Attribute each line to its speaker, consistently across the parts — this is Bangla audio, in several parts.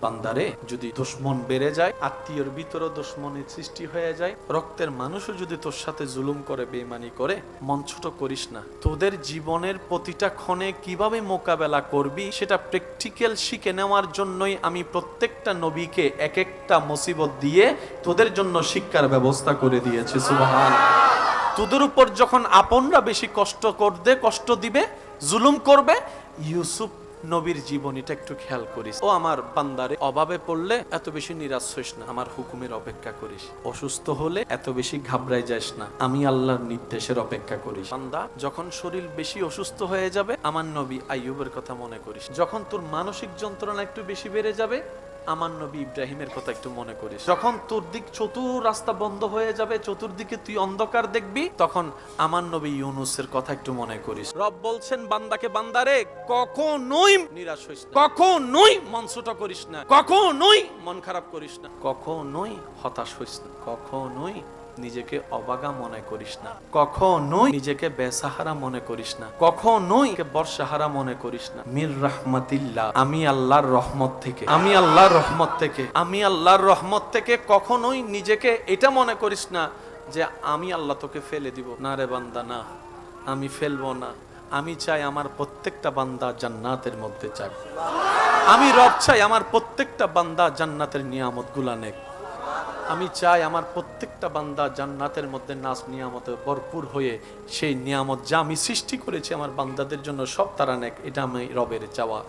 Speaker 1: বান্দারে, যদি দুশমন বেড়ে যায়, আত্মীয়র ভিতরে দুশমনের সৃষ্টি হয়ে যায়, রক্তের মানুষও যদি তোর সাথে জুলুম করে, বেঈমানি করে, মন ছোট করিস না। তোদের জীবনের প্রতিটা ক্ষণে কিভাবে মোকাবেলা করবি সেটা প্র্যাকটিক্যাল শিখে নেওয়ার জন্যই আমি প্রত্যেকটা নবীকে এক একটা মুসিবত দিয়ে তোদের জন্য শিক্ষার ব্যবস্থা করে দিয়েছি। সুবহানাল্লাহ। তোদের উপর যখন আপনরা বেশি কষ্ট দিবে, জুলুম করবে, ইউসুফ নবীর জীবনীটা একটু খেয়াল করিস। ও আমার বান্দারে, অভাবে পড়লে এত বেশি নিরাশ হইস না, আমার হুকুমের অপেক্ষা করিস। অসুস্থ হলে এত বেশি ঘাবড়াই যাস না, আমি আল্লাহর নির্দেশের অপেক্ষা করিস। বান্দা, যখন শরীর বেশি অসুস্থ হয়ে যাবে, আমার নবী আইয়ুবের কথা মনে করিস। যখন তোর মানসিক যন্ত্রণা একটু বেশি বেড়ে যাবে, আমার নবী ইব্রাহিমের কথা একটু মনে করিস। যখন তোর দিক চতুর রাস্তা বন্ধ হয়ে যাবে, চতুর্দিকে তুই অন্ধকার দেখবি, তখন আমার নবী ইউনুসের কথা একটু মনে করিস। রব বলছেন বান্দাকে, বান্দারে কখনোই নিরাশ হইস না, কখনোই মন ছোট করিস না, কখনোই মন খারাপ করিস না, কখনোই হতাশ হইস না, কখনোই নিজেকে অবাগা মনে করিস না, কখনোই নিজেকে বেসাহারা মনে করিস না, কখনোই বর্ষাহারা মনে করিস না। মির রাহমাতিল্লাহ, আমি আল্লাহর রহমত থেকে, আমি আল্লাহর রহমত থেকে, আমি আল্লাহর রহমত থেকে কখনোই নিজেকে এটা মনে করিস না যে আমি আল্লাহ তোকে ফেলে দিব। না রে বান্দা, না, আমি ফেলবো না। আমি চাই আমার প্রত্যেকটা বান্দা জান্নাতের মধ্যে যাক। আমি রব চাই আমার প্রত্যেকটা বান্দা জান্নাতের নিয়ামত গুলা নেক। আমি চাই আমার প্রত্যেকটা বান্দা জান্নাতের মধ্যে নাজ নিয়ামতে ভরপুর হয়ে সেই নিয়ামত যা আমি সৃষ্টি করেছি আমার বান্দাদের জন্য সব তারা নেক। এটা আমি রবের চাওয়া।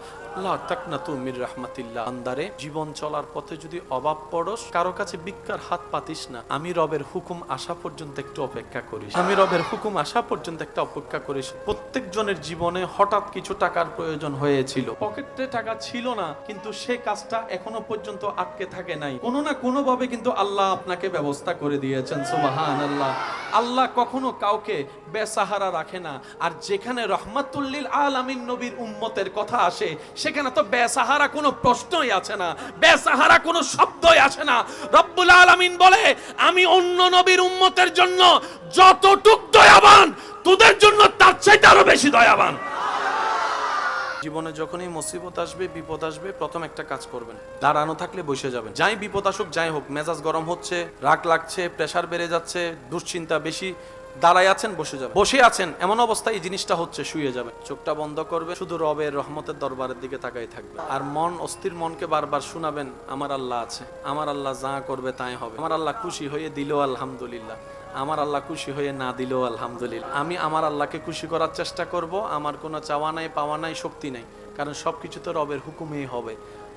Speaker 1: লা তাকনাতু মির রাহমাতিল্লাহ। বান্দারে, জীবন চলার পথে যদি অভাব পড়স, কারো কাছে ভিক্ষার হাত পাতিস না। আমি রবের হুকুম আসা পর্যন্ত একটু অপেক্ষা করিস। আমি রবের হুকুম আসা পর্যন্ত একটা অপেক্ষা করিস। প্রত্যেক জনের জীবনে হঠাৎ কিছু টাকার প্রয়োজন হয়েছিল, পকেটে টাকা ছিল না, কিন্তু সে কাজটা এখনো পর্যন্ত আটকে থাকে নাই। কোনো না কোনো ভাবে কিন্তু আল্লাহ আপনাকে ব্যবস্থা করে দিয়েছেন। সুবহানাল্লাহ। আল্লাহ কখনো কাউকে বেসাহারা রাখে না। আর যেখানে রহমাতুল লিল আলামিন নবীর উম্মতের কথা আসে, সেখানে তো বেসাহারা কোনো প্রশ্নই আসে না, বেসাহারা কোনো শব্দই আসে না। রব্বুল আলামিন বলে, আমি অন্য নবীর উম্মতের জন্য যতটুক দয়াবান, তোদের জন্য তার চাইতে আরো বেশি দয়াবান। জীবনে যখনই মুসিবত আসবে, বিপদ আসবে, প্রথম একটা কাজ করবেন, দাঁড়ানো থাকলে বসে যাবেন। যাই বিপদ আসুক, যাই হোক, মেজাজ গরম হচ্ছে, রাগ লাগছে, প্রেসার বেড়ে যাচ্ছে, দুশ্চিন্তা বেশি, দাঁড়ায় আছেন, বসে যাবেন। বসে আছেন এমন অবস্থায় এই জিনিসটা হচ্ছে, শুয়ে যাবেন, চোখটা বন্ধ করবে, শুধু রবের রহমতের দরবারের দিকে তাকাই থাকবে। আর অস্থির মনকে বারবার শোনাবেন, আমার আল্লাহ আছে, আমার আল্লাহ যা করবে তাই হবে, আমার আল্লাহ খুশি হয়ে দিল আলহামদুলিল্লাহ, আমার আল্লাহ খুশি হয়ে না দিলেও আলহামদুলিল্লাহ। আমি আমার আল্লাহকে খুশি করার চেষ্টা করব। আমার কোনো চাওয়া নাই, পাওয়া নাই, শক্তি নাই, কারণ সবকিছু তো রবের হুকুমেই হবে।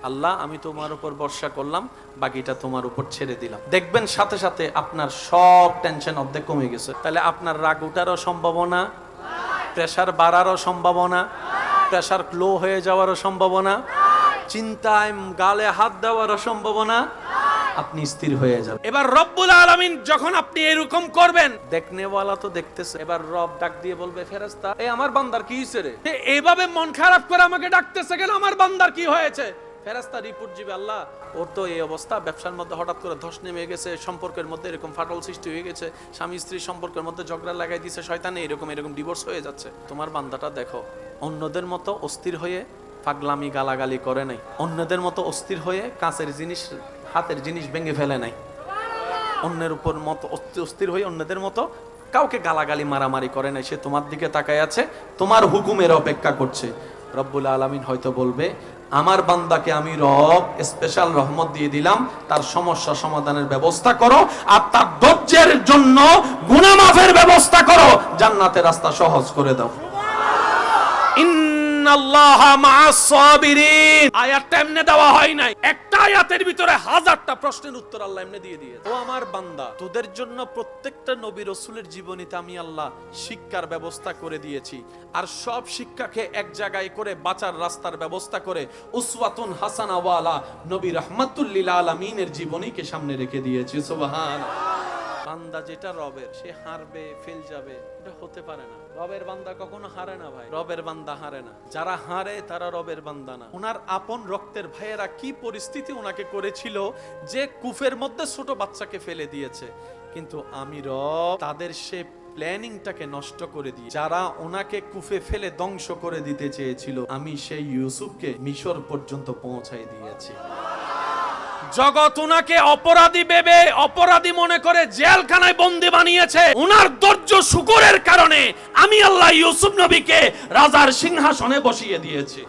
Speaker 1: আল্লাহ, আমি তোমার উপর ভরসা করলাম, বাকিটা তোমার উপর ছেড়ে দিলাম। দেখবেন সাথে সাথে আপনার সব টেনশন অর্ধেক কমে গেছে। তাহলে আপনার রাগ উঠারও সম্ভাবনা, প্রেসার বাড়ারও সম্ভাবনা, প্রেসার লো হয়ে যাওয়ারও সম্ভাবনা, চিন্তায় গালে হাত দেওয়ারও সম্ভাবনা, আপনি স্থির হয়ে যাবেন। এবার রব্বুল আলামিন যখন আপনি এরকম করবেন, দেখনেওয়ালা তো দেখতেছে। এবার রব ডাক দিয়ে বলবে, ফেরেশতা, এই আমার বান্দার কি হয়েছে রে? এইভাবে মন খারাপ করে আমাকে ডাকতেছে কেন? আমার বান্দার কি হয়েছে? ফেরেশতা রিপোর্ট দিবে, আল্লাহ, ওর তো এই অবস্থা, ব্যবসার মধ্যে হঠাৎ করে ধস নেমে গেছে, সম্পর্কের মধ্যে এরকম ফাটল সৃষ্টি হয়ে গেছে, স্বামী স্ত্রীর সম্পর্কের মধ্যে ঝগড়া লাগাই দিয়েছে শয়তানে, এরকম ডিভোর্স হয়ে যাচ্ছে। তোমার বান্দাটা দেখো, অন্যদের মতো অস্থির হয়ে পাগলামি গালাগালি করে নাই, অন্যদের মতো অস্থির হয়ে কাঁচের জিনিস, হাতের জিনিস ভেঙে ফেলে নাই, অন্যের উপর মতো অস্থির হয়ে অন্যদের মতো কাউকে গালাগালি মারামারি করে নাই। সে তোমার দিকে তাকায় আছে, তোমার হুকুমের অপেক্ষা করছে। রব্বুল আলামিন হয়তো বলবে, আমার বান্দাকে আমি রব স্পেশাল রহমত দিয়ে দিলাম, তার সমস্যা সমাধানের ব্যবস্থা করো, আর তার ধৈর্যের জন্য গুনাহ মাফের ব্যবস্থা করো, জান্নাতের রাস্তা সহজ করে দাও। ইন্নাল্লাহা মা'আস সাবিরিন। আয়াতটা এমনি দেওয়া হয় নাই, একটা আয়াতের ভিতরে হাজারটা প্রশ্নের উত্তর আল্লাহ এমনি দিয়ে দিয়েছে। ও আমার বান্দা, তোদের জন্য প্রত্যেকটা নবী রাসূলের জীবনীতে আমি আল্লাহ শিক্ষার ব্যবস্থা করে দিয়েছি। আর সব শিক্ষাকে এক জায়গায় করে বাঁচার রাস্তার ব্যবস্থা করে উসওয়াতুন হাসানা ওয়ালা নবী রাহমাতুল লিল আলামিনের জীবনীকে সামনে রেখে দিয়েছি। সুবহানাল্লাহ। বান্দা যেটা রবের, সে হারবে, ফেল যাবে, এটা হতে পারে না। রবের বান্দা কখনো হারে না ভাই, রবের বান্দা হারে না। যারা হারে তারা রবের বান্দা না। ওনার আপন রক্তের ভাইয়েরা কি পরিস্থিতি ওনাকে করেছিল যে কুফের মধ্যে ছোট বাচ্চাকে ফেলে দিয়েছে, কিন্তু আমি রব তাদের সে প্ল্যানিংটাকে নষ্ট করে দিয়ে, যারা ওনাকে কুফে ফেলে ধ্বংস করে দিতে চেয়েছিল, আমি সেই ইউসুফকে মিশর পর্যন্ত পৌঁছাই দিয়েছি। জগৎ উনাকে অপরাধী ভেবে, অপরাধী মনে করে জেলখানায় বন্দী বানিয়েছে। উনার ধৈর্য শুকরের কারণে আমি আল্লাহ ইউসুফ নবীকে রাজার সিংহাসনে বসিয়ে দিয়েছি।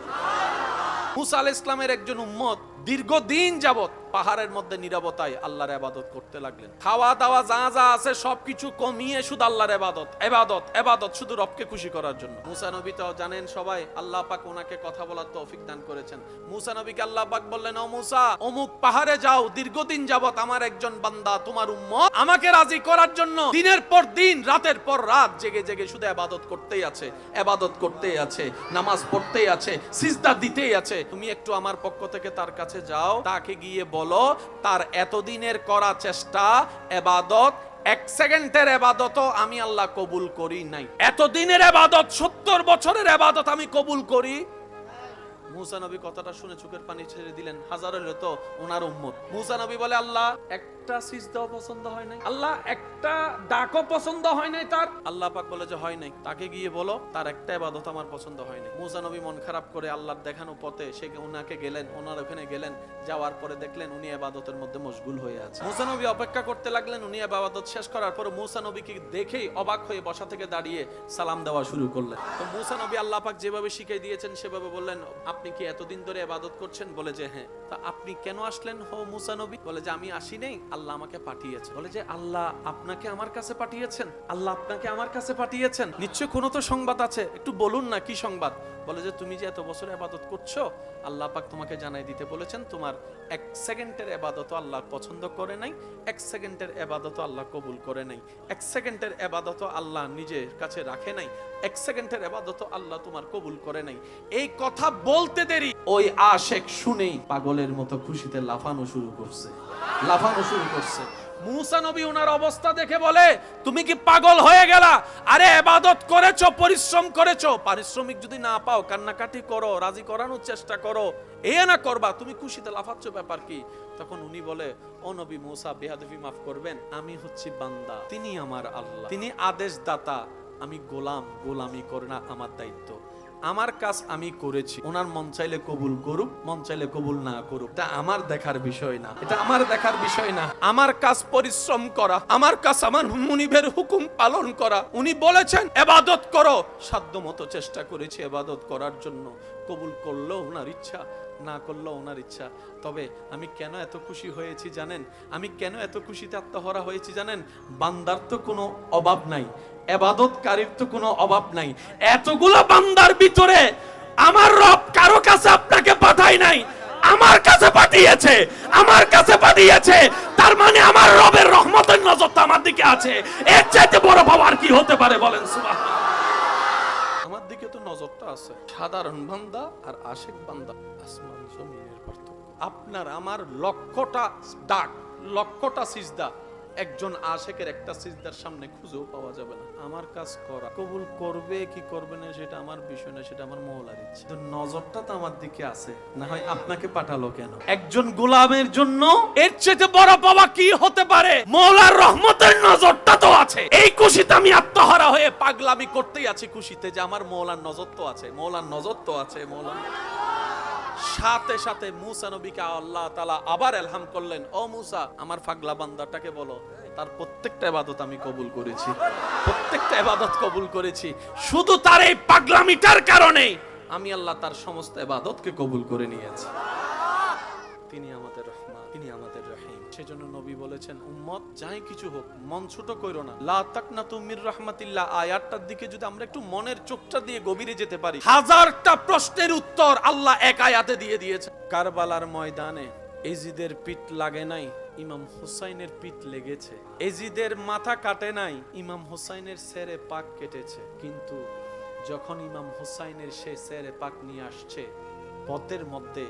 Speaker 1: মুসা আলাইহিস সালামের একজন উম্মত দীর্ঘদিন যাবত পাহাড়ের মধ্যে নীরবতায় আল্লাহর ইবাদত করতে লাগলেন। খাওয়া দাওয়া যা যা আছে সবকিছু কমিয়ে শুধু আল্লাহর ইবাদত, ইবাদত, ইবাদত, শুধু রবকে খুশি করার জন্য। মুসা নবী তো জানেন সবাই, আল্লাহ পাক ওনাকে কথা বলার তৌফিক দান করেছেন। মুসা নবীকে আল্লাহ পাক বললেন, ও মুসা, অমুক পাহাড়ে যাও, দীর্ঘদিন যাবত আমার একজন বান্দা তোমার উম্মত আমাকে রাজি করার জন্য দিনের পর দিন, রাতের পর রাত জেগে জেগে শুধু ইবাদত করতেই আছে, ইবাদত করতেই আছে, নামাজ পড়তেই আছে, সিজদা দিতেই আছে। তুমি একটু আমার পক্ষ থেকে তার কাছে যাও, তাকে গিয়ে বলো তার এতদিনের করা চেষ্টা, ইবাদত, 1 সেকেন্ডের ইবাদতও আমি আল্লাহ কবুল করি নাই। এতদিনের ইবাদত, 70 বছরের ইবাদত আমি কবুল করি। মুসা নবী কথাটা শুনে চোখের পানি ছেড়ে দিলেন। হাজার হলো তো ওনার উম্মত। মুসা নবী বলে, আল্লাহ একটা সিজদাও পছন্দ হয় নাই, আল্লাহ একটা ডাকও পছন্দ হয় নাই তার। আল্লাহ পাক বলে যে হয় নাই, তাকে গিয়ে বলো তার একটা ইবাদত আমার পছন্দ হয় নাই। মুসা নবী মন খারাপ করে আল্লাহর দেখানো পথে সে ওনাকে গেলেন, ওনার ওখানে গেলেন। যাওয়ার পরে দেখলেন উনি ইবাদতের মধ্যে মশগুল হয়ে আছে। মুসা নবী অপেক্ষা করতে লাগলেন। উনি ইবাদত শেষ করার পর মুসা নবীকে দেখেই অবাক হয়ে বসা থেকে দাঁড়িয়ে সালাম দেওয়া শুরু করলেন। তো মুসা নবী আল্লাহ পাক যেভাবে শিখিয়ে দিয়েছেন সেভাবে বললেন, আপনি কি এতদিন ধরে ইবাদত করছেন? বলে যে হ্যাঁ। তা আপনি কেন আসলেন হো মুসা নবী? বলে যে আমি আসি নাই, আল্লাহ আমাকে পাঠিয়েছে। বলে যে আল্লাহ আপনাকে আমার কাছে পাঠিয়েছেন? আল্লাহ আপনাকে আমার কাছে পাঠিয়েছেন, নিশ্চয় কোনো তো সংবাদ আছে, একটু বলুন না কি সংবাদ। বলে যে তুমি যে এত বছর ইবাদত করছো, আল্লাহ পাক তোমাকে জানাই দিতে বলেছেন তোমার 1 সেকেন্ডের ইবাদতও আল্লাহ পছন্দ করে নাই, 1 সেকেন্ডের ইবাদতও আল্লাহ কবুল করে নাই, 1 সেকেন্ডের ইবাদতও আল্লাহ নিজের কাছে রাখে নাই, 1 সেকেন্ডের ইবাদতও আল্লাহ তোমার কবুল করে নাই। এই কথা বলতে দেরি ওই আশেক শুনেই পাগলের মতো খুশিতে লাফানো শুরু করছে, লাফানো শুরু করছে। মুসা নবী ওনার অবস্থা দেখে বলে, তুমি কি পাগল হয়ে গেলা? আরে ইবাদত করেছো, পরিশ্রম করেছো, পারিশ্রমিক যদি না পাও কান্নাকাটি করো, রাজি করানোর চেষ্টা করো, এ না করবা, তুমি খুশিতে লাফাচ্ছ, ব্যাপার কি? তখন উনি বলে, ও নবী মুসা, বেয়াদবি মাফ করবেন, আমি হচ্ছি বান্দা, তিনি আমার আল্লাহ, তিনি আদেশ দাতা, আমি গোলাম, গোলামি করে না আমার দায়িত্ব, আমার কাজ আমি করেছি। ওনার মন চাইলে কবুল করুক, মন চাইলে কবুল না করুক, এটা আমার দেখার বিষয় না, এটা আমার দেখার বিষয় না। আমার কাজ পরিশ্রম করা, আমার কাজ আমার মুনিবের হুকুম পালন করা। উনি বলেছেন ইবাদত করো, সাধ্যমতো চেষ্টা করেছি ইবাদত করার জন্য। কবুল করলো ওনার ইচ্ছা, না করলো ওনার ইচ্ছা। তবে আমি কেন এত খুশি হয়েছি জানেন? আমি কেন এত খুশিতে আত্মহারা হয়েছি জানেন? বান্দার তো কোনো অভাব নাই, ইবাদতকারীর তো কোনো অভাব নাই। এতগুলো বান্দার ভিতরে আমার রব কারো কাছে আপনাকে পাঠায় নাই, আমার কাছে পাঠিয়েছে, আমার কাছে পাঠিয়েছে। তার মানে আমার রবের রহমতের নজরটা আমার দিকে আছে। এর চাইতে বড় পাওয়ার কি হতে পারে বলেন? সুবহানাল্লাহ। আমার দিকে তো নজরটা আছে। সাধারণ বান্দা আর আশিক বান্দা আসমান জমিনের পার্থক্য। আপনার আমার লক্ষটা ডাক, লক্ষটা সিজদা একজন আশিকের একটা সিজদার সামনে খুঁজেও পাওয়া যাবে না। আমার কাজ করা, কবুল করবে কি করবে না সেটা আমার বিষয় না, সেটা আমার মওলার ইচ্ছা। তো নজরটা তো আমার দিকে আছে, না হয় আপনাকে পাঠালো কেন? একজন গোলামের জন্য এর চেয়ে বড় পাওয়া কি হতে পারে? মওলার রহমতের নজরটা তো আছে। এই খুশিতে আমি আত্মহারা হয়ে পাগলামি করতেই আছি, খুশিতে যে আমার মওলার নজর তো আছে, মওলার নজর তো আছে, মওলার। সাথে সাথে মুসা নবীকে আল্লাহ তাআলা আবার ইলহাম করলেন, ও মুসা, আমার পাগলা বান্দাটাকে বলো তার প্রত্যেকটা ইবাদত আমি কবুল করেছি, প্রত্যেকটা ইবাদত কবুল করেছি। শুধু তার এই পাগলামিটার কারণে আমি আল্লাহ তার সমস্ত ইবাদতকে কবুল করে নিয়েছি। তিনি আমাদের রহমান, তিনি আমাদের রহিম। সেজন্য নবী বলেছেন, উম্মত যাই কিছু হোক মন ছোট কইরো না। লা তাকনাতু মির রাহমাতিল্লাহ আয়াতটার দিকে যদি আমরা একটু মনের চোখটা দিয়ে গভীরে যেতে পারি, হাজারটা প্রশ্নের উত্তর আল্লাহ এক আয়াতে দিয়ে দিয়েছে। কারবালার ময়দানে এজিদের পিঠ লাগে নাই, ইমাম হুসাইনের পিঠ লেগেছে। এজিদের মাথা কাটে নাই, ইমাম হুসাইনের সেরে পাক কেটেছে। কিন্তু যখন ইমাম হুসাইনের সে সেরে পাক নিয়ে আসছে, পথের মধ্যে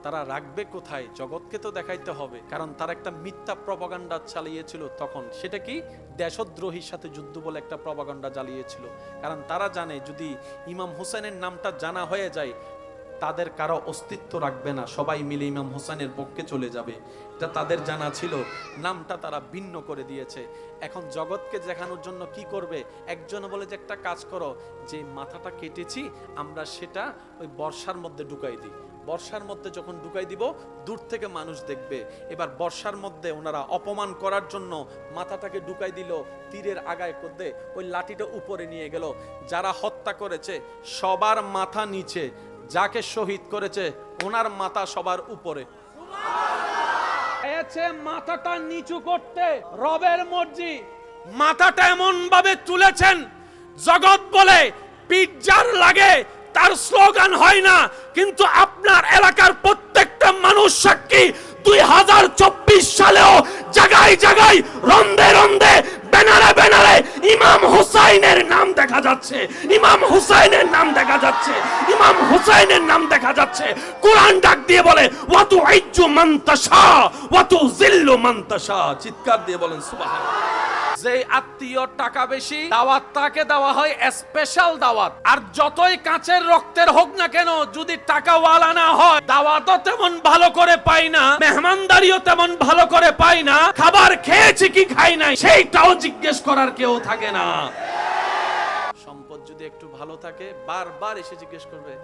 Speaker 1: তারা রাখবে কোথায়? জগৎকে তো দেখাইতে হবে, কারণ তারা একটা মিথ্যা প্রপাগান্ডা চালিয়েছিল তখন। সেটা কি? দেশদ্রোহীর সাথে যুদ্ধ বলে একটা প্রপাগান্ডা চালিয়েছিল। কারণ তারা জানে যদি ইমাম হুসাইনের নামটা জানা হয়ে যায়, তাদের কারো অস্তিত্ব রাখবে না, সবাই মিলে ইমাম হোসেনের পক্ষে চলে যাবে। এটা তাদের জানা ছিল, নামটা তারা ভিন্ন করে দিয়েছে। এখন জগৎকে দেখানোর জন্য কি করবে? একজন বলে যে একটা কাজ করো, যে মাথাটা কেটেছি আমরা সেটা ওই বর্ষার মধ্যে ঢুকাই দিই, বর্ষার মধ্যে যখন ঢুকাই দিব দূর থেকে মানুষ দেখবে। এবার বর্ষার মধ্যে ওনারা অপমান করার জন্য মাথাটাকে ঢুকাই দিল তীরের আগায় করতে, ওই লাঠিটা উপরে নিয়ে গেল। যারা হত্যা করেছে সবার মাথা নিচে, যাকে শহীদ করেছে ওনার মাথা সবার উপরে। মাথাটা নিচু করতে রবের মর্জি, মাথাটা এমন ভাবে তুলেছেন জগৎ বলে পিজ্জার লাগে, তার স্লোগান হয় না, কিন্তু আপনার এলাকার প্রত্যেকটা মানুষ সাক্ষী 2024 সালেও জায়গায় জায়গায় রন্দে রন্দে ব্যানারে ব্যানারে ইমাম হুসাইনের নাম দেখা যাচ্ছে, ইমাম হুসাইনের নাম দেখা যাচ্ছে, ইমাম হুসাইনের নাম দেখা যাচ্ছে। কোরআন ডাক দিয়ে বলে ওয়া তুইজ্জু মান তাশা ওয়া তুযিল্লু মান তাশা। চিৎকার দিয়ে বলেন সুবহানাল্লাহ। যে আত্মীয় টাকা বেশি দাওয়াত তাকে দেওয়া হয় স্পেশাল দাওয়াত, আর যতই কাঁচের রক্তের হোক না কেন যদি টাকাওয়ালা না হয় দাওয়াতও তেমন ভালো করে পাই না, মেহমানদারিও তেমন ভালো করে পাই না, খাবার খেয়েছি কি খাই নাই সেইটাও জিজ্ঞেস করার কেউ থাকে না। সম্পদ যদি একটু ভালো থাকে বারবার এসে জিজ্ঞেস করবে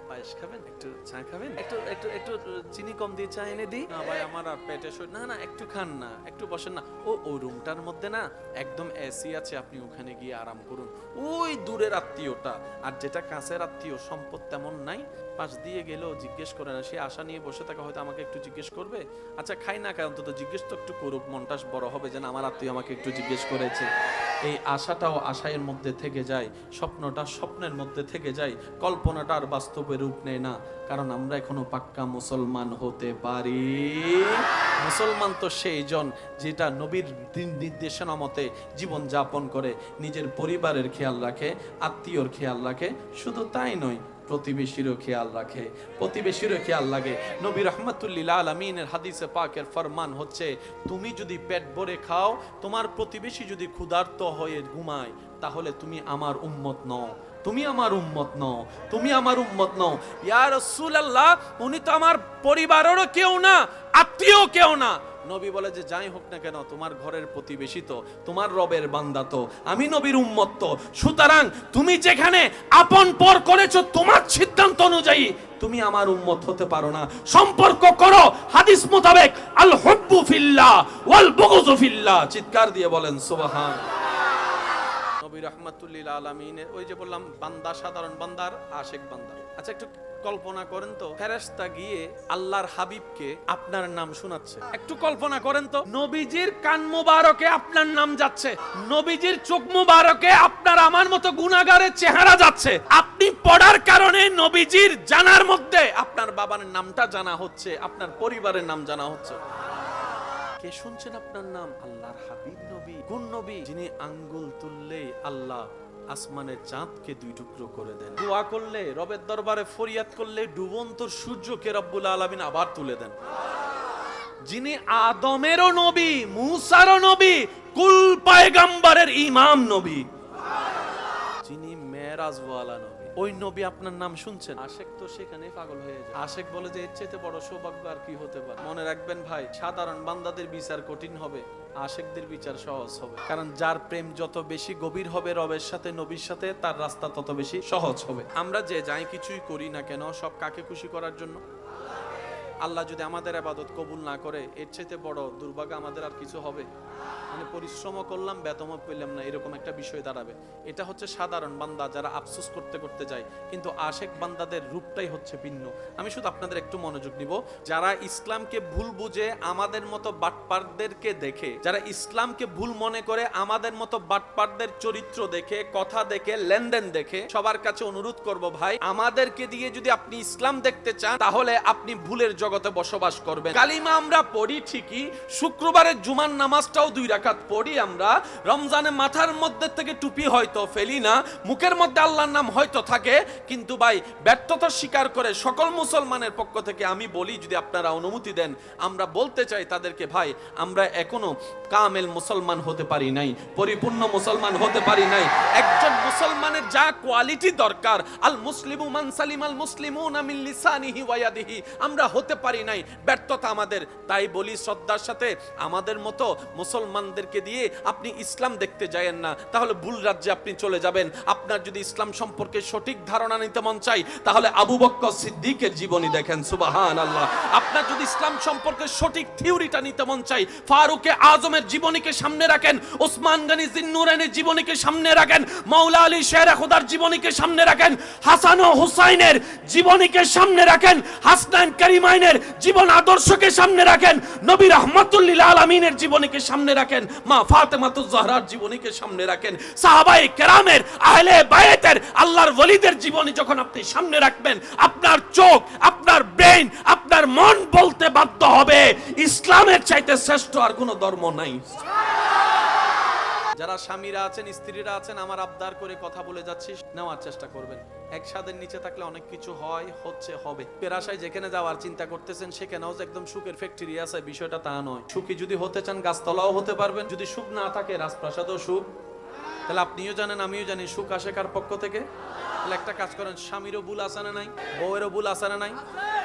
Speaker 1: পায়েস খাবেন, একটু চা খাবেন, একটু একটু একটু চিনি কম দিয়ে চা এনে দিই, না ভাই আমার আর পেটে না না একটু খান না, একটু বসেন না, ওই রুমটার মধ্যে না একদম এসি আছে, আপনি ওখানে গিয়ে আরাম করুন। ওই দূরের আত্মীয়টা, আর যেটা কাছের আত্মীয় সম্পদ তেমন নাই, পাশ দিয়ে গেলেও জিজ্ঞেস করে না, সে আশা নিয়ে বসে থাকে হয়তো আমাকে একটু জিজ্ঞেস করবে, আচ্ছা খাই না খাই অন্তত জিজ্ঞেস তো একটু করুক, মনটা বড় হবে যেন আমার আত্মীয় আমাকে একটু জিজ্ঞেস করেছে। এই আশাটাও আশায়ের মধ্যে থেকে যায়, স্বপ্নটা স্বপ্নের মধ্যে থেকে যায়, কল্পনাটা আর বাস্তবে রূপ নেয় না, কারণ আমরা এখনো পাক্কা মুসলমান হতে পারি। মুসলমান তো সেই জন যেটা নবীর নির্দেশনা মতে জীবন যাপন করে, নিজের পরিবারের খেয়াল রাখে, আত্মীয়র খেয়াল রাখে, শুধু তাই নয় প্রতিবেশীরও খেয়াল রাখে, প্রতিবেশীরও খেয়াল লাগে। নবী রাহমাতুল্লিল আলামিনের হাদিসে পাকের ফরমান হচ্ছে তুমি যদি পেট ভরে খাও, তোমার প্রতিবেশী যদি ক্ষুধার্ত হয়ে ঘুমায়, তাহলে তুমি আমার উম্মত নও, তুমি আমার উম্মত নও, তুমি আমার উম্মত নও। ইয়া রাসূলুল্লাহ উনি তো আমার পরিবারেরও কেউ না, আত্মীয় কেউ না। নবী বলে যে যাই হোক না কেন তোমার ঘরের প্রতিবেশী তো, তোমার রবের বান্দা তো, আমি নবীর উম্মত তো, সুতরাং তুমি যেখানে আপন পর করেছো তোমার সিদ্ধান্ত অনুযায়ী তুমি আমার উম্মত হতে পারো না। সম্পর্ক করো হাদিস মোতাবেক, আল হুব্বু ফিল্লাহ ওয়াল বুগযু ফিল্লাহ। চিৎকার দিয়ে বলেন সুবহানাল্লাহ। নবী রাহমাতুল্লিল আলামিনের ওই যে বললাম বান্দা সাধারণ বান্দার আশেক বান্দা। আচ্ছা একটু কল্পনা করেন তো ফেরেশতা গিয়ে আল্লাহর হাবিবকে আপনার নাম শোনাচ্ছে, একটু কল্পনা করেন তো নবীজির কান মুবারকে আপনার নাম যাচ্ছে, নবীজির চোখ মুবারকে আপনার আমার মতো গুনাহগারের চেহারা যাচ্ছে, আপনি পড়ার কারণে নবীজির জানার মধ্যে আপনার বাবার নামটা জানা হচ্ছে, আপনার পরিবারের নাম জানা হচ্ছে। কে শুনছেন আপনার নাম? আল্লাহর হাবিব নবী। কোন নবী? যিনি আঙ্গুল তুললে আল্লাহ আসমানের চাঁদকে দুই টুকরো করে দেন, দোয়া করলে রবের দরবারে ফরিয়াদ করলে ডুবন্ত সূর্যকে রব্বুল আলামিন আবার তুলে দেন। যিনি আদমেরও নবী, মূসারও নবী, কুল পয়গম্বরের ইমাম নবী, যিনি মেরাজ ওয়ালা নবী, ওই নবী আপনার নাম শুনছেন। আশেক তো সেখানে পাগল হয়ে যায়। আশেক বলে যে এর চেয়ে বড় সৌভাগ্য আর কি হতে পারে। মনে রাখবেন ভাই, সাধারণ বান্দাদের বিচার কঠিন হবে, আশেকদের বিচার সহজ হবে, কারণ যার প্রেম যত বেশি গভীর হবে রবের সাথে নবীর সাথে, তার রাস্তা তত বেশি সহজ হবে। আমরা যে যাই কিছুই করি না কেন সব কাকে খুশি করার জন্য। আল্লাহ যদি আমাদের ইবাদত কবুল না করে এর চাইতে বড় দুর্ভাগ্য আমাদের আর কিছু হবে? মানে পরিশ্রম করলাম বেতনও পেলাম না, এরকম একটা বিষয় দাঁড়াবে। এটা হচ্ছে সাধারণ বান্দা যারা আফসোস করতে করতে যায়, কিন্তু আশেক বান্দাদের রূপটাই হচ্ছে ভিন্ন। আমি শুধু আপনাদের একটু মনোযোগ নিব, যারা ইসলামকে ভুল বুঝে আমাদের মতো বাটপারদেরকে দেখে, যারা ইসলামকে ভুল মনে করে আমাদের মতো বাটপারদের চরিত্র দেখে, কথা দেখে, লেনদেন দেখে, সবার কাছে অনুরোধ করব ভাই, আমাদেরকে দিয়ে যদি আপনি ইসলাম দেখতে চান তাহলে আপনি ভুলের জগতে বসবাস করবেন। কালিমা আমরা পড়ি ঠিকই, শুক্রবারের জুমার নামাজটাও 2 রাকাত পড়ি আমরা, রমজানে মাথার মধ্যে থেকে টুপি হয়তো ফেলি না, মুখের মধ্যে আল্লাহর নাম হয়তো থাকে, কিন্তু ভাই ব্যর্থতা স্বীকার করে সকল মুসলমানের পক্ষ থেকে আমি বলি, যদি আপনারা অনুমতি দেন আমরা বলতে চাই তাদেরকে, ভাই আমরা এখনো কামেল মুসলমান হতে পারি নাই, পরিপূর্ণ মুসলমান হতে পারি নাই। একজন মুসলমানের যা কোয়ালিটি দরকার, আল মুসলিমু মান সালিমাল মুসলিমুনা মিন লিসানিহি ওয়া ইয়াদিহি, আমরা হতে হতে পারি নাই, ব্যর্থতা আমাদের। তাই বলি শ্রদ্ধার সাথে, আমাদের মতো মুসলমানদেরকে দিয়ে আপনি ইসলাম দেখতে যায়েন না, তাহলে ভুল রাজ্যে আপনি চলে যাবেন। আপনার যদি ইসলাম সম্পর্কে সঠিক ধারণা নিতে মন চাই, তাহলে আবু বকর সিদ্দিকের জীবনী দেখেন, সুবহানাল্লাহ। আপনার যদি ইসলাম সম্পর্কে সঠিক থিওরিটা নিতে মন চাই, ফারুকে আজমের জীবনীকে সামনে রাখেন, ওসমান গনি জিন্নুরাইনের জীবনীকে সামনে রাখেন, মাওলা আলী শেরে খুদার জীবনীকে সামনে রাখেন, হাসান ও হুসাইনের জীবনীকে সামনে রাখেন, হাসনাইন কারিমাইনের জীবন আদর্শকে সামনে রাখেন, নবী রাহমাতুল লিল আলামিনের জীবনীকে সামনে রাখেন, মা ফাতেমাতুজ জাহরার জীবনীকে সামনে রাখেন, সাহাবায়ে কেরামের, আহলে বায়াতের, আল্লাহর ওলিদের জীবনী যখন আপনি সামনে রাখবেন, আপনার চোখ, আপনার ব্রেন, আপনার মন বলতে বাধ্য হবে ইসলামের চাইতে শ্রেষ্ঠ আর কোনো ধর্ম নাই। যারা স্বামীরা আছেন, স্ত্রীরা আছেন, আমার আবদার করে কথা বলে যাচ্ছি, নেওয়ার চেষ্টা করবেন। এক ছাদের নিচে থাকলে অনেক কিছু হয়, হচ্ছে, হবে। পেরাশায় যেখানে যাওয়ার চিন্তা করতেছেন সেখানেও যে একদম সুখের ফ্যাক্টরি আছে, বিষয়টা তা নয়। সুখী যদি হতে চান গাছতলাও হতে পারবেন, যদি সুখ না থাকে রাজপ্রাসাদও সুখ। তাহলে আপনিও জানেন, আমিও জানি, সুখ আসে কার পক্ষ থেকে? তাহলে একটা কাজ করেন, স্বামীরও ভুল আছে না নাই, বউয়েরও ভুল আছে না নাই,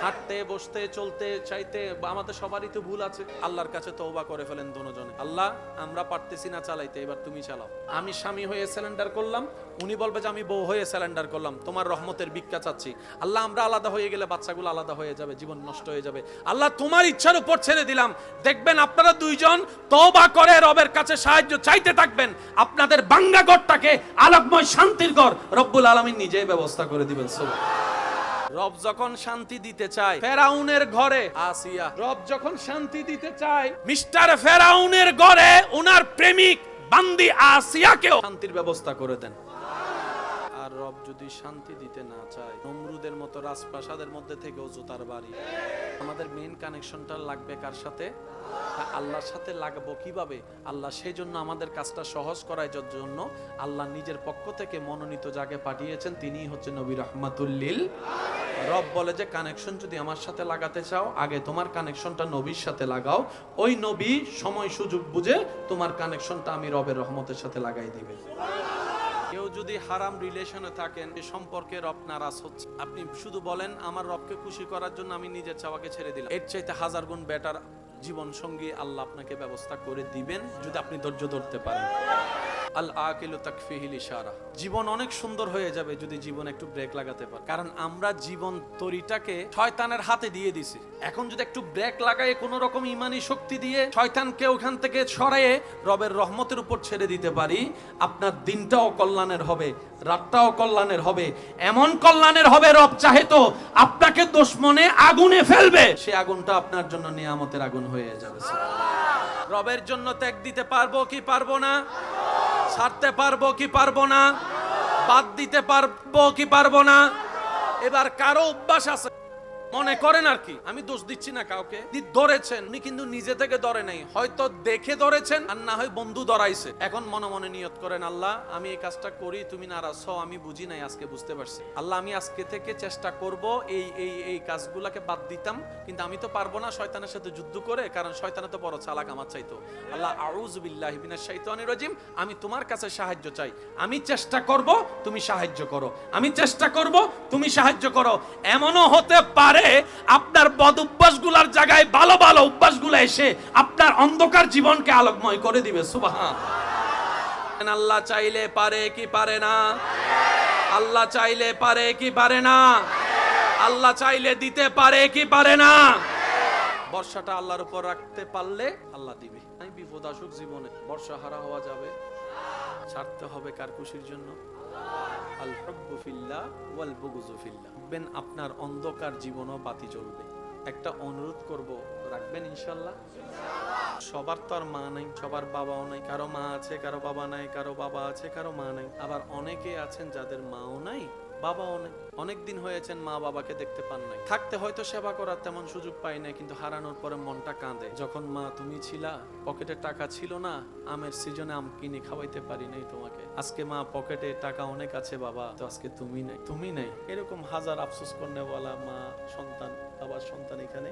Speaker 1: হাঁটতে বসতে চলতে চাইতে আমাদের সবারই তো ভুল আছে। আল্লাহর কাছে তওবা করে ফেলেন দুজনে, আল্লাহ আমরা পারতেছি না চালাইতে, এবার তুমি চালাও। আমি স্বামী হয়ে স্যালেন্ডার করলাম, উনি বলবে যে আমি বউ হয়ে স্যালেন্ডার করলাম, তোমার রহমতের ভিক্ষা চাচ্ছি। আল্লাহ আমরা আলাদা হয়ে গেলে বাচ্চাগুলো আলাদা হয়ে যাবে, জীবন নষ্ট হয়ে যাবে। আল্লাহ তোমার ইচ্ছার উপর ছেড়ে দিলাম। দেখবেন আপনারা দুইজন তওবা করে রবের কাছে সাহায্য চাইতে থাকবেন, আপনাদের বাঙ্গা ঘরটাকে আলোকময় শান্তির ঘর রব্বুল আলামিন নিজেই ব্যবস্থা করে দিবেন। রব যখন শান্তি দিতে চায় ফেরাউনের ঘরে আসিয়া, রব যখন শান্তি দিতে চায় মিস্টার ফেরাউনের ঘরে ওনার প্রেমিক বান্দি আসিয়াকেও শান্তির ব্যবস্থা করে দেন। আর রব যদি শান্তি দিতে না চায়, নমরুদের মতো রাজপ্রাসাদের মধ্যে থেকেও জুতার বাড়ি। আমাদের মেইন কানেকশনটা লাগবে কার সাথে? আল্লাহর সাথে। লাগাবো কিভাবে? আল্লাহ সেই জন্য আমাদের কাজটা সহজ করার জন্য আল্লাহ নিজের পক্ষ থেকে মনোনীত যাকে পাঠিয়েছেন, তিনিই হচ্ছে নবী রাহমাতুল লিল। রব বলে যে কানেকশন যদি আমার সাথে লাগাতে চাও, আগে তোমার কানেকশনটা নবীর সাথে লাগাও, ওই নবী সময় সুযোগ বুঝে তোমার কানেকশনটা আমি রবের রহমতের সাথে লাগাই দিবে। কেউ যদি হারাম রিলেশনে থাকেন, এই সম্পর্কে রব নারাজ হচ্ছে, আপনি শুধু বলেন আমার রবকে খুশি করার জন্য আমি নিজের চাওয়াকে ছেড়ে দিলাম, এর চাইতে হাজার গুণ বেটার জীবন সঙ্গী আল্লাহ আপনাকে ব্যবস্থা করে দিবেন যদি আপনি ধৈর্য ধরতে পারেন। আল আকিলু তাকফিহিল ইশারা। জীবন অনেক সুন্দর হয়ে যাবে যদি জীবন একটু ব্রেক লাগাতে পারে। কারণ আমরা জীবন তরিটাকে শয়তানের হাতে দিয়ে দিছি। এখন যদি একটু ব্রেক লাগায় কোন রকম ইমানি শক্তি দিয়ে শয়তানকে ওখান থেকে সরায়ে রবের রহমতের উপর ছেড়ে দিতে পারি, আপনার দিনটাও কল্যাণের হবে, রাতটাও কল্যাণের হবে। এমন কল্যাণের হবে, রব চাহে তো আপনাকে দুশমনে আগুনে ফেলবে, সেই আগুনটা আপনার জন্য নিয়ামতের আগুন হয়ে যাবে। রবের জন্য ত্যাগ দিতে পারবো কি পারবো না? ছাড়তে পারবো কি পারবো না? বাদ দিতে পারবো কি পারবো না? এবার কারো অভ্যাস আছে, মনে করেন আর কি, আমি দোষ দিচ্ছি না কাউকে, ধরেছেন উনি কিন্তু নিজে থেকে ধরে নাই, হয়তো দেখে ধরেছেন আর না হয় বন্ধু ধরাইছে। এখন মনে মনে নিয়ত করেন, আল্লাহ আমি এই কাজটা করি, তুমি নারাজ হও, আমি বুঝি নাই, আজকে বুঝতে পারছি। আল্লাহ আমি আজকে থেকে চেষ্টা করব এই এই এই কাজগুলাকে বাদ দিতাম, কিন্তু আমি তো পারবো না শয়তানের সাথে যুদ্ধ করে, কারণ শয়তানের তো বড় চালাক আমার চাইতো। আল্লাহ আউযু বিল্লাহি মিনাশ শাইতানির রাজিম, আমি তোমার কাছে সাহায্য চাই, আমি চেষ্টা করব, তুমি সাহায্য করো, আমি চেষ্টা করব, তুমি সাহায্য করো। এমনও হতে পারে আপনার বদ অভ্যাসগুলোর জায়গায় ভালো ভালো অভ্যাসগুলো এসে আপনার অন্ধকার জীবনকে আলোকময় করে দিবে। সুবহান। আল্লাহ চাইলে পারে কি পারে না? আল্লাহ চাইলে পারে কি পারে না? আল্লাহ চাইলে দিতে পারে কি পারে না? বর্ষাটা আল্লাহর উপর রাখতে পারলে আল্লাহ দিবে। আমি বিপদ আসুক জীবনে, বর্ষা হারা হওয়া যাবে, ছাড়তে হবে কার খুশির জন্য? আল হুব্বু ফিল্লাহ ওয়াল বুগযু ফিল্লাহ। দেখবেন আপনার অন্ধকার জীবনও বাতি জ্বলবে। একটা অনুরোধ করব, রাখবেন ইনশাআল্লাহ? সবার তো আর মা নাই, সবার বাবাও নাই, কারো মা আছে কারো বাবা নাই, কারো বাবা আছে কারো মা নাই। আবার অনেকে আছেন যাদের মাও নাই বাবাও নাই, অনেকদিন হয়েছেন মা বাবাকে দেখতে পান নাই, থাকতে হয়তো সেবা করার তেমন সুযোগ পাই নাই, কিন্তু হারানোর পরে মনটা কাঁদে। যখন মা তুমি ছিলা, পকেটে টাকা ছিল না, আমের সিজনে আম কিনে খাওয়াইতে পারি নাই তোমাকে, আজকে মা পকেটে টাকা অনেক আছে বাবা, তো আজকে তুমি নাই। এরকম হাজার আফসোস করনেওয়ালা মা সন্তান, বাবার সন্তান এখানে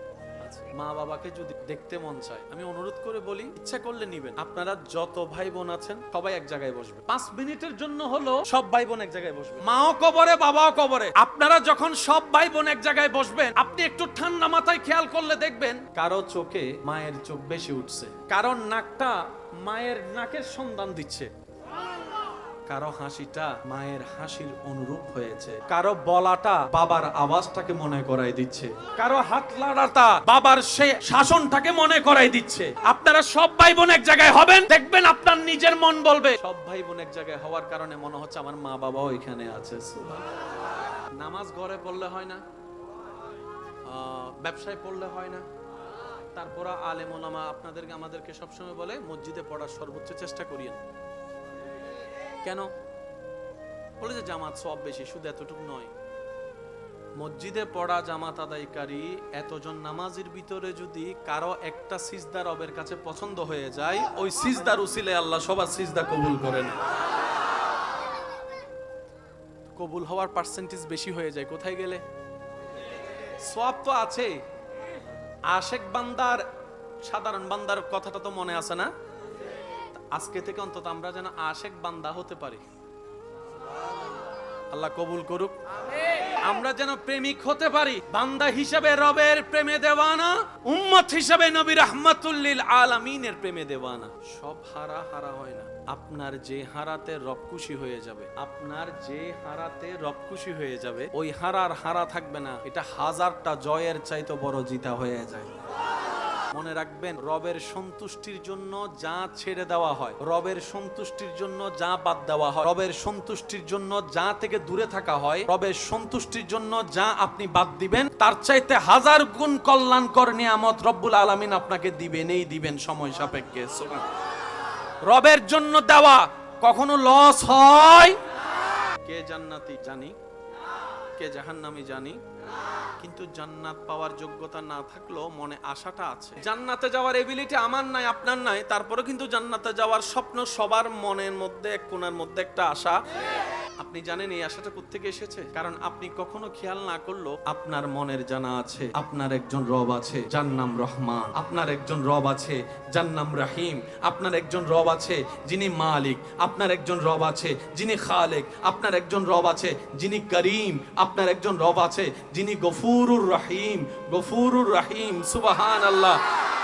Speaker 1: মা বাবাকে যদি দেখতে মন চায়, আমি অনুরোধ করে বলি, ইচ্ছা করলে নিবেন। আপনারা যত ভাই বোন আছেন সবাই এক জায়গায় বসবে, 5 মিনিটের জন্য হলো সব ভাই বোন এক জায়গায় বসবে। মাও কবরে, বাবাও কবরে। আপনারা যখন সব ভাই বোন এক জায়গায় বসবেন, আপনি একটু ঠান্ডা মাথায় খেয়াল করলে দেখবেন কারো চোখে মায়ের চোখ বেশি উঠছে, কারণ নাকটা মায়ের নাকের সন্ধান দিচ্ছে, কারো হাসিটা মায়ের হাসির অনুরূপ হয়েছে, কারো বলাটা বাবার আওয়াজটাকে মনে করাই দিচ্ছে, কারো হাত লাড়াটা বাবার সে শাসনটাকে মনে করাই দিচ্ছে। আপনারা সব ভাই বোন এক জায়গায় হবেন, দেখবেন আপনার নিজের মন বলবে, সব ভাই বোন এক জায়গায় হওয়ার কারণে মনে হচ্ছে আমার মা বাবাও এখানে আছে। নামাজ ঘরে পড়লে হয় না, ব্যবসায় পড়লে হয় না, তারপর আলেম ওলামা আপনাদেরকে আমাদেরকে সবসময় বলে মসজিদে পড়ার সর্বোচ্চ চেষ্টা করিয়েন। কেন বলে? যে জামাত সব বেশি, শুধু এতটুকু নয়, মসজিদে পড়া জামাত আদায়কারী এতজন নামাজির ভিতরে যদি কারো একটা সিজদা রবের কাছে পছন্দ হয়ে যায়, ওই সিজদার উসিলে আল্লাহ সবার সিজদা কবুল করেন। কবুল হওয়ার পার্সেন্টেজ বেশি হয়ে যায় কোথায় গেলে? সওয়াব তো আছে, আশেক বান্দার সাধারণ বান্দার কথাটা তো মনে আছে না? আজকে থেকে অন্তত আমরা যেন আশেক বান্দা হতে পারি, আল্লাহ কবুল করুক। আমরা যেন প্রেমিক হতে পারি, বান্দা হিসেবে রবের প্রেমে দেওয়ানা, উম্মত হিসেবে নবী রাহমাতুল লিল আলামিনের প্রেমে দেওয়ানা। সব হারা হারা হয় না। আপনার যে হারাতে রব খুশি হয়ে যাবে, আপনার যে হারাতে রব খুশি হয়ে যাবে, ওই হারার হারা থাকবে না, এটা হাজারটা জয়ের চাইতে বড় জিতা হয়ে যায়। মনে রাখবেন, রবের সন্তুষ্টির জন্য যা ছেড়ে দেওয়া হয়, রবের সন্তুষ্টির জন্য যা বাদ দেওয়া হয়, রবের সন্তুষ্টির জন্য যা থেকে দূরে থাকা হয়, রবের সন্তুষ্টির জন্য যা আপনি বাদ দিবেন, তার চাইতে হাজার গুণ কল্যাণকর নিয়ামত রব্বুল আলামিন আপনাকে দিবেনই দিবেন সময় সাপেক্ষে। রবের জন্য দেওয়া কখনো লস হয়? কে জান্নাতি জানি, কে জাহান্নামী জানি, কিন্তু জান্নাত পাওয়ার যোগ্যতা না থাকলেও মনে আশাটা আছে। জান্নাতে যাওয়ার এবিলিটি আমার নাই, আপনার নাই, তারপরে কিন্তু জান্নাতে যাওয়ার স্বপ্ন সবার মনের মধ্যে এক কোণার মধ্যে একটা আশা। আপনি জানেন এই আশাটা কোত্থেকে এসেছে? কারণ আপনি কখনো খেয়াল না করলেও আপনার মনের জানা আছে আপনার একজন রব আছে যার নাম রহমান, আপনার একজন রব আছে যার নাম রাহিম, আপনার একজন রব আছে যিনি মালিক, আপনার একজন রব আছে যিনি খালেক, আপনার একজন রব আছে যিনি করিম, আপনার একজন রব আছে যিনি গফুরুর রহিম, গফুরুর রহিম। সুবহানাল্লাহ।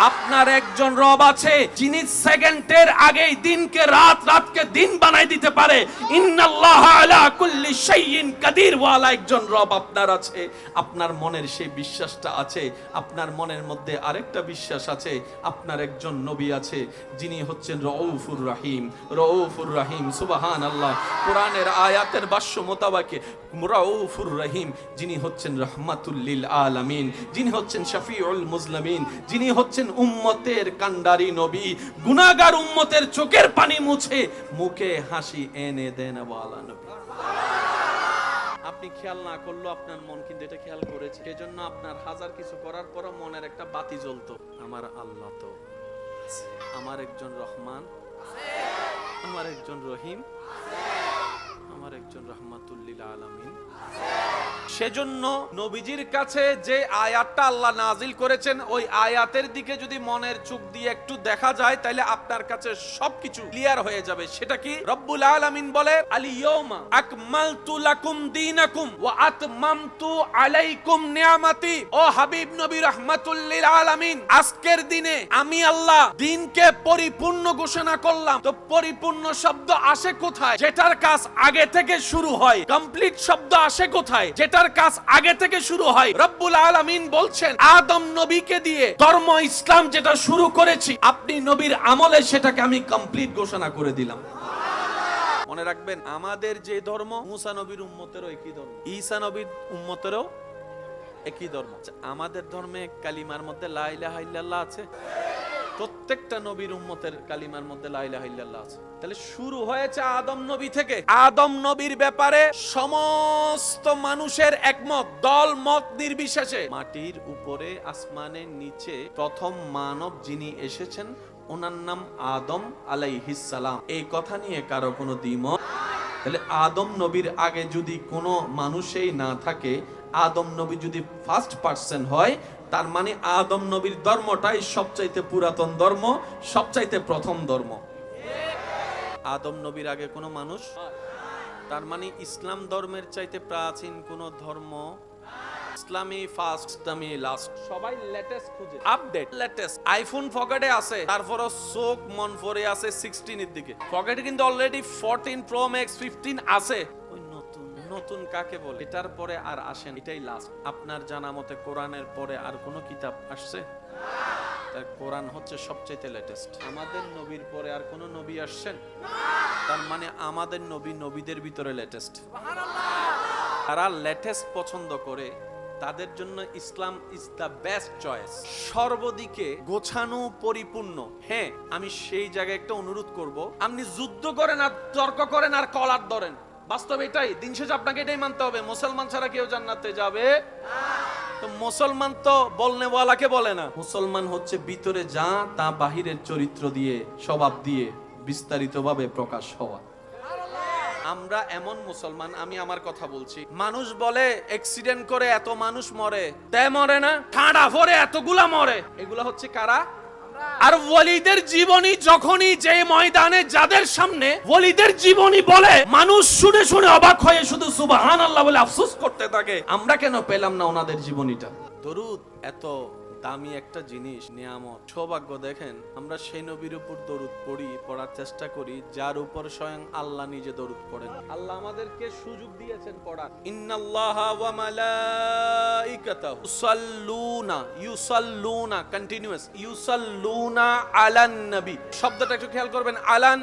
Speaker 1: আপনার একজন রব আছে যিনি সেকেন্ডের আগেই দিনকে রাত, রাতকে দিন বানাই দিতে পারে। ইন্নাল্লাহা আলা কুল্লি শাইইন কাদির ওয়ালা একজন রব আপনার আছে। আপনার মনের সেই বিশ্বাসটা আছে। আপনার মনের মধ্যে আরেকটা বিশ্বাস আছে, আপনার একজন নবী আছে যিনি হচ্ছেন রউফুর রহিম, রউফুর রহিম। সুবহানাল্লাহ। কোরআনের আয়াতের ভাষ্য মোতাবেক রউফুর রহিম যিনি হচ্ছেন রাহমাতুল লিল আলামিন, যিনি হচ্ছেন শাফিউল মুজলিমিন, যিনি হচ্ছেন উম্মতের কান্ডারি নবী, গুনাহগার উম্মতের চোখের পানি মুছে মুখে হাসি এনে দেন ওয়ালা নবী। আপনি খেয়াল না করলেও আপনার মন কিন্তু এটা খেয়াল করেছে। সেজন্য আপনার হাজার কিছু করার পরও মনের একটা বাতি জ্বলতো, আমার আল্লাহ তো, আমার একজন রহমান, আমার একজন রহিম, আমার একজন রাহমাতুল লিল আলামিন। সেজন্য নবীজির কাছে যে আয়াতটা আল্লাহ নাজিল করেছেন, ওই আয়াতের দিকে যদি মনের চোখ দিয়ে একটু দেখা যায়, তাহলে আপনার কাছে সবকিছু ক্লিয়ার হয়ে যাবে। সেটা কি? রব্বুল আলামিন বলে, আল-ইয়াউমা আকমালতু লাকুম দীনাকুম ওয়া আতমামতু আলাইকুম নিয়ামাতি। ও হাবিব নবী রাহমাতুল লিল আলামিন, আজকের দিনে আমি আল্লাহ দ্বীনকে পরিপূর্ণ ঘোষণা করলাম। তো পরিপূর্ণ শব্দ আসে কোথায়? যেটার কাজ আগে থেকে শুরু হয়। কমপ্লিট শব্দ আসে কোথায়? যেটার কাজ আগে থেকে শুরু হয়। রব্বুল আলামিন বলছেন, আদম নবীকে দিয়ে ধর্ম ইসলাম যেটা শুরু করেছি, আপনি নবীর আমলে সেটাকে আমি কমপ্লিট ঘোষণা করে দিলাম। মনে রাখবেন, আমাদের যে ধর্ম, মুসা নবীর উম্মতেরও একই ধর্ম, ঈসা নবীর উম্মতেরও একই ধর্ম। আমাদের ধর্মে কালিমার মধ্যে লা ইলাহা ইল্লাল্লাহ আছে, প্রত্যেকটা নবীর উম্মতের কালিমার মধ্যে লা ইলাহা ইল্লাল্লাহ আছে। তাহলে শুরু হয়েছে আদম নবী থেকে। আদম নবীর ব্যাপারে সমস্ত মানুষের একমত, দল মত নির্বিশেষে। মাটির উপরে আসমানের নিচে প্রথম মানব যিনি এসেছেন, ওনার নাম আদম আলাইহিস সালাম। এই কথা নিয়ে কারো কোনো দ্বিমত? তাহলে আদম নবীর আগে যদি কোনো মানুষই না থাকে, আদম নবী যদি ফার্স্ট পার্সন হয়, তার মানে আদম নবীর ধর্মটাই সবচাইতে পুরাতন ধর্ম, সবচাইতে প্রথম ধর্ম। আদম নবীর আগে কোনো মানুষ, তার মানে ইসলাম ধর্মের চাইতে প্রাচীন কোনো ধর্ম, ইসলামী ফার্স্ট, ইসলামী লাস্ট। সবাই লেটেস্ট খুঁজে, আপডেট লেটেস্ট। আইফোন পকেটে আছে, তারপরও চোখ মন পড়ে আছে 16 এর দিকে। পকেটে কিন্তু অলরেডি 14 প্রো ম্যাক্স 15 আছে। ওই নতুন নতুন কাকে বলে? এটার পরে আর আসেন, এটাই লাস্ট। আপনার জানা মতে কোরআনের পরে আর কোনো কিতাব আসছে? তার কোরআন হচ্ছে সবচেয়ে লেটেস্ট। আমাদের নবীর পরে আর কোনো নবী আসছেন? তার মানে আমাদের নবী নবীদের ভিতরে লেটেস্ট। তারা লেটেস্ট পছন্দ করে, তাদের জন্য ইসলাম ইজ দ্য বেস্ট চয়েস। সর্বদিকে গোছানো, পরিপূর্ণ। হ্যাঁ, আমি সেই জায়গায় একটা অনুরোধ করব, আপনি যুদ্ধ করেন আর তর্ক করেন আর কলার ধরেন, বাস্তব এটাই। দিন শেষে আপনাকে এটাই মানতে হবে, মুসলমান ছাড়া কেউ জান্নাতে যাবে না। তো মুসলমান তো বলনেওয়ালাকে বলে না, মুসলমান হচ্ছে ভিতরে যা তা বাহিরের চরিত্র দিয়ে, স্বভাব দিয়ে বিস্তারিতভাবে প্রকাশ হওয়া। আমরা এমন মুসলমান, আমি আমার কথা বলছি, মানুষ বলে অ্যাক্সিডেন্ট করে এত মানুষ মরে, তে মরে না, ঠাডা পড়ে এতগুলা মরে, এগুলা হচ্ছে কারা? আর ওয়ালিদের জীবনী যখনই যে ময়দানে, যাদের সামনে ওয়ালিদের জীবনী বলে, মানুষ শুনে শুনে অবাক হয়ে শুধু সুবহানাল্লাহ বলে আফসোস করতে থাকে, আমরা কেন পেলাম না ওনাদের জীবনীটা। দরুদ এত দামি একটা জিনিস, নিয়ামত, সৌভাগ্য। দেখেন, আমরা সেই নবীর উপর দরুদ পড়ি, পড়ার চেষ্টা করি যার উপর স্বয়ং আল্লাহ নিজে দরুদ পড়েন। আল্লাহ আমাদেরকে সুযোগ দিয়েছেন পড়ার। ইন্নাল্লাহা ওয়া মালাইকাতাহু ইউসাল্লুনা কন্টিনিউয়াস, ইউসাল্লুনা আলান নবী। শব্দটা একটু খেয়াল করবেন, আলান,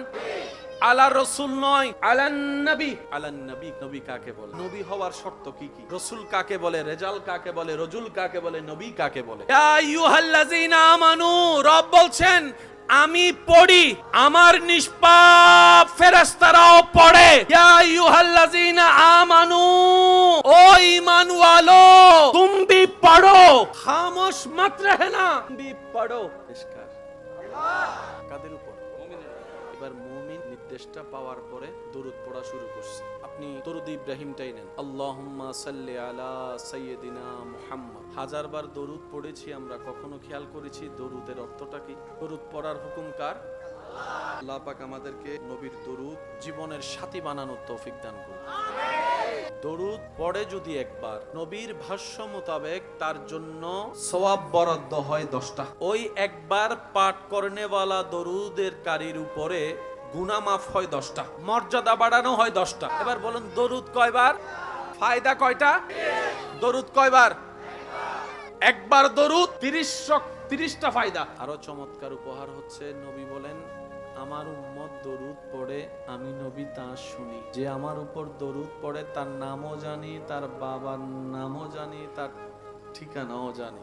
Speaker 1: আলা রসুল নয়, আলান নবী। আলান নবী, নবী কাকে বলে? নবী হওয়ার শর্ত কি কি? রসুল কাকে বলে? রেজাল কাকে বলে? রজুল কাকে বলে? নবী কাকে বলে? ইয়া আইয়ুহাল্লাযীনা আমানু, রব বলছেন আমি পড়ি, আমার নিষ্পাপ ফেরেশতারাও পড়ে। ইয়া আইয়ুহাল্লাযীনা আমানু, ও ঈমান ওয়ালো, তুম ভি পড়ো, খামোশ মত রহনা, তুম ভি পড়ো। আল্লাহ কাদের উপর? মুমিনের। এবার মুমিন নির্দেশটা পাওয়ার পরে দরুদ পড়া শুরু করছে। আপনি দরুদ ইব্রাহিমটাই নেন, আল্লাহুম্মা সাল্লি আলা সাইয়্যিদিনা মুহাম্মদ। হাজারবার দরুদ পড়েছি আমরা, কখনো খেয়াল করেছি দরুদের অর্থটা কি? দরুদ পড়ার হুকুম কার? আল্লাহ পাক আমাদেরকে নবীর দরুদ জীবনের সাথী বানানোর তৌফিক দান করুন। দরুদ পড়ে যদি একবার, নবীর ভাষ্য মোতাবেক তার জন্য সওয়াব বরাদ্দ হয় 10টা। ওই একবার পাঠ করনেওয়ালা দরুদের কারীর উপরে গুনাহ মাফ হয় 10টা, মর্যাদা বাড়ানো হয় 10টা। এবার বলুন, দরুদ কয়বার? ফায়দা কয়টা? দরুদ কয়বার? একবার দরুদ 30টা ফায়দা। আরো চমৎকার উপহার হচ্ছে, নবী বলেন আমার উম্মত দরুদ পড়ে, আমি নবী তা শুনি। যে আমার উপর দরুদ পড়ে তার নামও জানি, তার বাবার নামও জানি, তার ঠিকানাও জানি।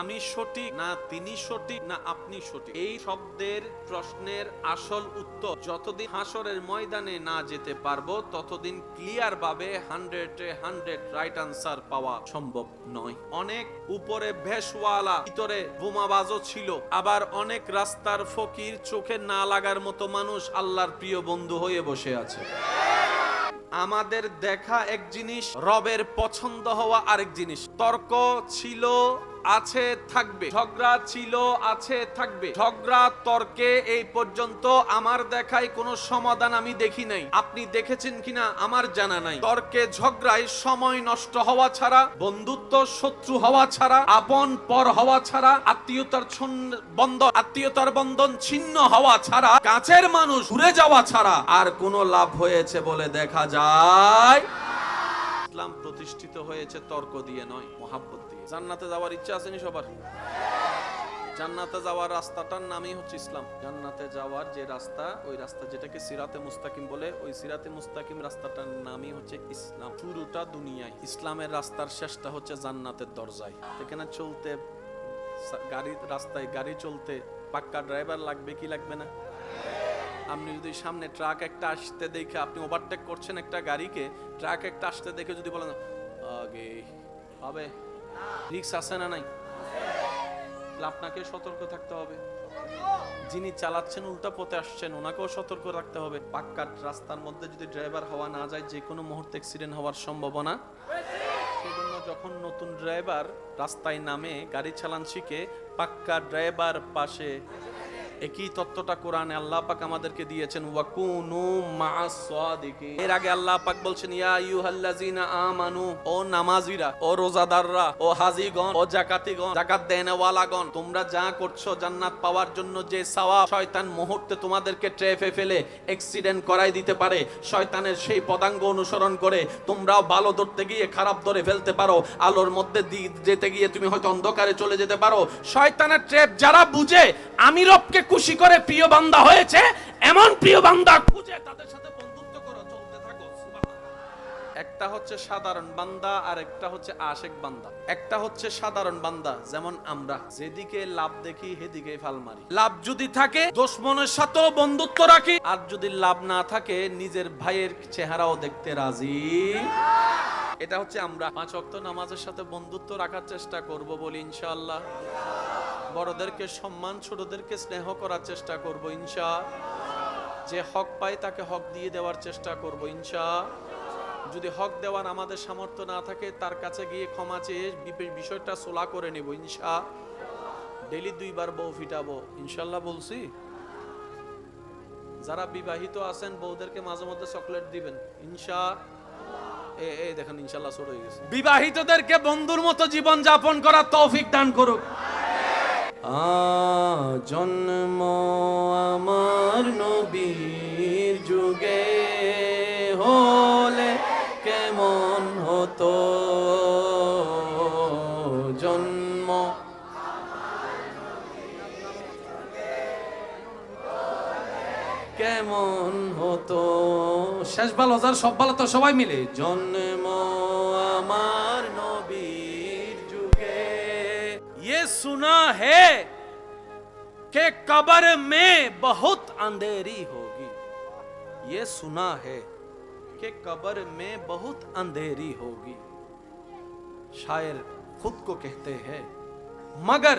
Speaker 1: আমি সঠিক না তিনি সঠিক না আপনি সঠিক, এই শব্দের প্রশ্নের আসল উত্তর যতদিন হাসরের ময়দানে না যেতে পারবো ততদিন ক্লিয়ার ভাবে 100 রাইট আনসার পাওয়া সম্ভব নয়। অনেক উপরে ভেষওয়ালা, ভিতরে বোমাবাজও ছিল, আবার অনেক রাস্তার ফকির, চোখে না লাগার মতো মানুষ আল্লাহর প্রিয় বন্ধু হয়ে বসে আছে। আমাদের দেখা এক জিনিস, রবের পছন্দ হওয়া আরেক জিনিস। তর্ক ছিল, আছে, থাকবে। ঝগড়া ছিল, আছে, থাকবে। ঝগড়া তর্কে এই পর্যন্ত আমার দেখায় কোনো সমাধান আমি দেখি নাই। আপনি দেখেছেন কিনা আমার জানা নাই। তর্কে ঝগড়ায় সময় নষ্ট হওয়া ছাড়া, বন্ধুত্ব শত্রু হওয়া ছাড়া, আপন পর হওয়া ছাড়া, আত্মীয়তার বন্ধন ছিন্ন হওয়া ছাড়া, কাছের মানুষ ঘুরে যাওয়া ছাড়া আর কোনো লাভ হয়েছে বলে দেখা যায়? ইসলাম প্রতিষ্ঠিত হয়েছে তর্ক দিয়ে নয়, মহাব্বত দিয়ে। জান্নাতে যাওয়ার ইচ্ছা আছে নি সবার? জান্নাতে যাওয়ার রাস্তাটার নামই হচ্ছে ইসলাম। জান্নাতে যাওয়ার যে রাস্তা, ওই রাস্তা যেটাকে সিরাতে মুস্তাকিম বলে, ওই সিরাতে মুস্তাকিম রাস্তাটার নামই হচ্ছে ইসলাম। শুরুটা দুনিয়ায়, ইসলামের রাস্তার শেষটা হচ্ছে জান্নাতের দরজায়। এখানে চলতে রাস্তায় গাড়ি চলতে পাক্কা ড্রাইভার লাগবে কি লাগবে না? আপনি যদি সামনে ট্রাক একটা আসতে দেখে আপনি ওভারটেক করছেন একটা গাড়িকে, ট্রাক একটা আসতে দেখে যদি বলেন আগে হবে, রিস্ক আছে না নাই? আপনাকে সতর্ক থাকতে হবে। যিনি চালাচ্ছেন উল্টা পথে আসছেন, ওনাকেও সতর্ক রাখতে হবে। পাক্কা রাস্তার মধ্যে যদি ড্রাইভার হওয়া না যায়, যে কোনো মুহূর্তে অ্যাক্সিডেন্ট হওয়ার সম্ভাবনা। সেজন্য যখন যখন নতুন ড্রাইভার রাস্তায় নামে, গাড়ি চালান শিখে, পাক্কা ড্রাইভার পাশে। একই তত্ত্বটা কোরআনে আল্লাহ পাক আমাদেরকে দিয়েছেন, ওয়াকুনু মা'আস সাদিকিন। এর আগে আল্লাহ পাক বলছেন, ইয়া আইয়ুহাল্লাযিনা আমানু, ও নামাজিরা, ও রোজাদাররা, ও হাজিগণ, ও যাকাতিগণ, যাকাত দেনেওয়ালাগণ, তোমরা যা করছো জান্নাত পাওয়ার জন্য যে সওয়াব, শয়তান মুহূর্তে তোমাদেরকে ট্র্যাপে ফেলে অ্যাক্সিডেন্ট করাই দিতে পারে। শয়তানের সেই পদাঙ্গ অনুসরণ করে তোমরাও ভালো ধরতে গিয়ে খারাপ ধরে ফেলতে পারো। আলোর মধ্যে যেতে গিয়ে তুমি হয়তো অন্ধকারে চলে যেতে পারো। শয়তানের ট্র্যাপ যারা বুঝে, আমি রবকে খুশি করে প্রিয় বান্দা হয়েছে, এমন প্রিয় বান্দা খুঁজে তাদের সাথে বন্ধুত্ব করো, চলতে থাকো। একটা হচ্ছে সাধারণ বান্দা আর একটা হচ্ছে আশেক বান্দা। একটা হচ্ছে সাধারণ বান্দা, যেমন আমরা যেদিকে লাভ দেখি সেদিকে ফাল মারি। লাভ যদি থাকে দুশমনের সাথেও বন্ধুত্ব রাখি, আর যদি লাভ না থাকে নিজের ভাইয়ের চেহারাও দেখতে রাজি। এটা হচ্ছে আমরা। 5 ওয়াক্ত নামাজের সাথে বন্ধুত্ব রাখার চেষ্টা করব বলি ইনশাআল্লাহ। বড়দেরকে সম্মান, ছোটদেরকে স্নেহ করার চেষ্টা করব ইনশাআল্লাহ। যে হক পায় তাকে হক দিয়ে দেওয়ার চেষ্টা করব ইনশাআল্লাহ। যদি হক দেওয়ার আমাদের সামর্থ্য না থাকে, তার কাছে গিয়ে ক্ষমা চেয়ে বিষয়টা সোলা করে নেব ইনশাআল্লাহ। ডেইলি 2 বার বউ ফিটাবো ইনশাআল্লাহ বলছি। যারা বিবাহিত আছেন বউদেরকে মাঝে মধ্যে চকলেট দিবেন ইনশাআল্লাহ। এই দেখেন ইনশাআল্লাহ ছোট হয়ে গেছে। বিবাহিতদেরকে বন্ধুর মতো জীবন যাপন করার তৌফিক দান করুক। জন্ম আমার নবীর যুগে হলে কেমন হতো, জন্ম কেমন হতো। শেষ ভালো যার সব ভালো তো সবাই মিলে। জন্ম আমার নবীর যুগে, ये सुना है कि कब्र में बहुत अंधेरी होगी। ये सुना है कि कब्र में बहुत अंधेरी होगी। शायर खुद को कहते हैं, मगर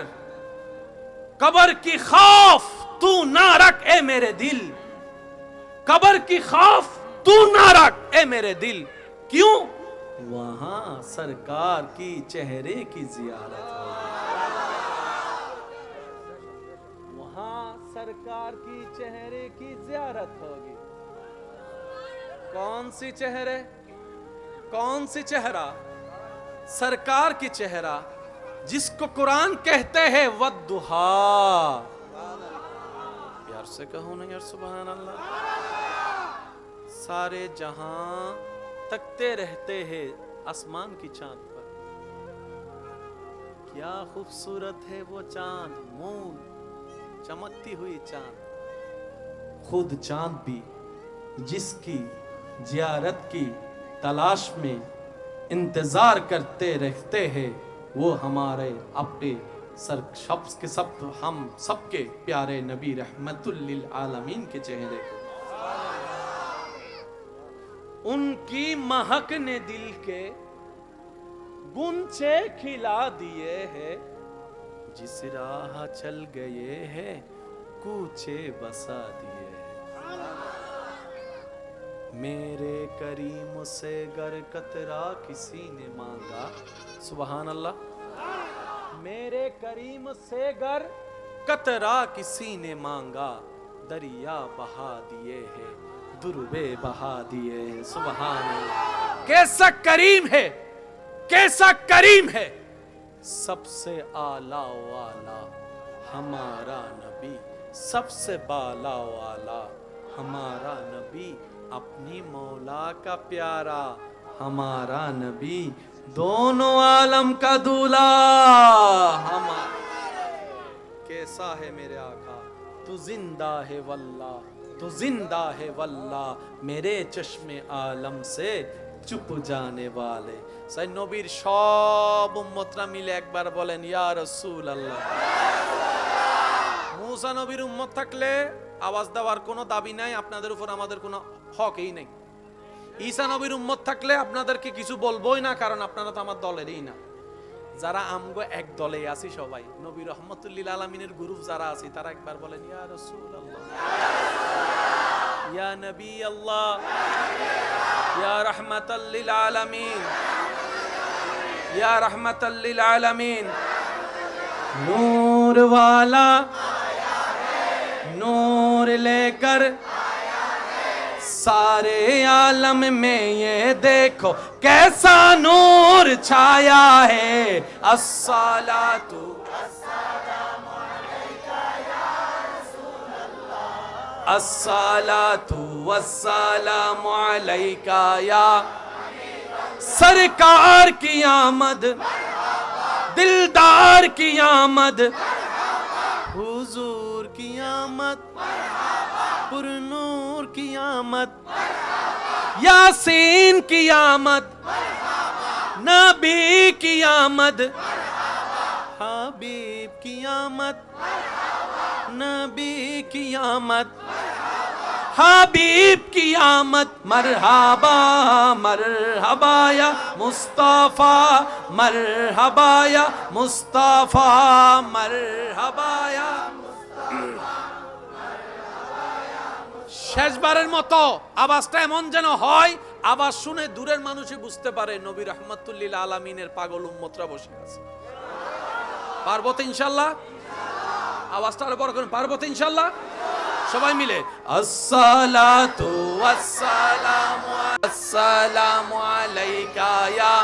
Speaker 1: कब्र की खौफ तू ना रख ए मेरे दिल। कब्र की खौफ तू ना रख ए मेरे दिल। क्यों? वहां सरकार की चेहरे की जियारत होगी। सरकार की चेहरे की जियारत होगी। कौन सी चेहरे? कौन सी चेहरा? सरकार की चेहरा, जिसको कुरान कहते हैं वद्दुहा। यार से कहो ना यार, सुभान अल्लाह। सारे जहां तकते रहते हैं आसमान की चांद पर। क्या खूबसूरत है वो चांद, मून चमकती हुई चांद। खुद चांद भी जिसकी जियारत की तलाश में इंतजार करते रहते हैं, वो हमारे अपने हम सबके प्यारे नबी रहमतुल लिल आलमीन के चेहरे को। उनकी महक ने दिल के गुंचे खिला दिए हैं। जिस राह चल गए हैं कूचे बसा दिए। मेरे करीम से गर कतरा किसी ने मांगा, सुभान अल्लाह। मेरे करीम से गर कतरा किसी ने मांगा, दरिया बहा दिए हैं, दुर्बे बहा दिए हैं, सुभान अल्लाह। कैसा करीम है, कैसा करीम है। सबसे आला वाला हमारा नबी, सबसे बाला वाला हमारा नबी, अपनी मौला का प्यारा हमारा नबी, दोनों आलम का दूल्हा हमारा। कैसा है मेरे आका, तू जिंदा है वल्लाह, तू जिंदा है वल्लाह, मेरे चश्मे आलम से चुप जाने वाले। साई नबीर सब उम्मतरा मिले एक बार बोलेन या रसूल अल्लाह। मूसा नबीर उम्मत থাকলে আওয়াজ দেওয়ার কোনো দাবি নাই, আপনাদের উপর আমাদের কোনো হকই নেই। ঈসা নবীর উম্মত থাকলে আপনাদেরকে কিছু বলবোই না, কারণ আপনারা তো আমার দলেরই না। যারা আমগো এক দলেই আছি সবাই, নবী রহমতুল লিল আলামিনের গ্রুপ যারা আছি, তারা একবার বলেন ইয়া রাসূল আল্লাহ, ইয়া নবী আল্লাহ, ইয়া রাহমাতাল লিল আলামিন। या रहमतल लिल आलमीन। नूर वाला नूर लेकर सारे आलम में ये देखो कैसा नूर छाया है। अस्सलातु अस्सलातु वस्सलामु अलैका या सरकार की आमद, दिलदार की आमद, हुजूर की आमद, पुरनूर की आमद, यासीन की आमद, नबी की आमद, हबीब की आमद, नबी की आमद, हबीब की आमद। मरहबा मरहबा या मुस्तफा, मरहबा या मुस्तफा, मरहबा या শেষবারের মতো আওয়াজটা এমন যেন হয়, আওয়াজ শুনে দূরের মানুষই বুঝতে পারে নবী রাহমাতুল লিল আলামিনের পাগল উম্মতরা বসে আছে। পারবো তো ইনশাআল্লাহ? আওয়াজটা আরো বড় করুন, পারবো তো ইনশাআল্লাহ? সবাই মিলে আসসালাতু ওয়াসসালামু আলাইকা ইয়া।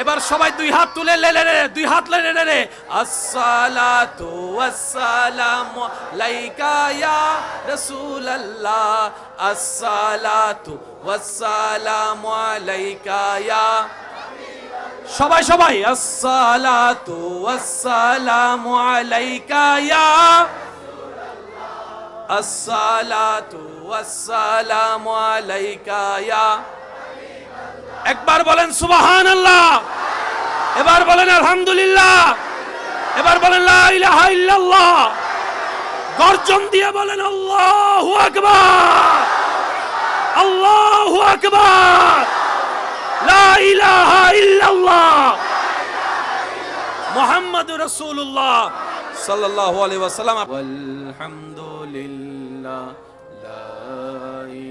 Speaker 1: এবার সবাই দুই হাত তুলে দুই হাত লে আসসালাতু ওয়াসসালামু আলাইকা ইয়া রাসূলুল্লাহ, আসসালাতু ওয়াসসালামু আলাইকা ইয়া। সবাই সবাই আসসালাতু ওয়াসসালামু আলাইকা ইয়া, আসসালাতু ওয়াসসালামু আলাইকা ইয়া। একবার বলেন সুবহানাল্লাহ, এবার বলেন আলহামদুলিল্লাহ, এবার বলেন লা ইলাহা ইল্লাল্লাহ, গর্জন দিয়ে বলেন আল্লাহু আকবার, আল্লাহু আকবার, লা ইলাহা ইল্লাল্লাহ, মুহাম্মাদুর রাসূলুল্লাহ সাল্লাল্লাহু আলাইহি ওয়াসাল্লাম। আলহামদুলিল্লাহ লা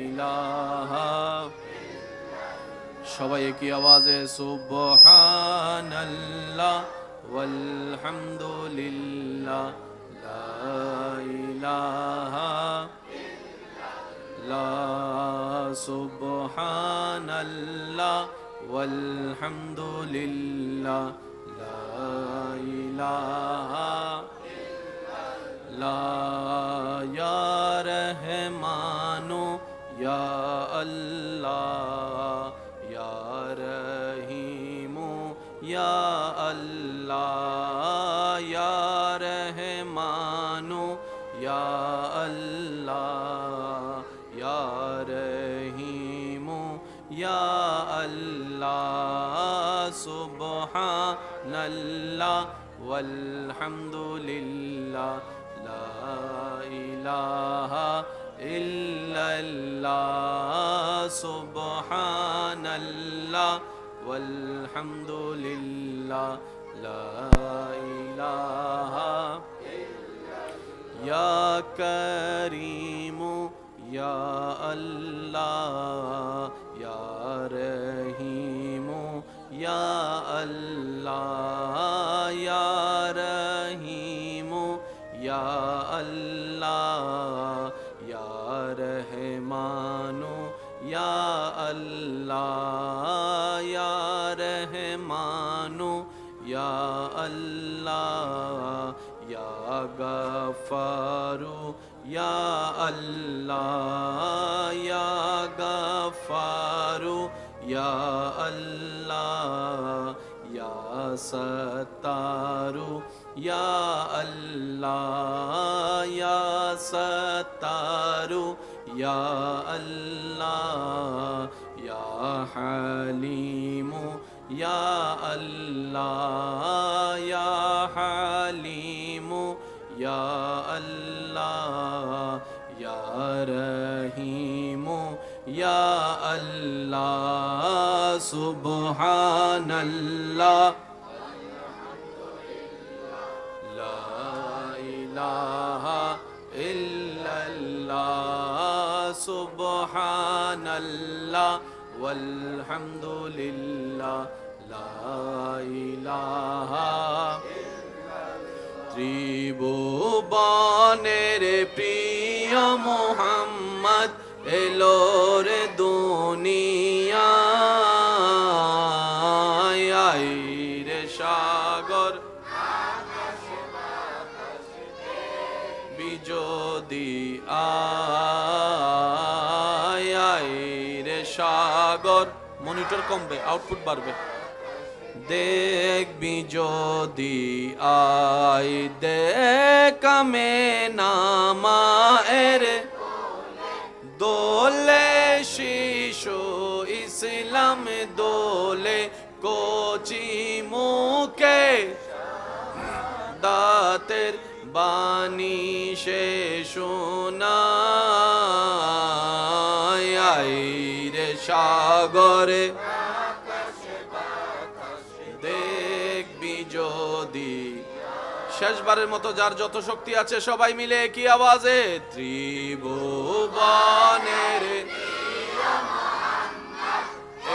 Speaker 1: ইলাহা, সবাই কি আওয়াজে সুবহানাল্লাহ ওয়ালহামদুলিল্লাহ লা ইলাহা লা, সুবহানাল্লাহ ওয়ালহামদুলিল্লাহ লা ইলাহা লা, ইয়া রহমানু ইয়া আল্লাহ, ইয়া রহিমু ইয়া আল্লাহ, ইয়া রহমানু ইয়া আল্লাহ, ইয়া রহিমু ইয়া আল্লাহ, সুবহানাল্লাহ ওয়ালহামদুলিল্লাহ লা ইলাহা ইল্লাল্লাহ, সুবহানাল্লাহ ওয়ালহামদুলিল্লাহ লা ইলাহা ইয়া কারীমু ইয়া আল্লাহ, ইয়া রহিমু ইয়া আল্লাহ, ইয়া রহিমু ইয়া আল্লাহ, ইয়া রহমানু ইয়া আল্লাহ, ইয়া রহমানু ইয়া আল্লাহ, ইয়া গফফারু ইয়া আল্লাহ, ইয়া গফফারু ইয়া আল্লাহ, ইয়া সত্তারু ইয়া আল্লাহ, ইয়া সত্তারু ইয়া আল্লাহ, ইয়া হালিমু ইয়া আল্লাহ, ইয়া হালিমু ইয়া আল্লাহ, ইয়া রহিমু ইয়া আল্লাহ, সুবহানাল্লাহ লা ইলাহা ইল্লাল্লাহ, সুবহানাল্লাহ ওয়ালহামদুলিল্লাহ লা ইলাহা ত্রিভুবনের প্রিয় মোহাম্মদ এলো রে দুনিয়ায় রে সাগর বিজোদি আয় রে সাগর মনিটর কমবে আউটপুট বাড়বে দেখবি যদি আই দেখামে নামায়ের দোলে শিশু ইসলাম দোলে কোচি মুখে দাতের বাণী সে শোনায় রে সাগরে দেখবি যদি শেষবারের মতো যার যত শক্তি আছে সবাই মিলে কি আওয়াজে ত্রিভুবনের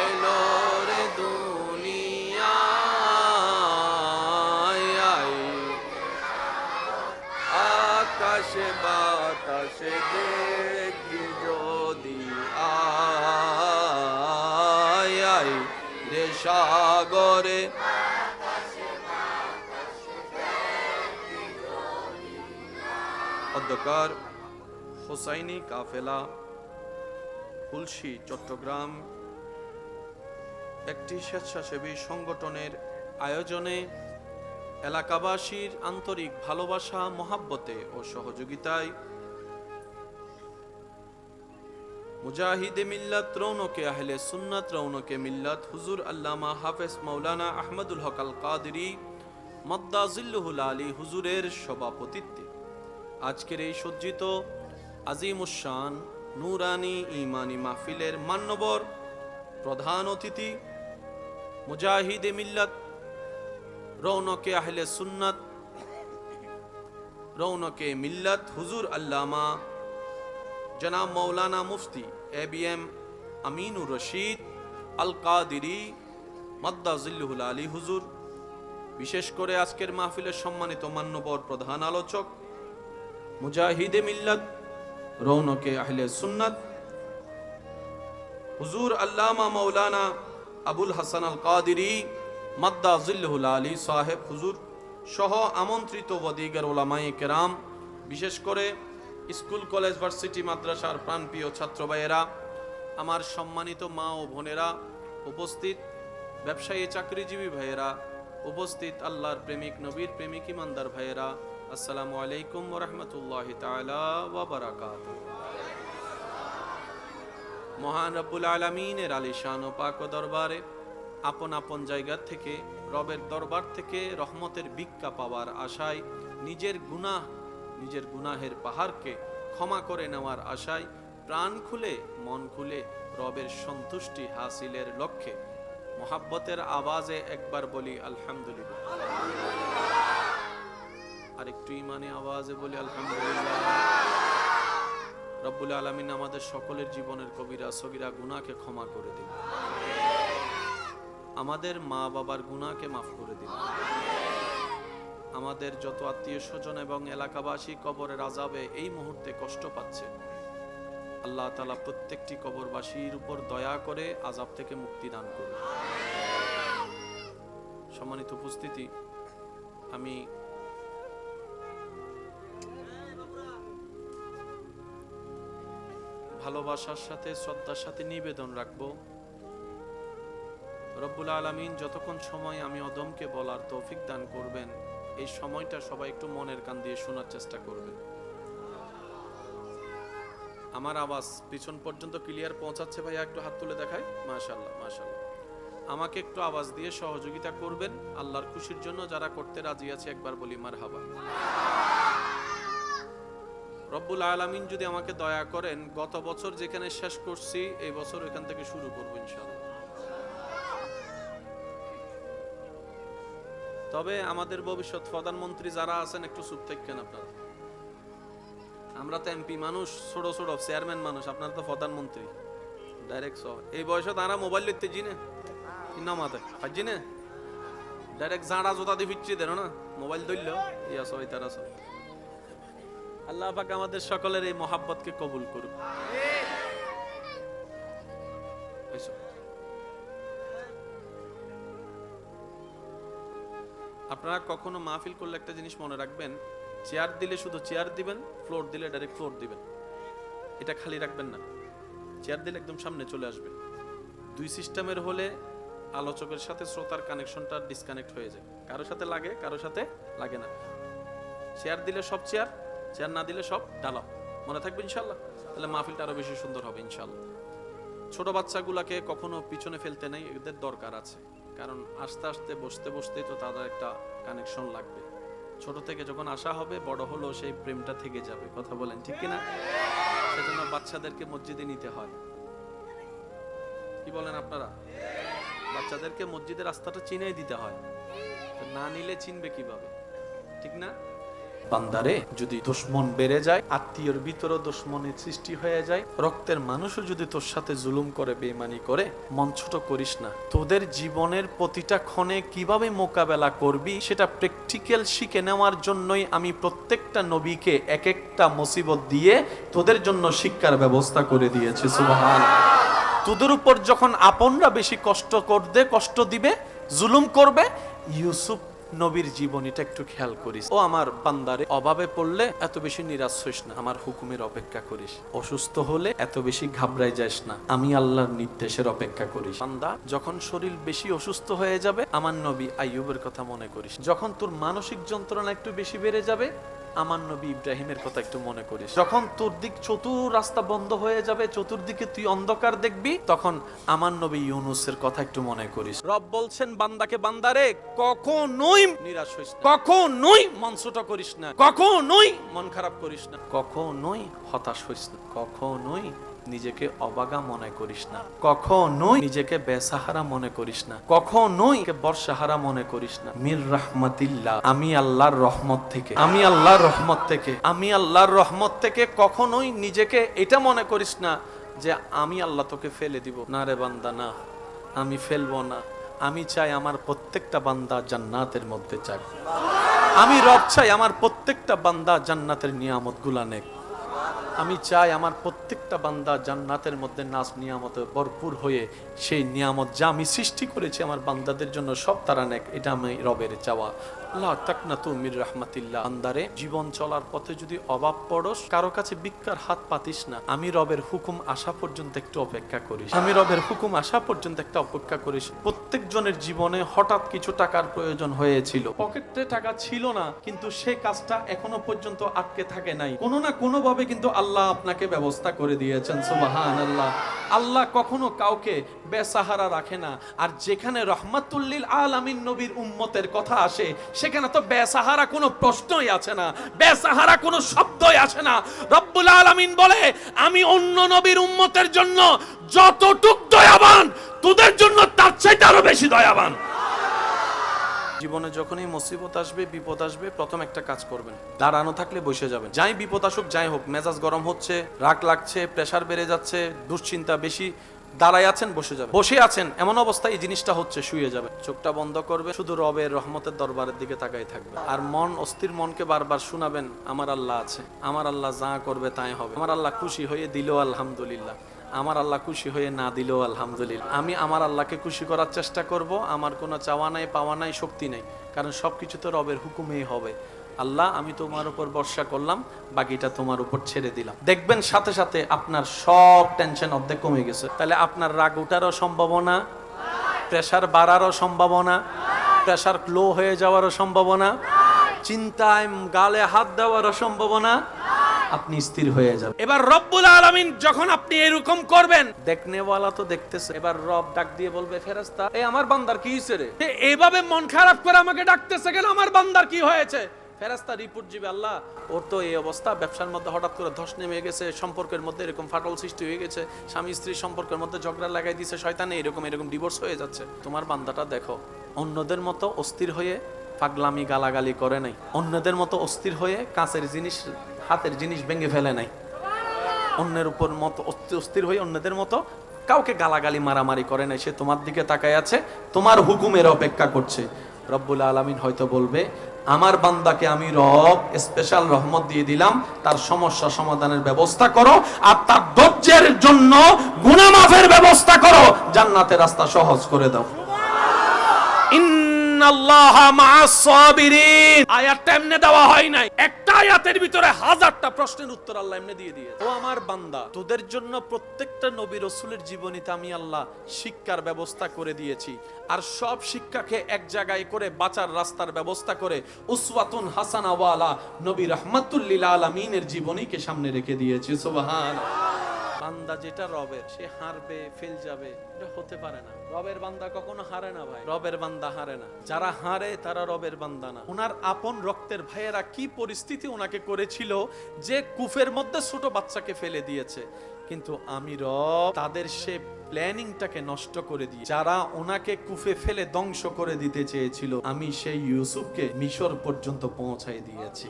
Speaker 1: এলো রে দুনিয়ায় আকাশে বাতাসে দেখবি যদি আয় রে সাগরে অধ্যকার হোসাইনি কাফেলা খুলশী চট্টগ্রাম একটি স্বেচ্ছাসেবী সংগঠনের আয়োজনে এলাকাবাসীর আন্তরিক ভালোবাসা মহাব্বতে ও সহযোগিতায় মুজাহিদে মিল্লাত রৌনকে আহলে সুন্নাত রৌনকে মিল্লাত হুজুর আল্লামা হাফেজ মাওলানা আহমদুল হক আল কাদরি মদ্দাজিল্লুহুল আলী হুজুরের সভাপতিত্বে আজকের এই সজ্জিত আজিমুশান নূরানি ঈমানি মাহফিলের মান্যবর প্রধান অতিথি মুজাহিদে মিল্লাত রৌনকে আহলে সুন্নাত রৌনকে মিল্লাত হুজুর আল্লামা জনাব মৌলানা মুফতি এবিএম আমিনুর রশিদ আল কাদিরি মদ্দাজিল্লুহুল আলী হুজুর, বিশেষ করে আজকের মাহফিলের সম্মানিত মান্যবর প্রধান আলোচক মুজাহিদে মিল্লাত রৌনকে আহলে সুন্নাত হুজুর আল্লামা মৌলানা আবুল হাসান আল কাদিরি মদ্দাজিল্লুহুল আলী সাহেব হুজুর সহ আমন্ত্রিত ওয়াদিগার উলামায়ে কেরাম, বিশেষ করে স্কুল কলেজ ভার্সিটি মাদ্রাসার প্রাণপ্রিয় ছাত্র ভাইয়েরা, আমার সম্মানিত মা ও বোনেরা উপস্থিত, ব্যবসায়ী চাকরিজীবী ভাইয়েরা উপস্থিত, আল্লাহর প্রেমিক নবীর প্রেমিক ইমানদার ভাইয়েরা, আসসালামু আলাইকুম ওয়া রাহমাতুল্লাহি তাআলা ওয়া বারাকাতুহু। মহান রব্বুল আলামিনের আলিশান ও পাক দরবারে আপন আপন জায়গা থেকে রবের দরবার থেকে রহমতের ভিক্ষা পাওয়ার আশায় নিজের গুনাহের পাহাড়কে ক্ষমা করে নেওয়ার আশায় প্রাণ খুলে মন খুলে রবের সন্তুষ্টি হাসিলের লক্ষ্যে মোহাব্বতের আওয়াজে একবার বলি আলহামদুলিল্লাহ, আর একটু ইমানে আওয়াজে বলি আলহামদুলিল্লাহ। রব্বুল আলামিন আমাদের সকলের জীবনের কবিরা সগীরা গুনাহকে ক্ষমা করে দিন, আমাদের মা বাবার গুনাহকে মাফ করে দিন, আমাদের যত আত্মীয় স্বজন এবং এলাকাবাসী কবরের আযাবে এই মুহূর্তে কষ্ট পাচ্ছে, আল্লাহ তাআলা প্রত্যেকটি কবরবাসীর উপর দয়া করে আযাব থেকে মুক্তি দান করুন। সম্মানিত উপস্থিতি, আমি ভালোবাসার সাথে শ্রদ্ধার সাথে নিবেদন রাখব, রব্বুল আলামিন যতক্ষণ সময় আমি অদমকে বলার তৌফিক দান করবেন, এই সময়টা সবাই একটু মনের কান দিয়ে শোনার চেষ্টা করবেন। আমার আওয়াজ পিছন পর্যন্ত ক্লিয়ার পৌঁছাচ্ছে ভাইয়া? একটু হাত তুলে দেখায়। মাশাআল্লাহ মাশাআল্লাহ। আমাকে একটু আওয়াজ দিয়ে সহযোগিতা করবেন আল্লাহর খুশির জন্য। যারা করতে রাজি আছে একবার বলি মারহাবা। রব্বুল আলামিন যদি আমাকে দয়া করেন, গত বছর যেখানে শেষ করছি এই বছর এখান থেকে শুরু করব ইনশাআল্লাহ। তবে আমাদের ভবিষ্যৎ প্রধানমন্ত্রী যারা আছেন একটু চুপ থাকেন আপনারা। আমরা তো এমপি মানুষ, ছোট ছোট চেয়ারম্যান মানুষ, আপনারা তো প্রধানমন্ত্রী ডাইরেক্ট। এই বয়সে তারা মোবাইল লিখতে জিনে নামাতে জিনে ডাইরেক্ট জাঁড়া জোতা দিয়ে ফিরছি দেন না, মোবাইল ধরল ইয়াস ওই তারা। আল্লাহ পাক আমাদের সকলের এই মহাব্বতকে কবুল করুক। আপনারা কখনো মাহফিল করলে একটা জিনিস মনে রাখবেন, চেয়ার দিলে শুধু চেয়ার দিবেন, ফ্লোর দিলে ডাইরেক্ট ফ্লোর দিবেন, এটা খালি রাখবেন না। চেয়ার দিলে একদম সামনে চলে আসবে। দুই সিস্টেমের হলে আলোচকের সাথে শ্রোতার কানেকশনটা ডিসকানেক্ট হয়ে যায়, কারো সাথে লাগে কারো সাথে লাগে না। চেয়ার দিলে সব চেয়ার, চেয়ার না দিলে সব ডালা, মনে থাকবে ইনশাল্লাহ। তাহলে মাহফিলটা আরো বেশি সুন্দর হবে ইনশাল্লাহ। ছোট বাচ্চাগুলাকে কখনো পিছনে ফেলতে নেই, এদের দরকার আছে, কারণ আস্তে আস্তে বসতে বসতে তো তাদের একটা কানেকশন লাগবে। ছোট থেকে যখন আসা হবে, বড় হলো সেই প্রেমটা থেকে যাবে। কথা বলেন ঠিক কিনা? সেজন্য বাচ্চাদেরকে মসজিদে নিতে হয়। কি বলেন আপনারা? বাচ্চাদেরকে মসজিদের রাস্তাটা চিনেই দিতে হয়, না নিলে চিনবে কিভাবে? ঠিক না? বান্দারে, যদি দুশমন বেড়ে যায়, আত্মীয়র ভিতরে দুশমনের সৃষ্টি হয়ে যায়, রক্তের মানুষও যদি তোর সাথে জুলুম করে, বেঈমানি করে, মন ছোট করিস না। তোদের জীবনের প্রতিটা ক্ষণে কিভাবে মোকাবেলা করবি সেটা প্র্যাকটিক্যাল শিখে নেওয়ার জন্যই আমি প্রত্যেকটা নবীকে এক একটা মুসিবত দিয়ে তোদের জন্য শিক্ষার ব্যবস্থা করে দিয়েছি। সুবহানাল্লাহ। তোদের উপর যখন আপনরা বেশি কষ্ট দিবে, জুলুম করবে, ইউসুফ নবীর জীবনীটা একটু খেয়াল করিস। ও আমার বান্দারে, অভাবে পড়লে এত বেশি নিরাশ হইস না, আমার হুকুমের অপেক্ষা করিস। অসুস্থ হলে এত বেশি ঘাবড়াই যাস না, আমি আল্লাহর নির্দেশের অপেক্ষা করিস। বান্দা, যখন শরীর বেশি অসুস্থ হয়ে যাবে, আমার নবী আইয়ুবের কথা মনে করিস। যখন তোর মানসিক যন্ত্রণা একটু বেশি বেড়ে যাবে, আমার নবী ইব্রাহিমের কথা একটু মনে করিস। যখন তোর দিক চতুর রাস্তা বন্ধ হয়ে যাবে, চতুর্দিকে তুই অন্ধকার দেখবি, তখন আমার নবী ইউনুসের কথা একটু মনে করিস। রব বলছেন বান্দাকে, বান্দারে কখনোই নিরাশ হইস না, কখনোই মন ছোট করিস না, কখনোই মন খারাপ করিস না, কখনোই হতাশ হইস না, কখনোই নিজেকে অবাগা মনে করিস না, কখনোই নিজেকে বেসাহারা মনে করিস না, কখনোই বর্ষাহারা মনে করিস না। মির রাহমাতিল্লাহ, আমি আল্লাহর রহমত থেকে, আমি আল্লাহর রহমত থেকে, আমি আল্লাহর রহমত থেকে কখনোই নিজেকে এটা মনে করিস না যে আমি আল্লাহ তোকে ফেলে দিব। না রে বান্দা, না, আমি ফেলবো না। আমি চাই আমার প্রত্যেকটা বান্দা জান্নাতের মধ্যে যাক। আমি রব চাই আমার প্রত্যেকটা বান্দা জান্নাতের নিয়ামত গুলা নেক। আমি চাই আমার প্রত্যেকটা বান্দা জান্নাতের মধ্যে নাজ নিয়ামতে ভরপুর হয়ে সেই নিয়ামত যা আমি সৃষ্টি করেছি আমার বান্দাদের জন্য সব তারা নেক। এটা আমি রবের চাওয়া। লা তাকনাতু মির রাহমাতিল্লাহ। বান্দারে, জীবন চলার পথে যদি অভাব পড়স, কারো কাছে ভিক্ষার হাত পাতিস না। আমি রবের হুকুম আসা পর্যন্ত একটু অপেক্ষা করিস। আমি রবের হুকুম আসা পর্যন্ত একটা অপেক্ষা করিস। প্রত্যেক জনের জীবনে হঠাৎ কিছু টাকার প্রয়োজন হয়েছিল, পকেটে টাকা ছিল না, কিন্তু সে কাজটা এখনো পর্যন্ত আটকে থাকে নাই। কোনো না কোনো ভাবে কিন্তু আল্লাহ আপনাকে ব্যবস্থা করে দিয়েছেন। সুবহানাল্লাহ। আল্লাহ কখনো কাউকে বেসাহারা রাখে না। আর যেখানে রহমাতুল্লিল আলামিন নবীর উম্মতের কথা আসে, সেখানে তো বেসাহারা কোনো প্রশ্নই আছে না, বেসাহারা কোনো শব্দই আসে না। রব্বুল আলামিন বলে, আমি অন্য নবীর উম্মতের জন্য যতটুক দয়াবান, তোদের জন্য তার চাইতে আরো বেশি দয়াবান। জীবনে যখনই মুসিবত আসবে, বিপদ আসবে, প্রথম একটা কাজ করবেন, দাঁড়ানো থাকলে বসে যাবেন। যাই বিপদ আসুক, যাই হোক, মেজাজ গরম হচ্ছে, রাগ লাগছে, প্রেসার বেড়ে যাচ্ছে, দুশ্চিন্তা বেশি, দাঁড়ায় আছেন, বসে যাবেন। বসে আছেন এমন অবস্থায় এই জিনিসটা হচ্ছে, শুয়ে যাবে, চোখটা বন্ধ করবে, শুধু রবের রহমতের দরবারের দিকে তাকাই থাকবে। আর মন, অস্থির মনকে বারবার শোনাবেন, আমার আল্লাহ আছে, আমার আল্লাহ যা করবে তাই হবে। আমার আল্লাহ খুশি হয়ে দিল আলহামদুলিল্লাহ, আমার আল্লাহ খুশি হয়ে না দিলেও আলহামদুলিল্লাহ। আমি আমার আল্লাহকে খুশি করার চেষ্টা করব। আমার কোনো চাওয়া নাই, পাওয়া নাই, শক্তি নাই, কারণ সবকিছু তো রবের হুকুমেই হবে। আল্লাহ, আমি তোমার উপর ভরসা করলাম, বাকিটা তোমার উপর ছেড়ে দিলাম। দেখবেন সাথে সাথে আপনার সব টেনশন অর্ধেক কমে গেছে। তাহলে আপনার রাগ ওঠারও সম্ভাবনা, প্রেসার বাড়ারও সম্ভাবনা, প্রেসার লো হয়ে যাওয়ারও সম্ভাবনা, চিন্তায় গালে হাত দেওয়ারও সম্ভাবনা, আপনি স্থির হয়ে যাবেন। এবার রব্বুল আলামিন যখন আপনি এরকম করবেন, দেখনেওয়ালা তো দেখতেছে। এবার রব ডাক দিয়ে বলবে, ফেরেশতা, এই আমার বান্দার কি হয়েছে রে? এইভাবে মন খারাপ করে আমাকে ডাকতেছে কেন? আমার বান্দার কি হয়েছে? ফেরেশতা রিপোর্ট দিবে, আল্লাহ, ওর তো এই অবস্থা, ব্যবসার মধ্যে হঠাৎ করে ধস নেমে গেছে, সম্পর্কের মধ্যে এরকম ফাটল সৃষ্টি হয়ে গেছে, স্বামী স্ত্রীর সম্পর্কের মধ্যে ঝগড়া লাগাই দিয়েছে শয়তানে, এরকম ডিভোর্স হয়ে যাচ্ছে। তোমার বান্দাটা দেখো, অন্যদের মতো অস্থির হয়ে পাগলামি গালাগালি করে নাই, অন্যদের মতো অস্থির হয়ে কাঁচের জিনিস, হাতের জিনিস ভেঙে ফেলে নাই, অন্যের উপর মতো অস্থির হয়ে অন্যদের মতো কাউকে গালাগালি মারামারি করে নাই। সে তোমার দিকে তাকায় আছে, তোমার হুকুমের অপেক্ষা করছে। রব্বুল আলামিন হয়তো বলবে আমার বান্দাকে আমি রব স্পেশাল রহমত দিয়ে দিলাম, তার সমস্যা সমাধানের ব্যবস্থা করো আর তার ধৈর্যের জন্য গুনাহ মাফের ব্যবস্থা করো, জান্নাতের রাস্তা সহজ করে দাও। ইন্নাল্লাহা মা'আস সাবিরিন। আয়াতটা এমনি দেওয়া হয় নাই, একটা আয়াতের ভিতরে হাজারটা প্রশ্নের উত্তর আল্লাহ এমনি দিয়ে দিয়েছে। ও আমার বান্দা, তোদের জন্য প্রত্যেকটা নবী রাসূলের জীবনীতে আমি আল্লাহ শিক্ষার ব্যবস্থা করে দিয়েছি, আর সব শিক্ষাকে এক জায়গায় করে বাঁচার রাস্তার ব্যবস্থা করে উসওয়াতুন হাসানা ওয়ালা নবী রাহমাতুল লিল আলামিনের জীবনীকে সামনে রেখে দিয়েছি। সুবহানাল্লাহ। বান্দা যেটা রবের, সে হারবে ফেল যাবে, এটা হতে পারে না। রবের বান্দা কখনো হারে না ভাই, রবের বান্দা হারে না। যারা হারে তারা রবের বান্দা না। ওনার আপন রক্তের ভাইয়েরা কি পরিস্থিতি ওনাকে করেছিল যে কুফের মধ্যে ছোট বাচ্চাকে ফেলে দিয়েছে, কিন্তু আমি রব তাদের সে প্ল্যানিংটাকে নষ্ট করে দিই। যারা ওনাকে কুফে ফেলে ধ্বংস করে দিতে চেয়েছিল, আমি সেই ইউসুফকে মিশর পর্যন্ত পৌঁছাই দিয়েছি।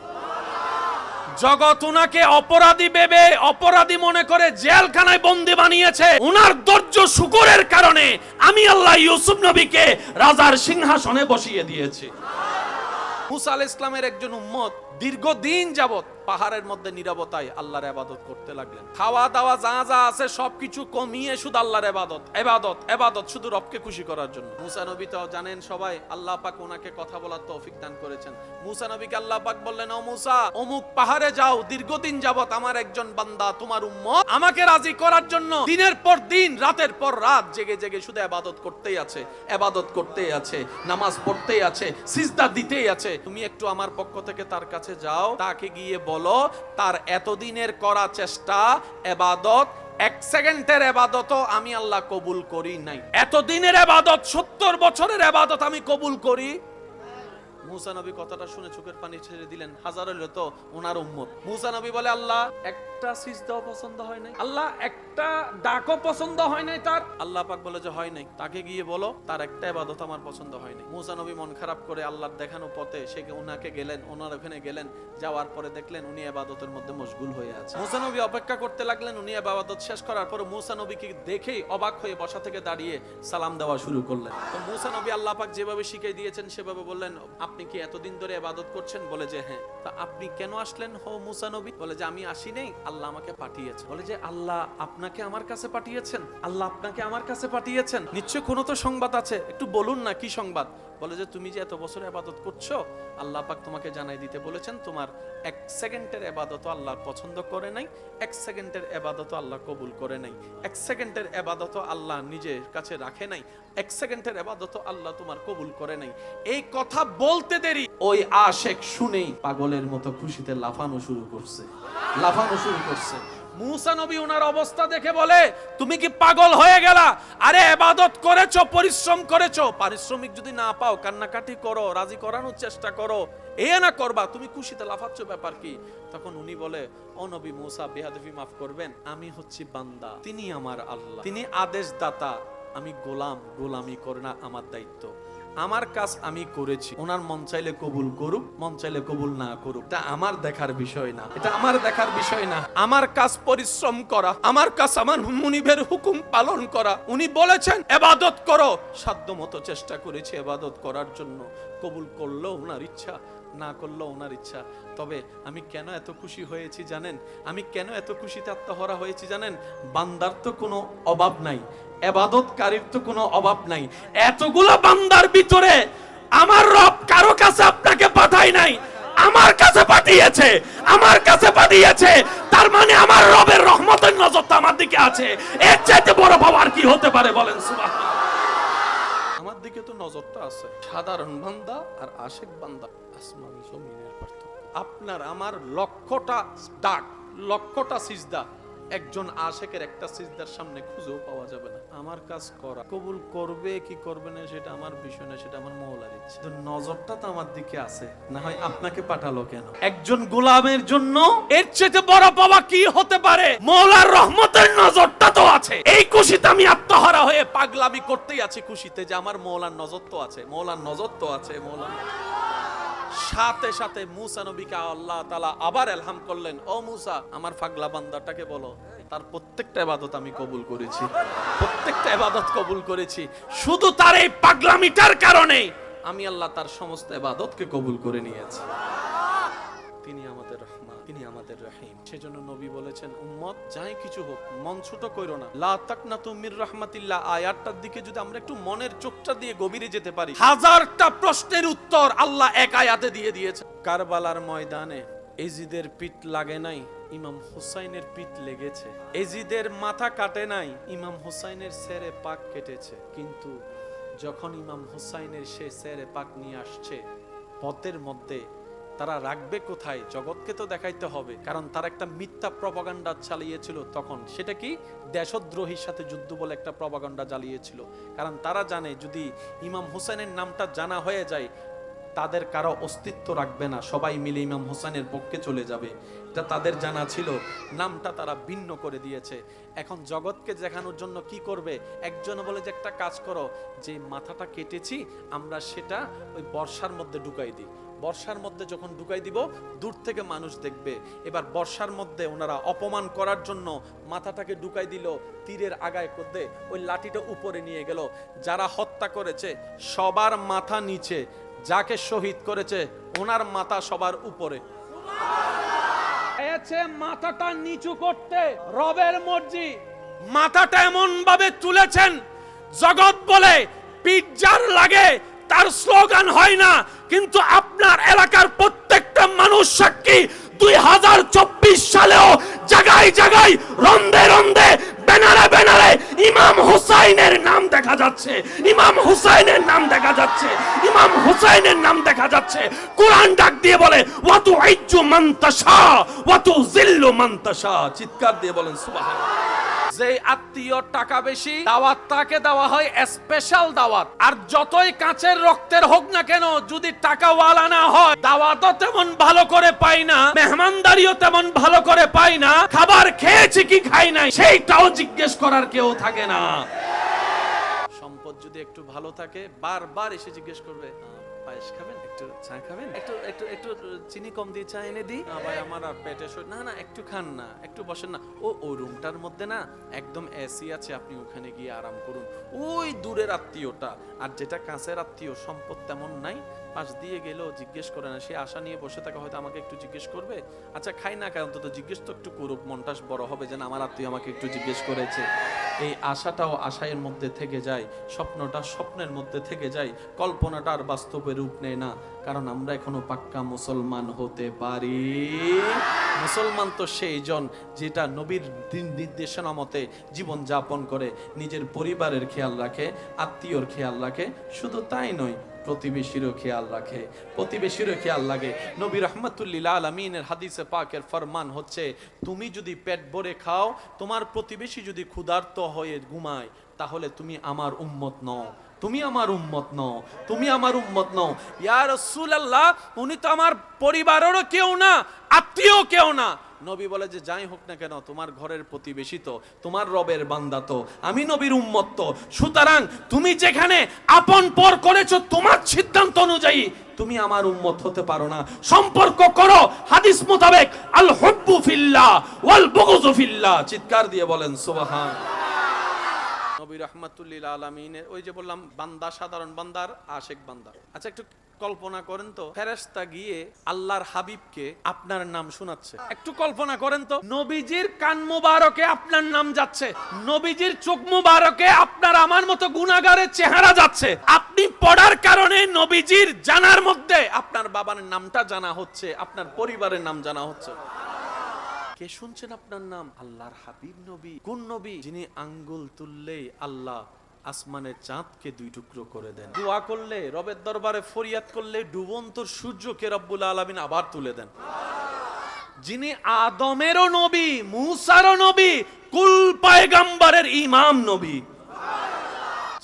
Speaker 1: জগৎ উনাকে অপরাধী ভেবে, অপরাধী মনে করে জেলখানায় বন্দী বানিয়েছে। উনার ধৈর্য শুকরের কারণে আমি আল্লাহ ইউসুফ নবীকে রাজার সিংহাসনে বসিয়ে দিয়েছি। মুসা আলাইহিস সালামের একজন উম্মত দীর্ঘদিন যাবত পাহাড়ের মধ্যে নীরবতায় আল্লাহর ইবাদত করতে লাগলেন। খাওয়া দাওয়া যা যা আছে সবকিছু কমিয়ে শুধু আল্লাহর ইবাদত, ইবাদত, ইবাদত, শুধু রবকে খুশি করার জন্য। মুসা নবী তো জানেন সবাই, আল্লাহ পাক ওনাকে কথা বলার তৌফিক দান করেছেন। মুসা নবীকে আল্লাহ পাক বললেন, ও মুসা, অমুক পাহাড়ে যাও, দীর্ঘদিন যাবত আমার একজন বান্দা তোমার উম্মত আমাকে রাজি করার জন্য দিনের পর দিন রাতের পর রাত জেগে জেগে শুধু ইবাদত করতেই আছে, ইবাদত করতেই আছে, নামাজ পড়তেই আছে, সিজদা দিতেই আছে। তুমি একটু আমার পক্ষ থেকে তার কাছে যাও, তাকে গিয়ে বলো তার এতদিনের করা চেষ্টা ইবাদত এক সেকেন্ডের ইবাদতও আমি আল্লাহ কবুল করি নাই। এতদিনের ইবাদত 70 বছরের ইবাদত আমি কবুল করি। মুসা নবী কথাটা শুনে চোখের পানি ছেড়ে দিলেন। হাজার হইলো তো ওনার উম্মত। মুসা নবী বলে, আল্লাহ একটা সিজদাও পছন্দ হয় নাই, আল্লাহ একটা ডাকও পছন্দ হয় নাই তার। আল্লাহ পাক বলে যে হয় নাই, তাকে গিয়ে বলো তার একটা ইবাদত আমার পছন্দ হয় নাই। মুসা নবী মন খারাপ করে আল্লাহর দেখানো পথে সে ওনাকে গেলেন, ওনার ওখানে গেলেন। যাওয়ার পরে দেখলেন উনি ইবাদতের মধ্যে মশগুল হয়ে আছে। মুসা নবী অপেক্ষা করতে লাগলেন। উনি ইবাদত শেষ করার পরে মুসা নবীকে দেখেই অবাক হয়ে বসা থেকে দাঁড়িয়ে সালাম দেওয়া শুরু করলেন। তো মুসা নবী আল্লাহ পাক যেভাবে শিখিয়ে দিয়েছেন সেভাবে বললেন, আপনি কি এতদিন ধরে ইবাদত করছেন? বলে যে হ্যাঁ। তা আপনি কেন আসলেন হো মুসা নবী? বলে যে আমি আসি নাই, আল্লাহ আমাকে পাঠিয়েছে। বলে যে আল্লাহ আপনাকে আমার কাছে পাঠিয়েছেন? আল্লাহ আপনাকে আমার কাছে পাঠিয়েছেন, নিশ্চয় কোনো তো সংবাদ আছে, একটু বলুন না কি সংবাদ। বলে যে তুমি যে এত বছর ইবাদত করছো, আল্লাহ পাক তোমাকে জানাই দিতে বলেছেন তোমার এক সেকেন্ডের ইবাদত আল্লাহ পছন্দ করে নাই, এক সেকেন্ডের ইবাদত আল্লাহ কবুল করে নাই, এক সেকেন্ডের ইবাদত আল্লাহ নিজের কাছে রাখে নাই, এক সেকেন্ডের ইবাদত আল্লাহ তোমার কবুল করে নাই। এই কথা বলতে দেরি ওই আশেক শুনেই পাগলের মতো খুশিতে লাফানো শুরু করছে, লাফানো শুরু করছে। মুসা নবী ওনার অবস্থা দেখে বলে, তুমি কি পাগল হয়ে গেলা? আরে ইবাদত করেছো, পরিশ্রম করেছো, পারিশ্রমিক যদি না পাও কান্নাকাটি করো, রাজি করানোর চেষ্টা করো, এ না করবা, তুমি খুশিতে লাফাচ্ছ, ব্যাপার কি? তখন উনি বলে, ও নবী মুসা, বেয়াদবি মাফ করবেন, আমি হচ্ছি বান্দা, তিনি আমার আল্লাহ, তিনি আদেশ দাতা, আমি গোলাম, গোলামি করে না আমার দায়িত্ব, আমার কাজ আমি করেছি, ওনার মন চাইলে কবুল করুক, মন চাইলে কবুল না করুক, এটা আমার দেখার বিষয় না, এটা আমার দেখার বিষয় না। আমার কাজ পরিশ্রম করা, আমার কাজ আমার মুনিবের হুকুম পালন করা। উনি বলেছেন ইবাদত করো, সাধ্যমতো চেষ্টা করেছি ইবাদত করার জন্য, কবুল করলো ওনার ইচ্ছা, না করলো ওনার ইচ্ছা। তবে আমি কেন এত খুশি হয়েছি জানেন? আমি কেন এত খুশিতে আত্মহারা হয়েছি জানেন? বান্দার তো কোনো অভাব নাই, ইবাদতকারীর তো কোনো অভাব নাই। এতগুলো বান্দার ভিতরে আমার রব কারো কাছে আপনাকে পাঠায় নাই, আমার কাছে পাঠিয়েছে, আমার কাছে পাঠিয়েছে। তার মানে আমার রবের রহমতের নজরটা আমার দিকে আছে। এর চাইতে বড় পাওয়ার কি হতে পারে বলেন? সুবহানাল্লাহ। আমার দিকে তো নজরটা আছে। সাধারণ বান্দা আর আশিক বান্দা আসমান জমিনের পার্থক্য। আপনার আমার লক্ষটা ডাক, লক্ষটা সিজদা একজন আশিকের একটা সিজদার সামনে খুঁজেও পাওয়া যাবে না। আমার কাজ করা, কবুল করবে কি করবে না সেটা আমার বিষয় না, সেটা আমার মওলার ইচ্ছা। তো নজরটা তো আমার দিকে আছে, না হয় আপনাকে পাঠালো কেন? একজন গোলামের জন্য এর চেয়ে বড় পাওয়া কি হতে পারে? মওলার রহমতের নজরটা তো আছে। এই খুশিতে আমি আত্মহারা হয়ে পাগলামি করতেই আছি, খুশিতে যে আমার মওলার নজর তো আছে, মওলার নজর তো আছে, মওলার। সাথে সাথে মুসা নবীকে আল্লাহ তাআলা আবার ইলহাম করলেন, ও মুসা, আমার পাগলা বান্দাটাকে বলো তার প্রত্যেকটা ইবাদত আমি কবুল করেছি, প্রত্যেকটা ইবাদত কবুল করেছি। শুধু তার এই পাগলামিটার কারণে আমি আল্লাহ তার সমস্ত ইবাদতকে কবুল করে নিয়েছি। তিনি আমাদের রহমান, তিনি আমাদের রহিম। সেজন্য নবী বলেছেন, উম্মত যাই কিছু হোক মন ছোট কইরো না। লা তাকনাতু মির রাহমাতিল্লাহ আয়াতটার দিকে যদি আমরা একটু মনের চোখটা দিয়ে গভীরে যেতে পারি, হাজারটা প্রশ্নের উত্তর আল্লাহ এক আয়াতে দিয়ে দিয়েছে। কারবালার ময়দানে এজিদের পিঠ লাগে নাই, ইমাম হুসাইনের পিঠ লেগেছে। এজিদের মাথা কাটে নাই, ইমাম হুসাইনের সেরে পাক কেটেছে। কিন্তু যখন ইমাম হুসাইনের সে সেরে পাক নিয়ে আসছে, পথের মধ্যে তারা রাখবে কোথায়? জগৎকে তো দেখাইতে হবে, কারণ তারা একটা মিথ্যা প্রপাগান্ডা চালিয়েছিল তখন। সেটা কি? দেশদ্রোহীর সাথে যুদ্ধ বলে একটা প্রপাগান্ডা চালিয়েছিল। কারণ তারা জানে যদি ইমাম হুসাইনের নামটা জানা হয়ে যায়, তাদের কারো অস্তিত্ব রাখবে না, সবাই মিলে ইমাম হোসেনের পক্ষে চলে যাবে। এটা তাদের জানা ছিল, নামটা তারা ভিন্ন করে দিয়েছে। এখন জগৎকে দেখানোর জন্য কি করবে? একজন বলে যে একটা কাজ করো, যে মাথাটা কেটেছি আমরা সেটা ওই বর্ষার মধ্যে ঢুকাই দিই। বর্ষার মধ্যে যখন ঢুকাই দিব, দূর থেকে মানুষ দেখবে। এবার বর্ষার মধ্যে ওনারা অপমান করার জন্য মাথাটাকে ঢুকাই দিল, তীরের আগায় করতে ওই লাঠিটা উপরে নিয়ে গেল। যারা হত্যা করেছে সবার মাথা নিচে, যাকে শহীদ করেছে ওনার মাথা সবার উপরে। মাথাটা নিচু করতে রবের মর্জি, মাথাটা এমন ভাবে তুলেছেন, জগৎ বলে পিজ্জার লাগে, তার স্লোগান হয় না, কিন্তু আপনার এলাকার প্রত্যেকটা মানুষ সাক্ষী 2024 সালেও জায়গায় জায়গায় রন্দে রন্দে ব্যানারে ব্যানারে ইমাম হুসাইনের নাম দেখা যাচ্ছে, ইমাম হুসাইনের নাম দেখা যাচ্ছে, ইমাম হুসাইনের নাম দেখা যাচ্ছে। কোরআন ডাক দিয়ে বলে ওয়া তুইজ্জু মান তাশা ওয়া তুযিল্লু মান তাশা। চিৎকার দিয়ে বলেন সুবহানাল্লাহ। যে আত্মীয় টাকা বেশি, দাওয়াত তাকে দেওয়া হয় স্পেশাল দাওয়াত। আর যতই কাঁচের রক্তের হোক না কেন, যদি টাকাওয়ালা না হয়, দাওয়াতও তেমন ভালো করে পাই না, মেহমানদারিও তেমন ভালো করে পাই না, খাবার খেয়েছি কি খাই নাই সেইটাও জিজ্ঞেস করার কেউ থাকে না। সম্পদ যদি একটু ভালো থাকে, বারবার এসে জিজ্ঞেস করবে, পায়েস খাবেন, একটু চা খাবেন, একটু একটু একটু চিনি কম দিয়ে চা এনে দিই। না ভাই আমার আর পেটে না না একটু খান না, একটু বসেন না, ও রুমটার মধ্যে না একদম এসি আছে, আপনি ওখানে গিয়ে আরাম করুন। ওই দূরের আত্মীয়টা। আর যেটা কাছের আত্মীয়, সম্পদ তেমন নাই, পাশ দিয়ে গেলেও জিজ্ঞেস করে না, সে আশা নিয়ে বসে থাকে হয়তো আমাকে একটু জিজ্ঞেস করবে। আচ্ছা খাই না, কারণ তো জিজ্ঞেস তো একটু করুক, মনটা বড় হবে যে আমার আত্মীয় আমাকে একটু জিজ্ঞেস করেছে। এই আশাটাও আশায়ের মধ্যে থেকে যায়, স্বপ্নটা স্বপ্নের মধ্যে থেকে যায়, কল্পনাটা আর বাস্তবে রূপ নেয় না। কারণ আমরা এখনো পাক্কা মুসলমান হতে পারি। মুসলমান তো সেই জন যেটা নবীর নির্দেশনা মতে জীবন যাপন করে, নিজের পরিবারের খেয়াল রাখে, আত্মীয়র খেয়াল রাখে, শুধু তাই নয় প্রতিবেশীরও খেয়াল রাখে, প্রতিবেশীরও খেয়াল লাগে। নবী রাহমাতুল্লিল আলামিনের হাদিসে পাকের ফরমান হচ্ছে, তুমি যদি পেট ভরে খাও, তোমার প্রতিবেশী যদি ক্ষুধার্ত হয়ে ঘুমায়, তাহলে তুমি আমার উম্মত নও, তুমি আমার উম্মত নও, তুমি আমার উম্মত নও। ইয়া রাসূলুল্লাহ, উনি তো আমার পরিবারেরও কেউ না, আত্মীয় কেউ না। নবী বলে যে যাই হোক না কেন, তোমার ঘরের প্রতিবেশী তো, তোমার রবের বান্দা তো, আমি নবীর উম্মত তো। সুতরাং তুমি যেখানে আপন পর করেছো, তোমার সিদ্ধান্ত অনুযায়ী তুমি আমার উম্মত হতে পারো না। সম্পর্ক করো হাদিস মোতাবেক, আল হুব্বু ফিল্লাহ ওয়াল বুগযু ফিল্লাহ। চিৎকার দিয়ে বলেন সুবহানাল্লাহ। নবী রাহমাতুল্লিল আলামিনের ওই যে বললাম, বান্দা সাধারণ বান্দার আশেক বান্দা। আচ্ছা একটু কল্পনা করেন তো, ফেরেশতা গিয়ে আল্লাহর হাবিবকে আপনার নাম শোনাচ্ছে। একটু কল্পনা করেন তো, নবীজির কান মুবারকে আপনার নাম যাচ্ছে, নবীজির চোখ মুবারকে আপনার আমার মতো গুনাহগারের চেহারা যাচ্ছে। আপনি পড়ার কারণে নবীজির জানার মধ্যে আপনার বাবার নামটা জানা হচ্ছে, আপনার পরিবারের নাম জানা হচ্ছে। কে শুনছেন আপনার নাম? আল্লাহর হাবিব নবী। কোন নবী? যিনি আঙ্গুল তুললেই আল্লাহ আসমানের চাঁদকে দুই টুকরো করে দেন। দোয়া করলে, রবের দরবারে ফরিয়াদ করলে ডুবন্ত সূর্যকে রব্বুল আলামিন আবার তুলে দেন। যিনি আদমেরও নবী, মূসারও নবী, কুল পয়গম্বরের ইমাম নবী,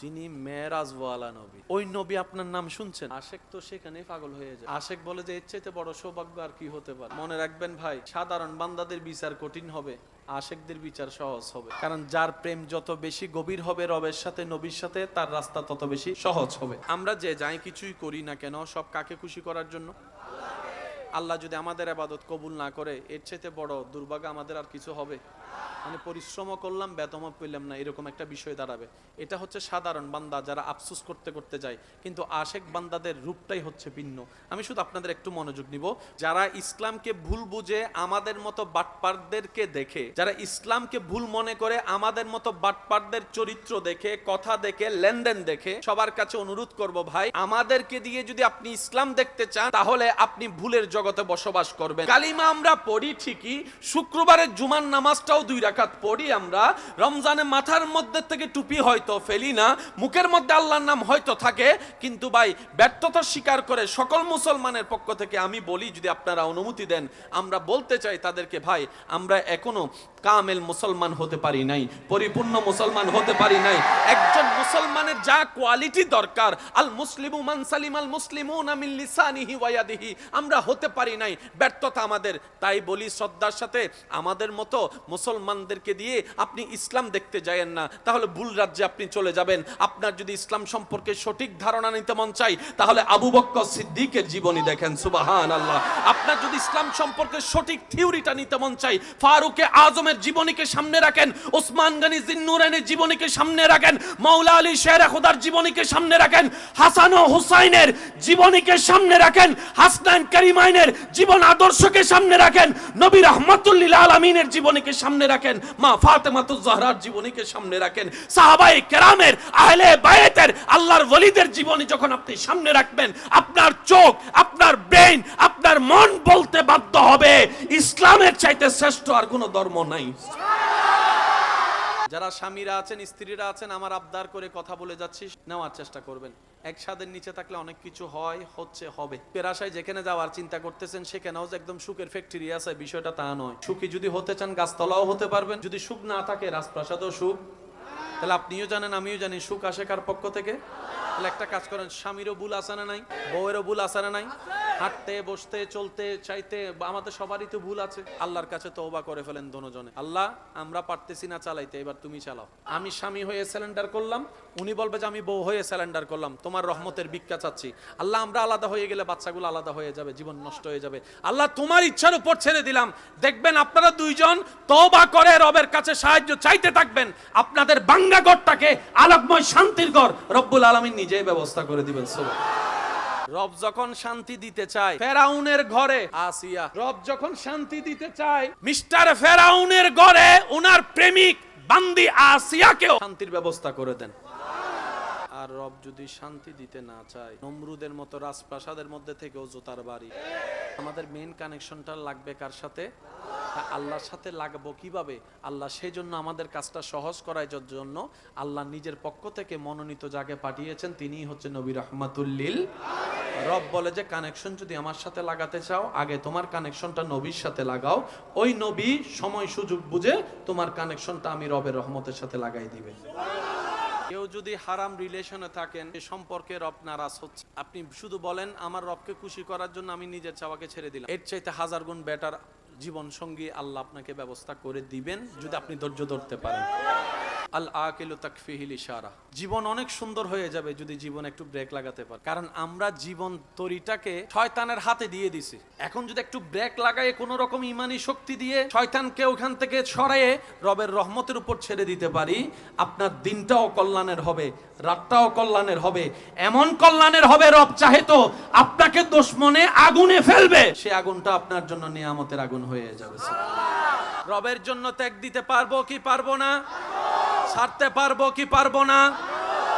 Speaker 1: যিনি মেরাজওয়ালা নবী, ওই নবী আপনার নাম শুনছেন। আশেক তো সেখানে পাগল হয়ে যায়। আশেক বলে যে এর চাইতে বড় সৌভাগ্য আর কি হতে পারে। মনে রাখবেন ভাই, সাধারণ বান্দাদের বিচার কঠিন হবে, আশেকদের বিচার সহজ হবে। কারণ যার প্রেম যত বেশি গভীর হবে রবের সাথে, নবীর সাথে, তার রাস্তা তত বেশি সহজ হবে। আমরা যে যাই কিছুই করি না কেন, সব কাকে খুশি করার জন্য? আল্লাহ যদি আমাদের ইবাদত কবুল না করে, এর চাইতে বড় দুর্ভাগ্য আমাদের আর কিছু হবে? মানে পরিশ্রমও করলাম, বেতনও পেলাম না, এরকম একটা বিষয় দাঁড়াবে। এটা হচ্ছে সাধারণ বান্দা যারা আফসোস করতে করতে যায়, কিন্তু আশেক বান্দাদের রূপটাই হচ্ছে ভিন্ন। আমি শুধু আপনাদের একটু মনোযোগ নিব, যারা ইসলামকে ভুল বুঝে আমাদের মতো বাটপারদেরকে দেখে, যারা ইসলামকে ভুল মনে করে আমাদের মতো বাটপারদের চরিত্র দেখে, কথা দেখে, লেনদেন দেখে, সবার কাছে অনুরোধ করব ভাই, আমাদেরকে দিয়ে যদি আপনি ইসলাম দেখতে চান তাহলে আপনি ভুলের জগতে বসবাস করবেন। কালিমা আমরা পড়ি ঠিকই, শুক্রবারের জুমার নামাজটাও 2 রাকাত পড়ি আমরা, রমজানে মাথার মধ্যে থেকে টুপি হয়তো ফেলি না, মুখের মধ্যে আল্লাহর নাম হয়তো থাকে, কিন্তু ভাই ব্যর্থতা স্বীকার করে সকল মুসলমানের পক্ষ থেকে আমি বলি, যদি আপনারা অনুমতি দেন, আমরা বলতে চাই তাদেরকে, ভাই আমরা এখনো কামেল মুসলমান হতে পারি নাই, পরিপূর্ণ মুসলমান হতে পারি নাই। একজন মুসলমানের যা কোয়ালিটি দরকার, আল মুসলিমু মান সালিমাল মুসলিমুনা মিন লিসানিহি ওয়া ইয়াদিহি, আমরা হতে পারি নাই, ব্যর্থতা আমাদের। তাই বলি শ্রদ্ধার সাথে, আমাদের মতো মুসলমানদেরকে দিয়ে আপনি ইসলাম দেখতে যায়েন না, তাহলে ভুল রাজ্যে আপনি চলে যাবেন। আপনার যদি ইসলাম সম্পর্কে সঠিক ধারণা নিতে মন চাই, তাহলে আবু বকর সিদ্দিকের জীবনী দেখেন, সুবহানাল্লাহ। আপনার যদি ইসলাম সম্পর্কে সঠিক থিওরিটা নিতে মন চাই, ফারুকে আজমের জীবনীকে সামনে রাখেন, ওসমান গনি জিন্নুরাইনের জীবনীকে সামনে রাখেন, মাওলা আলী শের খুদার জীবনীকে সামনে রাখেন, হাসান ও হুসাইনের জীবনীকে সামনে রাখেন, হাসনাইন কারিমাইনের জীবন আদর্শকে সামনে রাখেন, নবী রাহমাতুল লিল আলামিনের জীবনীকে সামনে রাখেন, মা ফাতেমাতুজ জাহরার জীবনীকে সামনে রাখেন, সাহাবায়ে কেরামের, আহলে বায়াতের, আল্লাহর ওলিদের জীবনী যখন আপনি সামনে রাখবেন, আপনার চোখ, আপনার ব্রেন, আপনার মন বলতে বাধ্য হবে ইসলামের চাইতে শ্রেষ্ঠ আর কোনো ধর্ম নাই। যারা স্বামীরা আছেন, স্ত্রীরা আছেন, আমার আবদার করে কথা বলে যাচ্ছি, নেওয়ার চেষ্টা করবেন। এক ছাদের নিচে থাকলে অনেক কিছু হয়, হচ্ছে, হবে। পেরাশায় যেখানে যাওয়ার চিন্তা করতেছেন সেখানেও যে একদম সুখের ফ্যাক্টরি আছে, বিষয়টা তা নয়। সুখী যদি হতে চান গাছতলাও হতে পারবেন, যদি সুখ না থাকে রাজপ্রাসাদও সুখ। তাহলে আপনিও জানেন, আমিও জানি, সুখ আসে কার পক্ষ থেকে? তাহলে একটা কাজ করেন, স্বামীরও ভুল আছে না নাই, বউয়েরও ভুল আছে না নাই, হাঁটতে বসতে চলতে চাইতে আমাদের সবারই তো ভুল আছে। আল্লাহর কাছে তওবা করে ফেলেন দোনোজনে, আল্লাহ আমরা পারতেছি না চালাইতে, এবার তুমি চালাও। আমি স্বামী হয়ে স্যালেন্ডার করলাম, উনি বলবে যে আমি বউ হয়ে স্যালেন্ডার করলাম, তোমার রহমতের ভিক্ষা চাচ্ছি। আল্লাহ আমরা আলাদা হয়ে গেলে বাচ্চাগুলো আলাদা হয়ে যাবে, জীবন নষ্ট হয়ে যাবে। আল্লাহ তোমার ইচ্ছার উপর ছেড়ে দিলাম, দেখবেন আপনারা দুইজন তওবা করে রবের কাছে সাহায্য চাইতে থাকবেন, আপনাদের বাঙ্গা ঘরটাকে আলোকময় শান্তির ঘর রব্বুল আলামিন নিজেই ব্যবস্থা করে দিবেন। রব যখন শান্তি দিতে চায় ফেরাউনের ঘরে আসিয়া, রব যখন শান্তি দিতে চায় মিস্টার ফেরাউনের ঘরে উনার প্রেমিক বান্দি আসিয়াকেও শান্তির ব্যবস্থা করে দেন। আর রব যদি শান্তি দিতে না চায়, নমরুদের মতো রাজপ্রাসাদের মধ্যে থেকেও জোতার বাড়ি। আমাদের মেইন কানেকশনটা লাগবে কার সাথে? আল্লাহর সাথে লাগবো কিভাবে? আল্লাহ সেই জন্য আমাদের কাজটা সহজ করার জন্য আল্লাহ নিজের পক্ষ থেকে মনোনীত যাকে পাঠিয়েছেন তিনিই হচ্ছে নবী রাহমাতুল লিল। রব বলে যে কানেকশন যদি আমার সাথে লাগাতে চাও, আগে তোমার কানেকশনটা নবীর সাথে লাগাও, ওই নবী সময় সুযোগ বুঝে তোমার কানেকশনটা আমি রবের রহমতের সাথে লাগাই দিবে। কেউ যদি হারাম রিলেশনে থাকেন, এই সম্পর্কে রব নারাজ হচ্ছে, আপনি শুধু বলেন আমার রবকে খুশি করার জন্য আমি নিজের চাওয়াকে ছেড়ে দিলাম, এর চাইতে 1000 গুণ বেটার জীবন সঙ্গী আল্লাহ আপনাকে ব্যবস্থা করে দিবেন যদি আপনি ধৈর্য ধরতে পারেন। আল আকিলু তাকফিহিল ইশারা, জীবন অনেক সুন্দর হয়ে যাবে যদি জীবন একটু ব্রেক লাগাতে পারে। কারণ আমরা জীবন তরিটাকে শয়তানের হাতে দিয়ে দিছি, এখন যদি একটু ব্রেক লাগায় কোন রকম ইমানি শক্তি দিয়ে শয়তানকে ওখান থেকে সরায়ে রবের রহমতের উপর ছেড়ে দিতে পারি, আপনার দিনটাও কল্যাণের হবে, রাতটাও কল্যাণের হবে। এমন কল্যাণের হবে রব চাহে তো আপনাকে দুশমনে আগুনে ফেলবে, সে আগুনটা আপনার জন্য নিয়ামতের আগুন হয়ে যাবে। রবের জন্য ত্যাগ দিতে পারবো কি পারবো না? ছাড়তে পারবো কি পারবো না?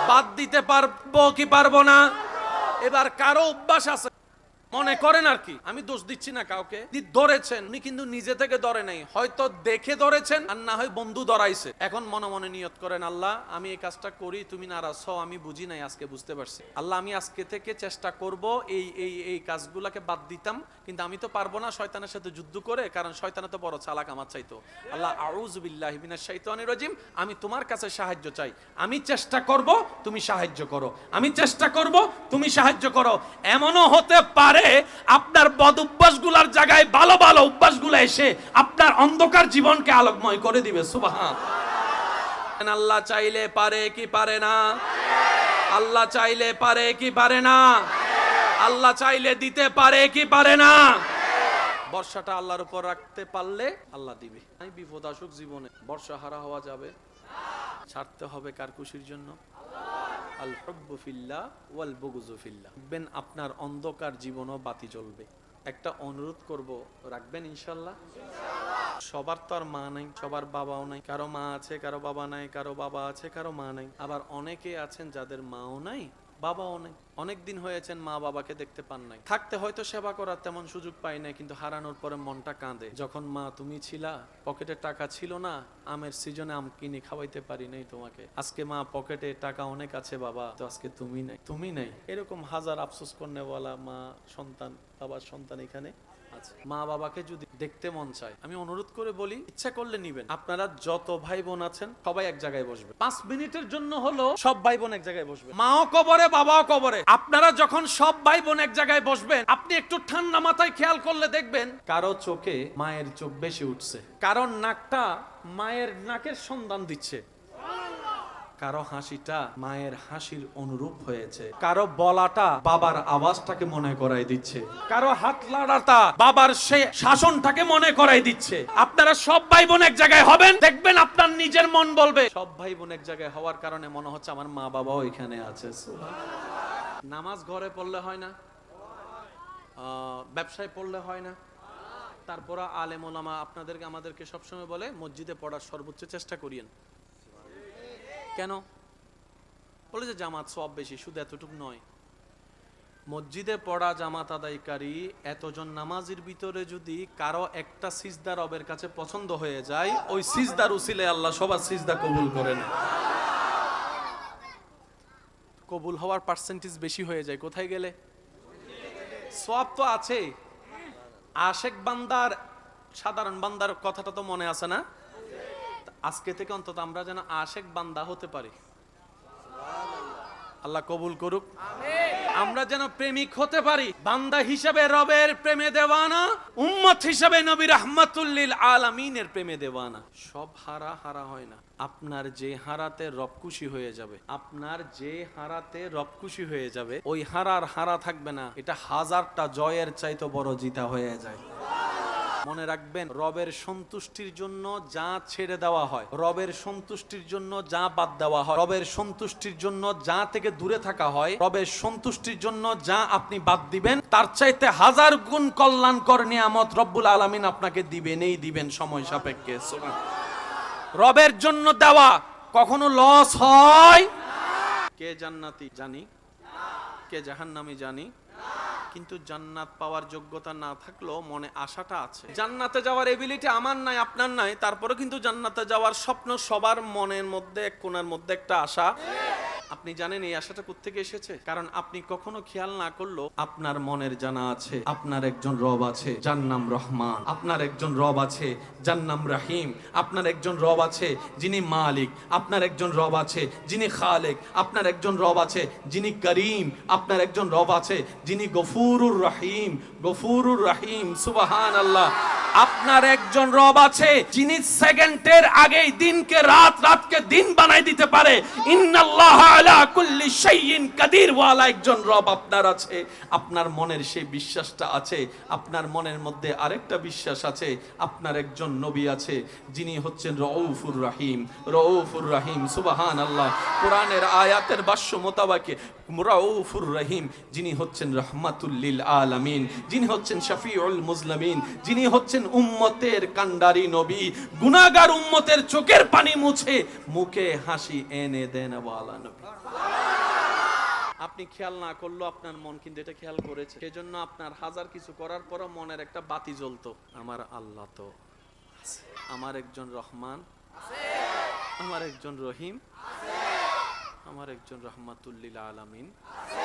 Speaker 1: বাদ দিতে পারবো কি পারবো না? এবার কারো অভ্যাস আছে, মনে করেন আর কি, আমি দোষ দিচ্ছি না কাউকে, ধরেছেন উনি কিন্তু নিজে থেকে ধরে নাই, হয়তো দেখে ধরেছেন আর না হয় বন্ধু ধরাইছে। এখন মনে মনে নিয়ত করেন, আল্লাহ আমি এই কাজটা করি, তুমি নারাজ হও, আমি বুঝি নাই, আজকে বুঝতে পারছি। আল্লাহ আমি আজকে থেকে চেষ্টা করব এই এই এই কাজগুলাকে বাদ দিতাম, কিন্তু আমি তো পারবো না শয়তানের সাথে যুদ্ধ করে, কারণ শয়তানে তো বড় চালাক আমার চাইতো। আল্লাহ আউযু বিল্লাহি মিনাশ শাইতানির রাজিম, আমি তোমার কাছে সাহায্য চাই, আমি চেষ্টা করব, তুমি সাহায্য করো, আমি চেষ্টা করব, তুমি সাহায্য করো। এমনও হতে পারে আপনার বদ অভ্যাসগুলোর জায়গায় ভালো ভালো অভ্যাসগুলো এসে আপনার অন্ধকার জীবনকে আলোকময় করে দিবে। সুবহান আল্লাহ চাইলে পারে কি পারে না? আল্লাহ চাইলে পারে কি পারে না? আল্লাহ চাইলে দিতে পারে কি পারে না? ভরসাটা আল্লাহর উপর রাখতে পারলে আল্লাহ দিবে। বিপদ আসুক জীবনে, ভরসা হারা হওয়া যাবে, ছাড়তে হবে কার খুশির জন্য? আল হুব্বু ফিল্লাহ ওয়াল বুগযু ফিল্লাহ। দেখবেন আপনার অন্ধকার জীবনও বাতি জ্বলবে। একটা অনুরোধ করব, রাখবেন ইনশাআল্লাহ? সবার তো আর মা নাই, সবার বাবাও নাই। কারো মা আছে, কারো বাবা নাই, কারো বাবা আছে, কারো মা নাই। আবার অনেকে আছেন যাদের মাও নাই, বাবাও নাই। অনেকদিন হয়েছেন মা বাবাকে দেখতে পান নাই। থাকতে হয়তো সেবা করার তেমন সুযোগ পাই নাই, কিন্তু হারানোর পরে মনটা কাঁদে। যখন মা তুমি ছিলা, পকেটে টাকা ছিল না, আমের সিজনে আম কিনে খাওয়াইতে পারি নাই তোমাকে। আজকে মা পকেটে টাকা অনেক আছে বাবা, তো আজকে তুমি নাই, তুমি নাই। এরকম হাজার আফসোস করনেওয়ালা মা সন্তান, বাবার সন্তান এখানে আছে। মা বাবাকে যদি দেখতে মন চায়, আমি অনুরোধ করে বলি, ইচ্ছা করলে নিবেন। আপনারা যত ভাই বোন আছেন সবাই এক জায়গায় বসবে, 5 মিনিটের জন্য হলো সব ভাই বোন এক জায়গায় বসবে। মাও কবরে, বাবাও কবরে। আপনারা যখন সব ভাই বোন এক জায়গায় বসবেন, আপনি একটু ঠান্ডা মাথায় খেয়াল করলে দেখবেন কারো চোখে মায়ের চোখ বেশি উঠছে, কারণ নাকটা মায়ের নাকের সন্ধান দিচ্ছে, কারো হাসিটা মায়ের হাসির অনুরূপ হয়েছে, কারো বলাটা বাবার আওয়াজটাকে মনে করাই দিচ্ছে, কারো হাত লাড়াটা বাবার সে শাসনটাকে মনে করাই দিচ্ছে। আপনারা সব ভাই বোন এক জায়গায় হবেন, দেখবেন আপনার নিজের মন বলবে, সব ভাই বোন এক জায়গায় হওয়ার কারণে মনে হচ্ছে আমার মা বাবাও এখানে আছে। নামাজ ঘরে পড়লে হয় না, ব্যবসায় পড়লে হয় না, তারপর আলেম ওলামা আপনাদেরকে আমাদেরকে সবসময় বলে মসজিদে পড়ার সর্বোচ্চ চেষ্টা করিয়েন। কেন বলে? যে জামাত সব বেশি, শুধু এতটুকু নয়, মসজিদে পড়া জামাত আদায়কারী এতজন নামাজির ভিতরে যদি কারো একটা সিজদা রবের কাছে পছন্দ হয়ে যায়, ওই সিজদার উসিলে আল্লাহ সবার সিজদা কবুল করেন। কবুল হওয়ার পার্সেন্টেজ বেশি হয়ে যায় কোথায় গেলে? সওয়াব তো আছে। আশেক বান্দার, সাধারণ বান্দার কথাটা তো মনে আছে না? আজকে থেকে অন্তত আমরা যেন আশেক বান্দা হতে পারি। আল্লাহ কবুল করুক। আমরা যেন প্রেমিক হতে পারি, বান্দা হিসাবে রবের প্রেমে দেওয়ানা, উম্মত হিসাবে নবী রাহমাতুল লিল আলামিনের প্রেমে দেওয়ানা। সব হারা হারা হয় না। আপনার যে হারাতে রব খুশি হয়ে যাবে, আপনার যে হারাতে রব খুশি হয়ে যাবে, ওই হারার হারা থাকবে না। এটা হাজারটা জয়ের চাইতে বড় জিতা হয়ে যায়। মনে রাখবেন, রবের সন্তুষ্টির জন্য যা ছেড়ে দেওয়া হয়, রবের সন্তুষ্টির জন্য যা বাদ দেওয়া হয়, রবের সন্তুষ্টির জন্য যা থেকে দূরে থাকা হয়, রবের সন্তুষ্টির জন্য যা আপনি বাদ দিবেন, তার চাইতে হাজার গুণ কল্যাণকর নিয়ামত রব্বুল আলামিন আপনাকে দিবেনই দিবেন সময় সাপেক্ষে। রবের জন্য দেওয়া কখনো লস হয়? কে জান্নাতি জানি, কে জাহান্নামী জানি, কিন্তু জান্নাত পাওয়ার যোগ্যতা না থাকলেও মনে আশাটা আছে। জান্নাতে যাওয়ার এবিলিটি আমার নাই, আপনার নাই, তারপরে কিন্তু জান্নাতে যাওয়ার স্বপ্ন সবার মনের মধ্যে, এক কোণার মধ্যে একটা আশা। আপনি জানেন এই আশাটা কোত্থেকে এসেছে? কারণ আপনি কখনো খেয়াল না করলেও আপনার মনের জানা আছে আপনার একজন রব আছে যার নাম রহমান, আপনার একজন রব আছে যার নাম রাহিম, আপনার একজন রব আছে যিনি মালিক, আপনার একজন রব আছে যিনি খালেক, আপনার একজন রব আছে যিনি করিম, আপনার একজন রব আছে যিনি গফুরুর রহিম, গফুরুর রহিম। সুবহানাল্লাহ। আপনার একজন রব আছে যিনি সেকেন্ডের আগেই দিনকে রাত, রাতকে দিন বানাই দিতে পারে। ইন্নাল্লাহ আলা কুল্লি শাইইন কাদির ওয়ালা একজন রব আপনার আছে। আপনার মনের সেই বিশ্বাসটা আছে। আপনার মনের মধ্যে আরেকটা বিশ্বাস আছে, আপনার একজন নবী আছে যিনি হচ্ছেন রউফুর রহিম, রউফুর রহিম। সুবহানাল্লাহ। কোরআনের আয়াতের ভাষ্য মোতাবেক রউফুর রহিম যিনি হচ্ছেন রাহমাতুল লিল আলামিন, যিনি হচ্ছেন শফিউল মুজলিমিন, যিনি হচ্ছেন উম্মতের কান্ডারি নবী, গুনাহগার উম্মতের চোখের পানি মুছে মুখে হাসি এনে দেন ওয়ালা নবী। আপনি খেয়াল না করলেও আপনার মন কিন্তু এটা খেয়াল করেছে। সেজন্য আপনার হাজার কিছু করার পরও মনের একটা বাতি জ্বলতো, আমার আল্লাহ তো আছে, আমার একজন রহমান আছে, আমার একজন রহিম আছে, আমার একজন রাহমাতুল লিল আলামিন আছে।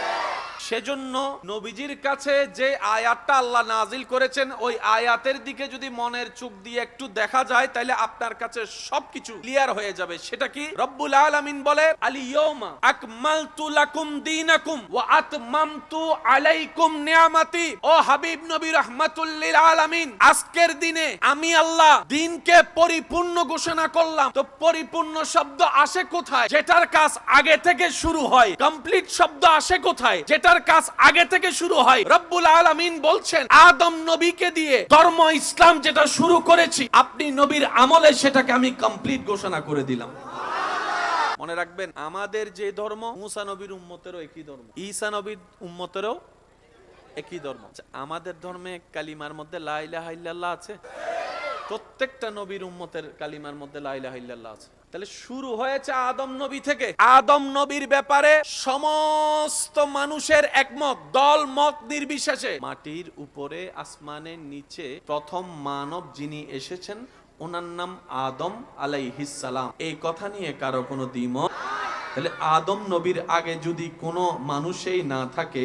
Speaker 1: সেজন্য নবীজির কাছে যে আয়াতটা আল্লাহ নাজিল করেছেন, ওই আয়াতের দিকে যদি মনের চোখ দিয়ে একটু দেখা যায়, তাহলে আপনার কাছে সবকিছু ক্লিয়ার হয়ে যাবে। সেটা কি? রব্বুল আলামিন বলে, আল-ইয়াউমা আকমালতু লাকুম দীনাকুম ওয়া আতমামতু আলাইকুম নিয়ামাতি। ও হাবিব নবী রাহমাতুল লিল আলামিন, আজকের দিনে আমি আল্লাহ দ্বীনকে পরিপূর্ণ ঘোষণা করলাম। তো পরিপূর্ণ শব্দ আসে কোথায়? যেটার কাজ আগে থেকে শুরু হয়। কমপ্লিট শব্দ আসে কোথায়? যেটার ধর্মের কাজ আগে থেকে শুরু হয়। রব্বুল আলামিন বলছেন আদম নবীকে দিয়ে ধর্ম ইসলাম যেটা শুরু করেছি, আপনি নবীর আমলে সেটাকে আমি কমপ্লিট ঘোষণা করে দিলাম। মনে রাখবেন, আমাদের যে ধর্ম মুসা নবীর উম্মতেরও একই ধর্ম, ঈসা নবীর উম্মতেরও একই ধর্ম। আমাদের ধর্মে কালিমার মধ্যে লা ইলাহা ইল্লাল্লাহ আছে, প্রত্যেকটা নবীর উম্মতের কালিমার মধ্যে লা ইলাহা ইল্লাল্লাহ আছে। তাহলে শুরু হয়েছে আদম নবী থেকে। আদম নবীর ব্যাপারে সমস্ত মানুষের একমত, দল মত নির্বিশেষে। মাটির উপরে আসমানের নিচে প্রথম মানব যিনি এসেছেন ওনার নাম আদম আলাইহিস সালাম। এই কথা নিয়ে কারো কোনো দ্বিমত? তাহলে আদম নবীর আগে যদি কোনো মানুষই না থাকে,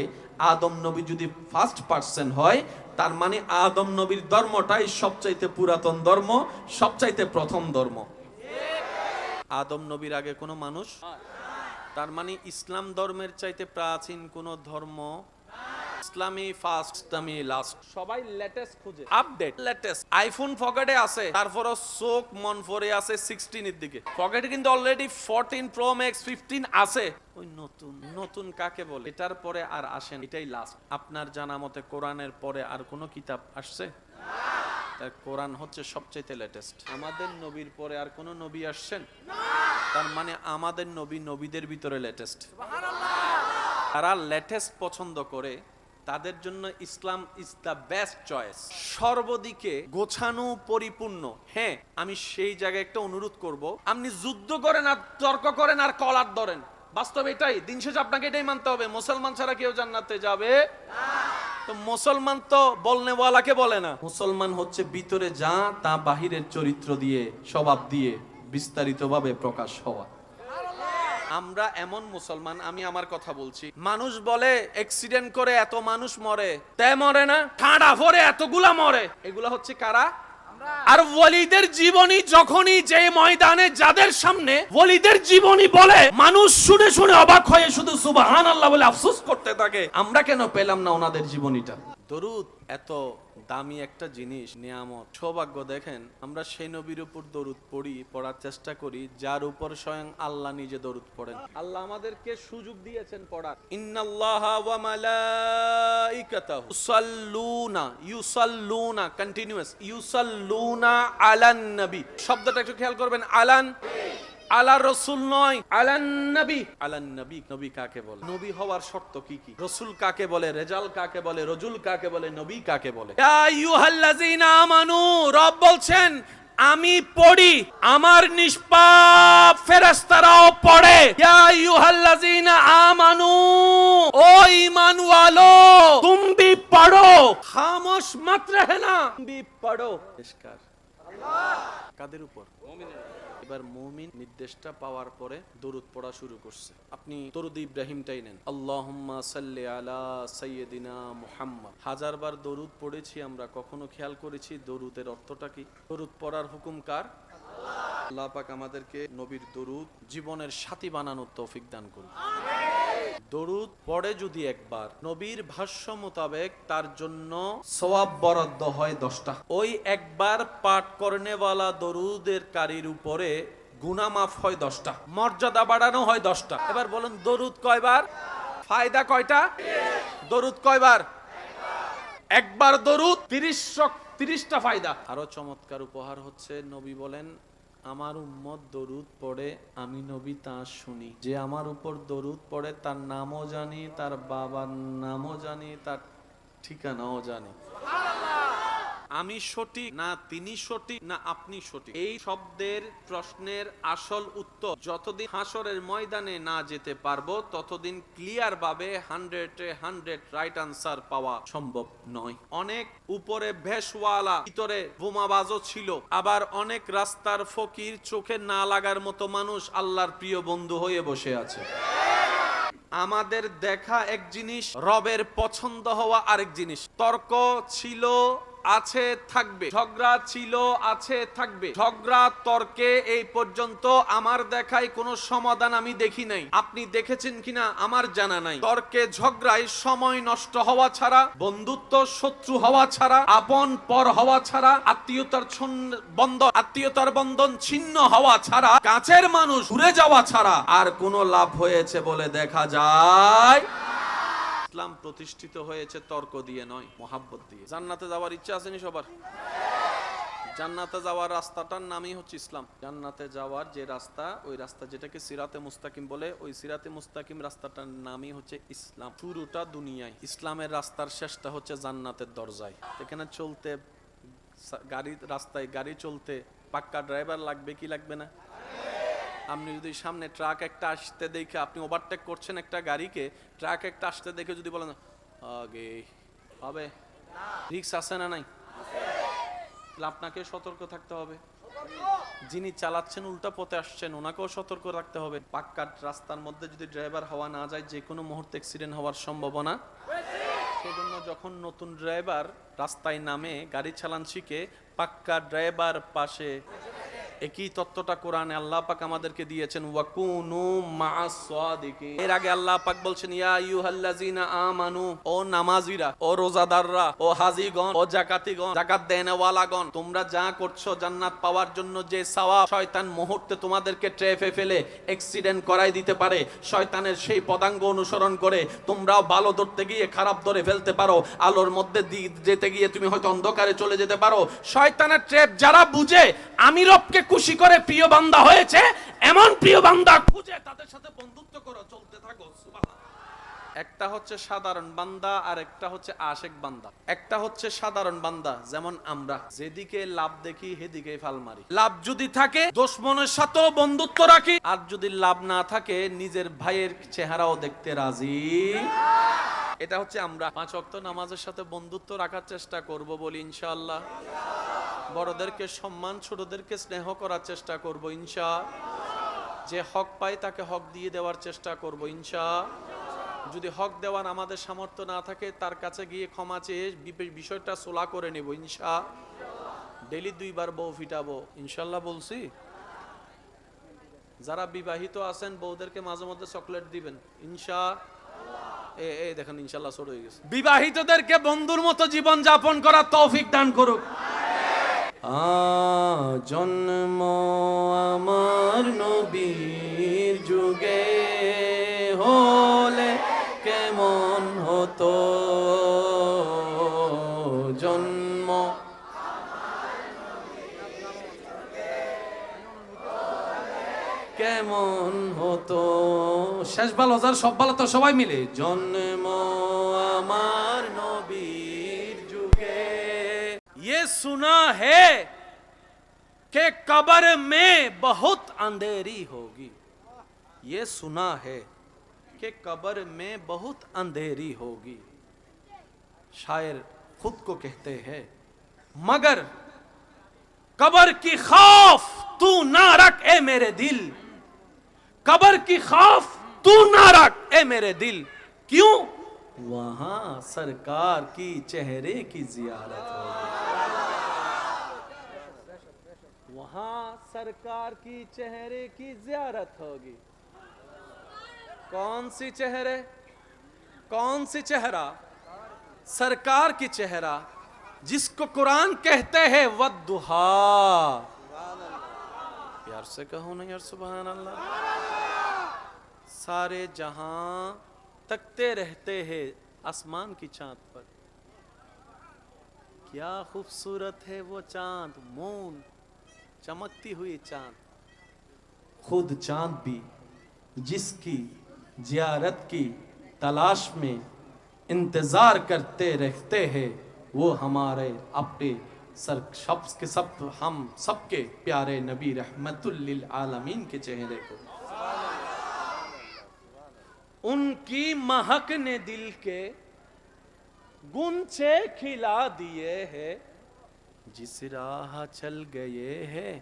Speaker 1: আদম নবী যদি ফার্স্ট পার্সন হয়, তার মানে আদম নবীর ধর্মটাই সবচাইতে পুরাতন ধর্ম, সবচাইতে প্রথম ধর্ম। আদম নবীর আগে কোনো মানুষ, তার মানে ইসলাম ধর্মের চাইতে প্রাচীন কোন ধর্ম, ইসলামী ফার্স্ট, ইসলামী লাস্ট। সবাই লেটেস্ট খুঁজে, আপডেট লেটেস্ট। আইফোন পকেটে আছে, তারপরও চোখ মন পড়ে আছে 16 এর দিকে। পকেটে কিন্তু অলরেডি 14 প্রো ম্যাক্স 15 আছে। ওই নতুন নতুন কাকে বলে? এটার পরে আর আসেন, এটাই লাস্ট। আপনার জানা মতে কোরআনের পরে আর কোনো কিতাব আসছে? তার কোরআন হচ্ছে সবচেয়ে লেটেস্ট। আমাদের নবীর পরে আর কোন নবী আসছেন? তার মানে আমাদের নবী নবীদের ভিতরে লেটেস্ট। তারা লেটেস্ট পছন্দ করে, তাদের জন্য ইসলাম ইজ দ্য বেস্ট চয়েস, সর্বদিকে গোছানো পরিপূর্ণ। হ্যাঁ, আমি সেই জায়গায় একটা অনুরোধ করব, আপনি যুদ্ধ করেন আর তর্ক করেন আর কলার ধরেন, বাস্তব এটাই, দিন শেষে আপনাকে এটাই মানতে হবে। মুসলমান ছাড়া কেউ জান্নাতে যাবে না। তো মুসলমান তো বলনেওয়ালাকে বলে না, মুসলমান হচ্ছে ভিতরে যা তা বাহিরের চরিত্র দিয়ে, স্বভাব দিয়ে বিস্তারিতভাবে প্রকাশ হওয়া। আমরা এমন মুসলমান, আমি আমার কথা বলছি, মানুষ বলে অ্যাক্সিডেন্ট করে এত মানুষ মরে, তাই মরে না, ঠাডা ভরে এতগুলা মরে, এগুলা হচ্ছে কারা? আর ওয়ালিদের জীবনী যখনই যে ময়দানে, যাদের সামনে ওয়ালিদের জীবনী বলে, মানুষ শুনে শুনে অবাক হয়ে শুধু সুবহানাল্লাহ বলে আফসোস করতে থাকে, আমরা কেন পেলাম না ওনাদের জীবনীটা। দরুদ এত দামি একটা জিনিস, নিয়ামত, সৌভাগ্য। দেখেন, আমরা সেই নবীর উপর দরুদ পড়ি, পড়ার চেষ্টা করি যার উপর স্বয়ং আল্লাহ নিজে দরুদ পড়েন। আল্লাহ আমাদেরকে সুযোগ দিয়েছেন পড়ার। ইন্নাল্লাহা ওয়া মালাইকাতাহু ইউসাল্লুনা কন্টিনিউয়াস ইউসাল্লুনা আলান নবী। শব্দটা একটু খেয়াল করবেন, আলান, আলা রসুল নয়, আলান নবী। আলান নবী, নবী কাকে বলে? নবী হওয়ার শর্ত কি কি? রসুল কাকে বলে? রেজাল কাকে বলে? রজুল কাকে বলে? নবী কাকে বলে? ইয়া আইয়ুহাল্লাযীনা আমানু, রব বলছেন আমি পড়ি, আমার নিষ্পাপ ফেরেশতারাও পড়ে। ইয়া আইয়ুহাল্লাযীনা আমানু, ও ঈমান ওয়ালো, তুম ভি পড়ো, খামোশ মত রহনা, তুম ভি পড়ো। নিষ্কার আল্লাহ কাদের উপর? মুমিনের। এবার মুমিন নির্দেশটা পাওয়ার পরে দরুদ পড়া শুরু করছে। আপনি দরুদ ইব্রাহিমটাই নেন, আল্লাহুম্মা সাল্লি আলা সাইয়্যিদিনা মুহাম্মদ। হাজারবার দরুদ পড়েছি আমরা, কখনো খেয়াল করেছি দরুদের অর্থটা কি? দরুদ পড়ার হুকুম কার? আল্লাহ পাক আমাদেরকে নবীর দরুদ জীবনের সাথী বানানোর তৌফিক দান করুন। দরুদ পড়ে যদি একবার, নবীর ভাষ্য মোতাবেক তার জন্য সওয়াব বরাদ্দ হয় 10টা। ওই একবার পাঠ করনেওয়ালা দরুদের কারীর উপরে গুনাহ মাফ হয় 10টা, মর্যাদা বাড়ানো হয় 10টা। এবার বলুন, দরুদ কয়বার? ফায়দা কয়টা? দরুদ কয়বার? একবার দরুদ 30টা ফায়দা। আরো চমৎকার উপহার হচ্ছে, নবী বলেন আমার উম্মত দরুদ পড়ে, আমি নবী তা শুনি। যে আমার উপর দরুদ পড়ে তার নামও জানি, তার বাবার নামও জানি, তার ঠিকানাও জানি। আমি সঠিক না তিনি সঠিক না আপনি সঠিক, এই শব্দের প্রশ্নের আসল উত্তর যতদিন হাসরের ময়দানে না যেতে পারবো ততদিন ক্লিয়ার ভাবে 100 রাইট আনসার পাওয়া সম্ভব নয়। অনেক উপরে ভেষওয়ালা, ভিতরে বোমাবাজও ছিল, আবার অনেক রাস্তার ফকির, চোখে না লাগার মতো মানুষ আল্লাহর প্রিয় বন্ধু হয়ে বসে আছে। আমাদের দেখা এক জিনিস, রবের পছন্দ হওয়া আরেক জিনিস। তর্ক ছিল, আছে, থাকবে, ঝগড়া ছিল, আছে, থাকবে। ঝগড়া তর্কে এই পর্যন্ত আমার দেখায় কোনো সমাধান আমি দেখি নাই, আপনি দেখেছেন কিনা আমার জানা নাই। তর্কে ঝগড়ায় সময় নষ্ট হওয়া ছাড়া, বন্ধুত্ব শত্রু হওয়া ছাড়া, আপন পর হওয়া ছাড়া, আত্মীয়তার বন্ধন ছিন্ন হওয়া ছাড়া, কাছের মানুষ দূরে যাওয়া ছাড়া আর কোনো লাভ হয়েছে বলে দেখা যায়। ইসলাম প্রতিষ্ঠিত হয়েছে তর্ক দিয়ে নয়, মোহাব্বত দিয়ে। জান্নাতে যাওয়ার ইচ্ছা আছে নি সবার? জান্নাতে যাওয়ার রাস্তাটার নামই হচ্ছে ইসলাম। জান্নাতে যাওয়ার যে রাস্তা, ওই রাস্তা যেটাকে সিরাতে মুস্তাকিম বলে, ওই সিরাতে মুস্তাকিম রাস্তাটার নামই হচ্ছে ইসলাম। শুরুটা দুনিয়ায়, ইসলামের রাস্তার শেষটা হচ্ছে জান্নাতের দরজায়। এখানে চলতে রাস্তায় গাড়ি চলতে পাক্কা ড্রাইভার লাগবে কি লাগবে না? আপনি যদি সামনে ট্রাক একটা আসতে দেখে আপনি ওভারটেক করছেন একটা গাড়িকে, ট্রাক একটা আসতে দেখে যদি বলেন আগে হবে, রিস্ক আছে না নাই? আপনাকে সতর্ক থাকতে হবে। যিনি চালাচ্ছেন উল্টা পথে আসছেন, ওনাকেও সতর্ক রাখতে হবে। পাক্কা রাস্তার মধ্যে যদি ড্রাইভার হওয়া না যায়, যে কোনো মুহূর্তে অ্যাক্সিডেন্ট হওয়ার সম্ভাবনা। সেজন্য যখন নতুন ড্রাইভার রাস্তায় নামে, গাড়ি চালান শিখে, পাক্কা ড্রাইভার পাশে। একই তত্ত্বটা কোরআনে আল্লাহ পাক আমাদেরকে দিয়েছেন, ওয়াকুনু মা'আস সাদিকিন। এর আগে আল্লাহ পাক বলছেন, ইয়া আইয়ুহাল্লাযিনা আমানু, ও নামাজিরা, ও রোজাদাররা, ও হাজিগণ, ও যাকাতিগণ, যাকাত দেনেওয়ালাগণ, তোমরা যা করছো জান্নাত পাওয়ার জন্য যে সওয়াব, শয়তান মুহূর্তে তোমাদেরকে ট্র্যাপে ফেলে অ্যাক্সিডেন্ট করাই দিতে পারে। শয়তানের সেই পদাঙ্গ অনুসরণ করে তোমরাও ভালো ধরতে গিয়ে খারাপ ধরে ফেলতে পারো। আলোর মধ্যে যেতে গিয়ে তুমি হয়তো অন্ধকারে চলে যেতে পারো। শয়তানের ট্র্যাপ যারা বুঝে, আমি রবকে খুশি করে প্রিয় বান্দা হয়েছে, এমন প্রিয় বান্দা খুঁজে তাদের সাথে বন্ধুত্ব করো, চলতে থাকো। সুবহানাল্লাহ। একটা হচ্ছে সাধারণ বান্দা, আর একটা হচ্ছে আশেক বান্দা। একটা হচ্ছে সাধারণ বান্দা, যেমন আমরা যেদিকে লাভ দেখি সেদিকে ফাল মারি। লাভ যদি থাকে দুশমনের সাথেও বন্ধুত্ব রাখি, আর যদি লাভ না থাকে নিজের ভাইয়ের চেহারাও দেখতে রাজি। এটা হচ্ছে আমরা। 5 ওয়াক্ত নামাজের সাথে বন্ধুত্ব রাখার চেষ্টা করব বলি ইনশাআল্লাহ। বড়দেরকে সম্মান, ছোটদেরকে স্নেহ করার চেষ্টা করব ইনশাআল্লাহ। যে হক পায় তাকে হক দিয়ে দেওয়ার চেষ্টা করব ইনশাআল্লাহ। যদি হক দেওয়ার আমাদের সামর্থ্য না থাকে, তার কাছে গিয়ে ক্ষমা চেয়ে বিষয়টা সোলা করে নেব ইনশাআল্লাহ। ডেইলি 2 বার বউ ফিটাবো ইনশাআল্লাহ বলছি। যারা বিবাহিত আছেন বউদেরকে মাঝে মধ্যে চকলেট দিবেন ইনশাআল্লাহ। এই দেখেন ইনশাআল্লাহ ছোট হয়ে গেছে। বিবাহিতদেরকে বন্ধুর মতো জীবন যাপন করার তৌফিক দান করুক। জন্ম আমার নবীর যুগে হলে কেমন হতো, জন্ম কেমন হতো। শেষ ভালো যার সব ভালো তো সবাই মিলে। জন্ম আমার নবীর যুগে, ये सुना है कि कब्र में बहुत अंधेरी होगी। ये सुना है कि कब्र में बहुत अंधेरी होगी। शायर खुद को कहते हैं, मगर कब्र की खौफ तू ना रख ए मेरे दिल, कब्र की खौफ तू ना रख ए मेरे दिल। क्यों? वहां सरकार की चेहरे की जियारत होगी, वहां सरकार की चेहरे की जियारत होगी। कौन सी चेहरे, कौन सी चेहरा? सरकार की चेहरा, जिसको कुरान कहते हैं वद्दुहा। यार से कहो ना यार, सुभान अल्लाह। सारे जहां तकते रहते हैं आसमान की चांद पर, क्या खूबसूरत है वो चांद, मून चमकती हुई चांद। खुद चांद भी जिसकी जियारत की तलाश में इंतजार करते रहते हैं, वो हमारे अपने हम सबके प्यारे नबी रहमतुल लिल आलमीन के चेहरे को, उनकी महक ने दिल के गुंचे खिला दिए हैं। जिस राह चल गए हैं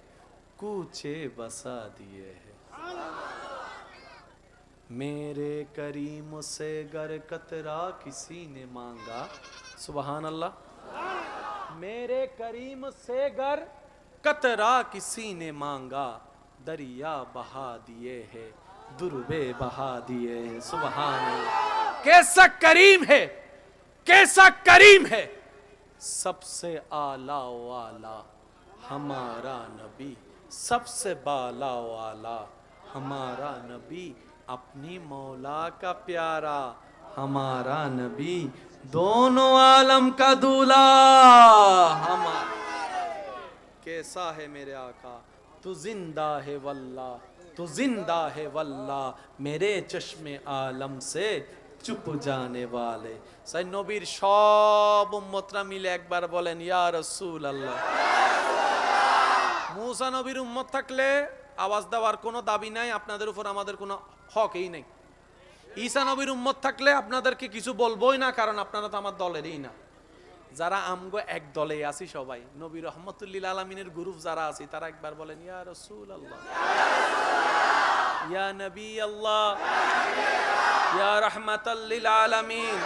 Speaker 1: कूचे बसा दिए हैं। मेरे करीम से गर कतरा किसी ने मांगा, सुभान अल्लाह। मेरे करीम से गर कतरा किसी ने मांगा, दरिया बहा दिए हैं, दुर्बे बहा दिए हैं। सुभान अल्लाह। कैसा करीम है, कैसा करीम है। सबसे आला वाला हमारा नबी, सबसे बाला वाला हमारा नबी, अपनी मौला का प्यारा हमारा नबी दोनों आलम का दूल्हा हमारा कैसा है मेरे आका तू जिंदा है वल्ला तू जिंदा है वल्ला मेरे चश्मे आलम से चुप जाने वाले साই নবীর সব উম্মতরা মিলে একবার বলেন ইয়া রাসূলুল্লাহ মুসা নবীর উম্মত থাকলে আওয়াজ দেওয়ার কোনো দাবি নাই আপনাদের উপর আমাদের কোনো হকই নেই ঈসা নবীর উম্মত থাকলে আপনাদেরকে কিছু বলবোই না কারণ আপনারা তো আমার দলেরই না যারা আমগো এক দলে আছি সবাই নবী রহমতুল্লিল আলামিনের গ্রুপ যারা আছি তারা একবার বলেন ইয়া রাসূলুল্লাহ ইয়া নবী আল্লাহ ইয়া রাহমাতাল লিল আলামিন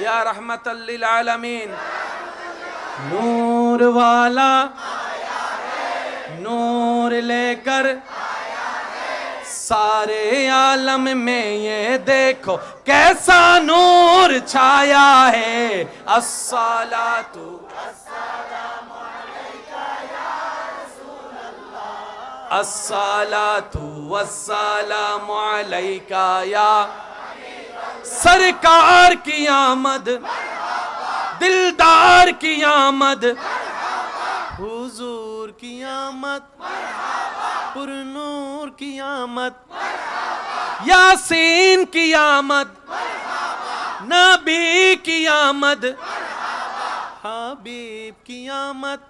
Speaker 1: ইয়া রাহমাতাল লিল আলামিন नूर वाला नूर लेकर सारे आलम में ये देखो कैसा नूर छाया है अस्सलातु अस्सलातु वस्सलामु अलैका या सरकार की आमद दिलदार की आमद हुजूर की आमद पुरनूर की आमद यासीन की आमद नबी की आमद हबीब की आमद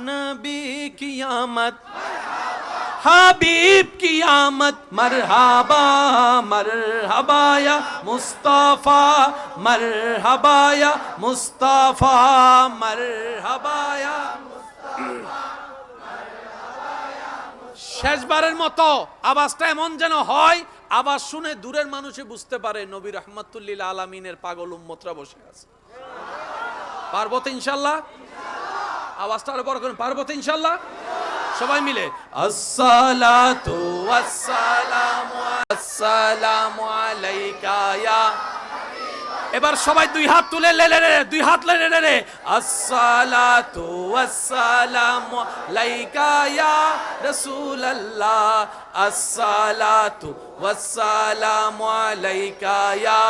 Speaker 1: नबी की आमद हबीब की आमद मरहबा मरहबा या मुस्तफा मरहबा या मुस्तफा मरहबा या শেষবারের মতো আওয়াজটা এমন যেন হয় আওয়াজ শুনে দূরের মানুষে বুঝতে পারে নবী রহমাতুল্লিল আলামিনের পাগল উম্মতরা বসে আছে পারবো তো ইনশাআল্লাহ আওয়াজটা আরো বড় করুন পারবো তো ইনশাআল্লাহ সবাই মিলে আসসালাতু ওয়াসসালামু আলাইকা ইয়া এবার সবাই দুই হাত তুলে দুই হাত লে আসসালাতু ওয়াসসালামু আলাইকা ইয়া রাসূলুল্লাহ আসসালাতু ওয়াসসালামু আলাইকা ইয়া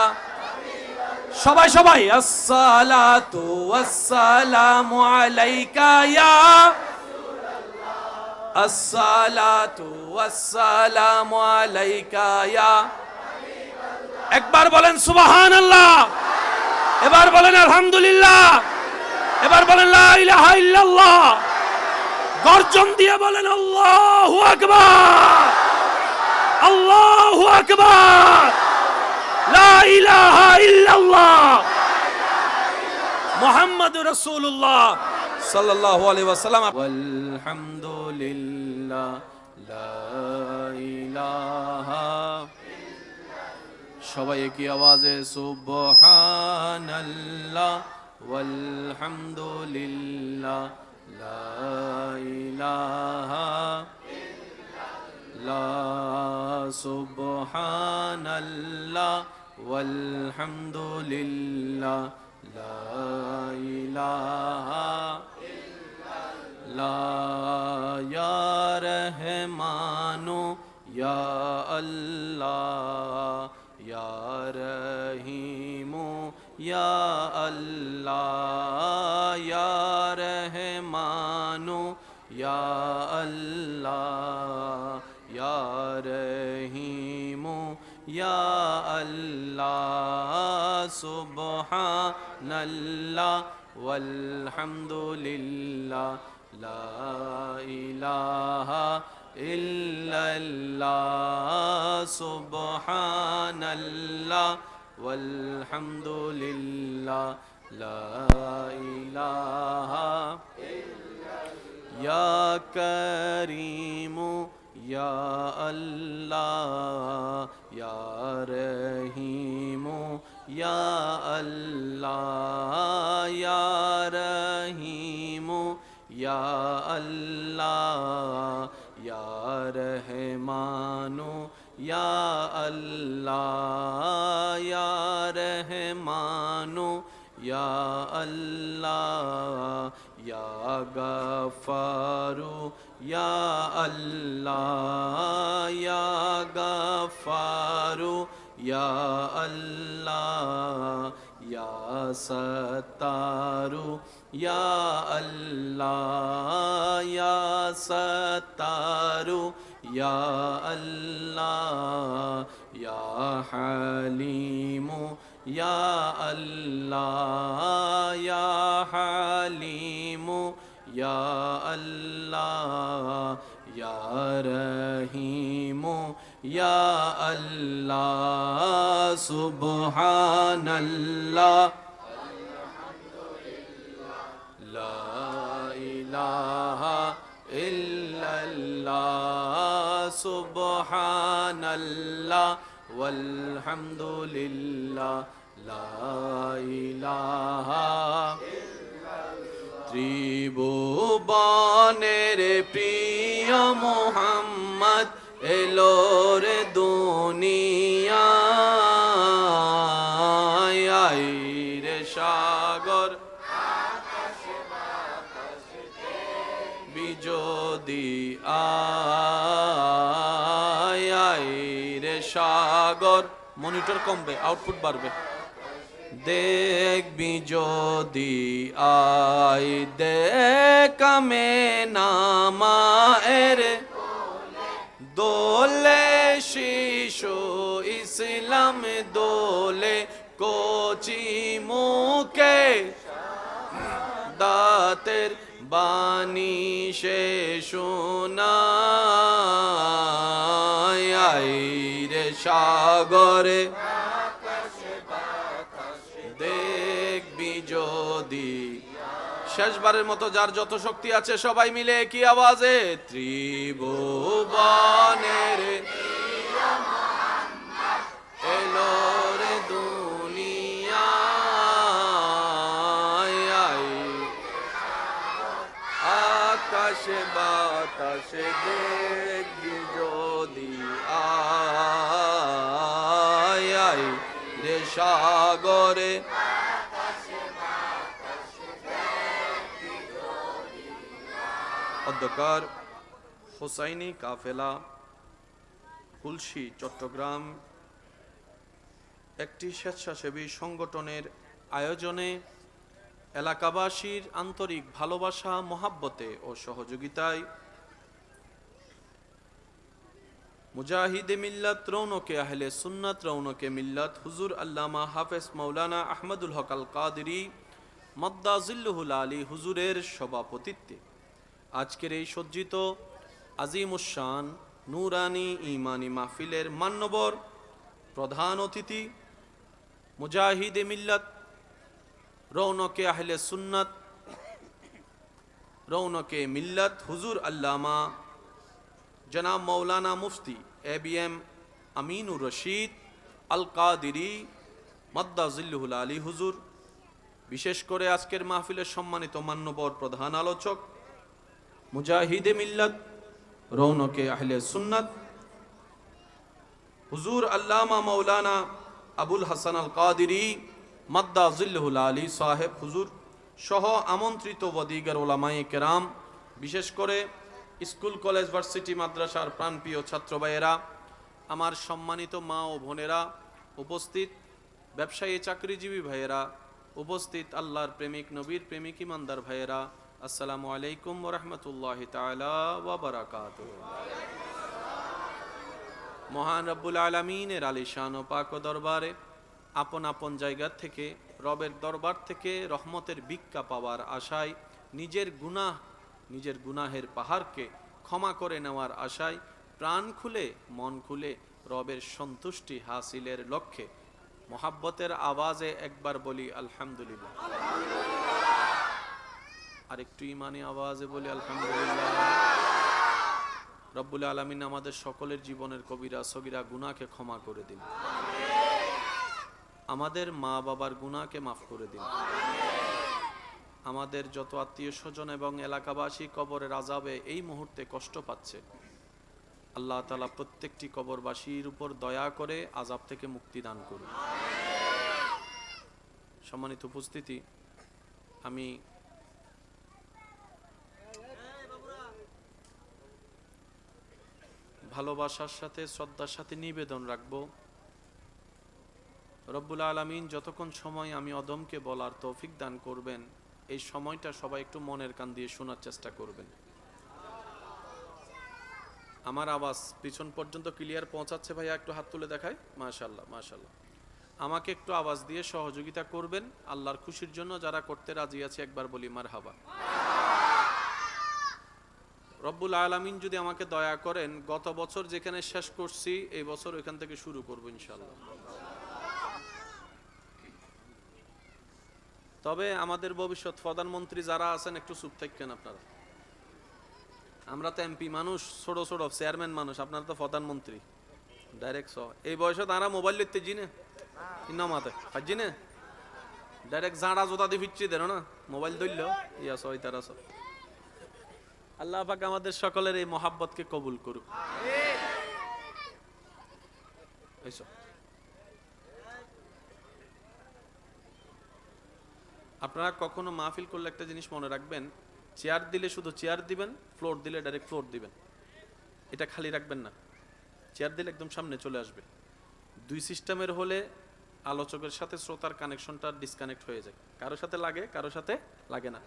Speaker 1: সবাই সবাই আসসালাতু ওয়াসসালামু আলাইকা ইয়া আসসালাতু ওয়াসসালামু আলাইকা ইয়া একবার বলেন সুবহানাল্লাহ এবার বলেন আলহামদুলিল্লাহ এবার বলেন লা ইলাহা ইল্লাল্লাহ গর্জন দিয়ে বলেন আল্লাহু আকবার আল্লাহু আকবার লা ইলাহা ইল্লাল্লাহ মুহাম্মাদুর রাসূলুল্লাহ সাল্লাল্লাহু আলাইহি ওয়াসাল্লাম আলহামদুলিল্লাহ লা ইলাহা সবাই কি আওয়াজে সুবহানাল্লাহ ওয়ালহামদুলিল্লাহ লা ইলাহা ইল্লাল্লাহ সুবহানাল্লাহ ওয়ালহামদুলিল্লাহ লা ইলাহা ইল্লাল্লাহ ইয়া রহমানু ইয়া আল্লাহ ইয়া রহিমু ইয়া আল্লাহ ইয়া রহমানু ইয়া আল্লাহ ইয়া রহিমু ইয়া আল্লাহ সুবহানাল্লাহ ওয়ালহামদুলিল্লাহ লা ইলাহা ইল্লাল্লাহ সুবহানাল্লাহ ওয়ালহামদুলিল্লাহ লা ইলাহা ইয়া করিমু ইয়া আল্লাহ ইয়া রহিমু ইয়া আল্লাহ ইয়া রহিমু ইয়া আল্লাহ ইয়া রহমানু ইয়া আল্লাহ ইয়া রহমানু ইয়া আল্লাহ ইয়া গফারু ইয়া আল্লাহ ইয়া গফারু ইয়া আল্লাহ ইয়া সাত্তারু ইয়া আল্লাহ ইয়া সাত্তারু ইয়া আল্লাহ ইয়া হালিমু ইয়া আল্লাহ ইয়া হালিমু ইয়া আল্লাহ ইয়া রহিমু ইয়া আল্লাহ সুবহানাল্লাহ লা ইলাহা ইল্লাল্লাহ সুবহানাল্লাহ ওয়ালহামদুলিল্লাহ লা ইলাহা ত্রিভুবনের প্রিয় মুহাম্মদ এলো রে দুনিয়ায় রে সাগর বিজোদি আয় রে সাগর মনিটর কমবে আউটপুট বাড়বে দেখবি যদি আয় দেখামে নামায়ের দোলে শিশু ইসলাম দোলে কোচি মুখে দাতের বাণী সে শোনায় রে সাগরে দেখবি যদি শেষবারের মতো যার যত শক্তি আছে সবাই মিলে কি আওয়াজে ত্রিভুবনের এলো রে দুনিয়ায় আকাশে বাতাসে দেখবি যদি আয় রে সাগরে অধ্যকার হোসাইনি কাফেলা খুলশী চট্টগ্রাম একটি স্বেচ্ছাসেবী সংগঠনের আয়োজনে এলাকাবাসীর আন্তরিক ভালোবাসা মহাব্বতে ও সহযোগিতায় মুজাহিদে মিল্লাত রৌনকে আহলে সুন্নাত রৌনকে মিল্লাত হুজুর আল্লামা হাফেজ মাওলানা আহমদুল হক আল কাদরি মদ্দাজিল্লুহুল আলী হুজুরের সভাপতিত্বে আজকের এই সজ্জিত আজিমুশান নূরানি ইমানি মাহফিলের মান্যবর প্রধান অতিথি মুজাহিদে মিল্লাত রৌনকে আহলে সুন্নাত রৌনকে মিল্লাত হুজুর আল্লামা জনাব মৌলানা মুফতি ABM আমিনুর রশিদ আল কাদিরি মদ্দাজিল্লুহুল আলী হুজুর, বিশেষ করে আজকের মাহফিলের সম্মানিত মান্যবর প্রধান আলোচক মুজাহিদে মিল্লাত রৌনকে আহলে সুন্নাত হুজুর আল্লামা মৌলানা আবুল হাসান আল কাদিরি মদ্দাজিল্লুহুল আলী সাহেব হুজুর সহ আমন্ত্রিত ওয়াদিগার ওলামায়ে কেরাম, বিশেষ করে স্কুল কলেজ ভার্সিটি মাদ্রাসার প্রাণপ্রিয় ছাত্র ভাইয়েরা, আমার সম্মানিত মা ও বোনেরা উপস্থিত, ব্যবসায়ী চাকরিজীবী ভাইয়েরা উপস্থিত, আল্লাহর প্রেমিক নবীর প্রেমিক ইমানদার ভাইয়েরা, আসসালামু আলাইকুম ওয়া রাহমাতুল্লাহি তাআলা ওয়া বারাকাতুহু। মহান রব্বুল আলামিনের আলিশান ও পাক দরবারে আপন আপন জায়গা থেকে রবের দরবার থেকে রহমতের ভিক্ষা পাওয়ার আশায় নিজের গুনাহের পাহাড়কে ক্ষমা করে নেওয়ার আশায় প্রাণ খুলে মন খুলে রবের সন্তুষ্টি হাসিলের লক্ষ্যে মোহাব্বতের আওয়াজে একবার বলি আলহামদুলিল্লাহ, আর একটু ইমানি আওয়াজে বলি আলহামদুলিল্লাহ। রব্বুল আলামিন আমাদের সকলের জীবনের কবিরা সগীরা গুনাহকে ক্ষমা করে দিন, আমাদের মা বাবার গুনাহকে মাফ করে দিন, আমাদের যত আত্মীয় স্বজন এবং এলাকাবাসী কবরের আযাবে এই মুহূর্তে কষ্ট পাচ্ছে, আল্লাহ তাআলা প্রত্যেকটি কবরবাসীর উপর দয়া করে আযাব থেকে মুক্তি দান করুন। সম্মানিত উপস্থিতি, আমি ভালোবাসার সাথে শ্রদ্ধার সাথে নিবেদন রাখব, রব্বুল আলামিন যতক্ষণ সময় আমি অদমকে বলার তৌফিক দান করবেন, এই সময়টা সবাই একটু মনের কান দিয়ে শোনার চেষ্টা করবেন। আমার আওয়াজ পিছন পর্যন্ত ক্লিয়ার পৌঁছাচ্ছে ভাইয়া? একটু হাত তুলে দেখায়। মাশাআল্লাহ, মাশাআল্লাহ। আমাকে একটু আওয়াজ দিয়ে সহযোগিতা করবেন আল্লাহর খুশির জন্য। যারা করতে রাজি আছে একবার বলি মারহাবা। রব্বুল আলামিন যদি আমাকে দয়া করেন, গত বছর যেখানে শেষ করছি এই বছর ওইখান থেকে শুরু করব ইনশাআল্লাহ। তবে আমাদের ভবিষ্যৎ প্রধানমন্ত্রী যারা আছেন একটু চুপ থাকেন আপনারা। আমরা তো এমপি মানুষ, ছোট ছোট চেয়ারম্যান মানুষ, আপনারা তো প্রধানমন্ত্রী ডাইরেক্ট। এই বয়সে তারা মোবাইল লিখতে জিনে মাতে জিনে ডাইরেক্ট ঝাঁড়া জোতা দিয়ে ফিরছি দেন না, মোবাইল ধরল ইয়াস ওই তারা। আল্লাহ পাক আমাদের সকলের এই মহাব্বতকে কবুল করুক। আপনারা কখনো মাহফিল করলে একটা জিনিস মনে রাখবেন, চেয়ার দিলে শুধু চেয়ার দিবেন, ফ্লোর দিলে ডাইরেক্ট ফ্লোর দিবেন। এটা খালি রাখবেন না। চেয়ার দিলে একদম সামনে চলে আসবে। দুই সিস্টেমের হলে আলোচকের সাথে শ্রোতার কানেকশনটা ডিসকানেক্ট হয়ে যায়, কারোর সাথে লাগে কারোর সাথে লাগে না।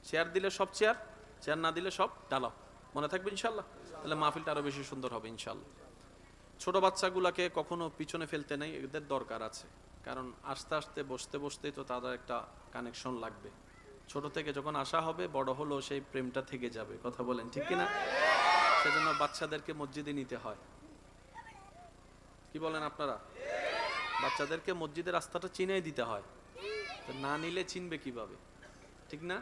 Speaker 1: চেয়ার দিলে সব চেয়ার, চেয়ার না দিলে সব ডালাও। মনে থাকবে ইনশাল্লাহ? তাহলে মাহফিলটা আরো বেশি সুন্দর হবে ইনশাল্লাহ। ছোট বাচ্চাগুলাকে কখনো পিছনে ফেলতে নেই, এদের দরকার আছে। কারণ আস্তে আস্তে বসতে বসতেই তো তাদের একটা কানেকশন লাগবে। ছোট থেকে যখন আসা হবে, বড় হলো সেই প্রেমটা থেকে যাবে। কথা বলেন ঠিক কিনা? সেজন্য বাচ্চাদেরকে মসজিদে নিতে হয়। কি বলেন আপনারা? বাচ্চাদেরকে মসজিদের রাস্তাটা চিনাই দিতে হয়। তো না নিলে চিনবে কিভাবে? ঠিক না?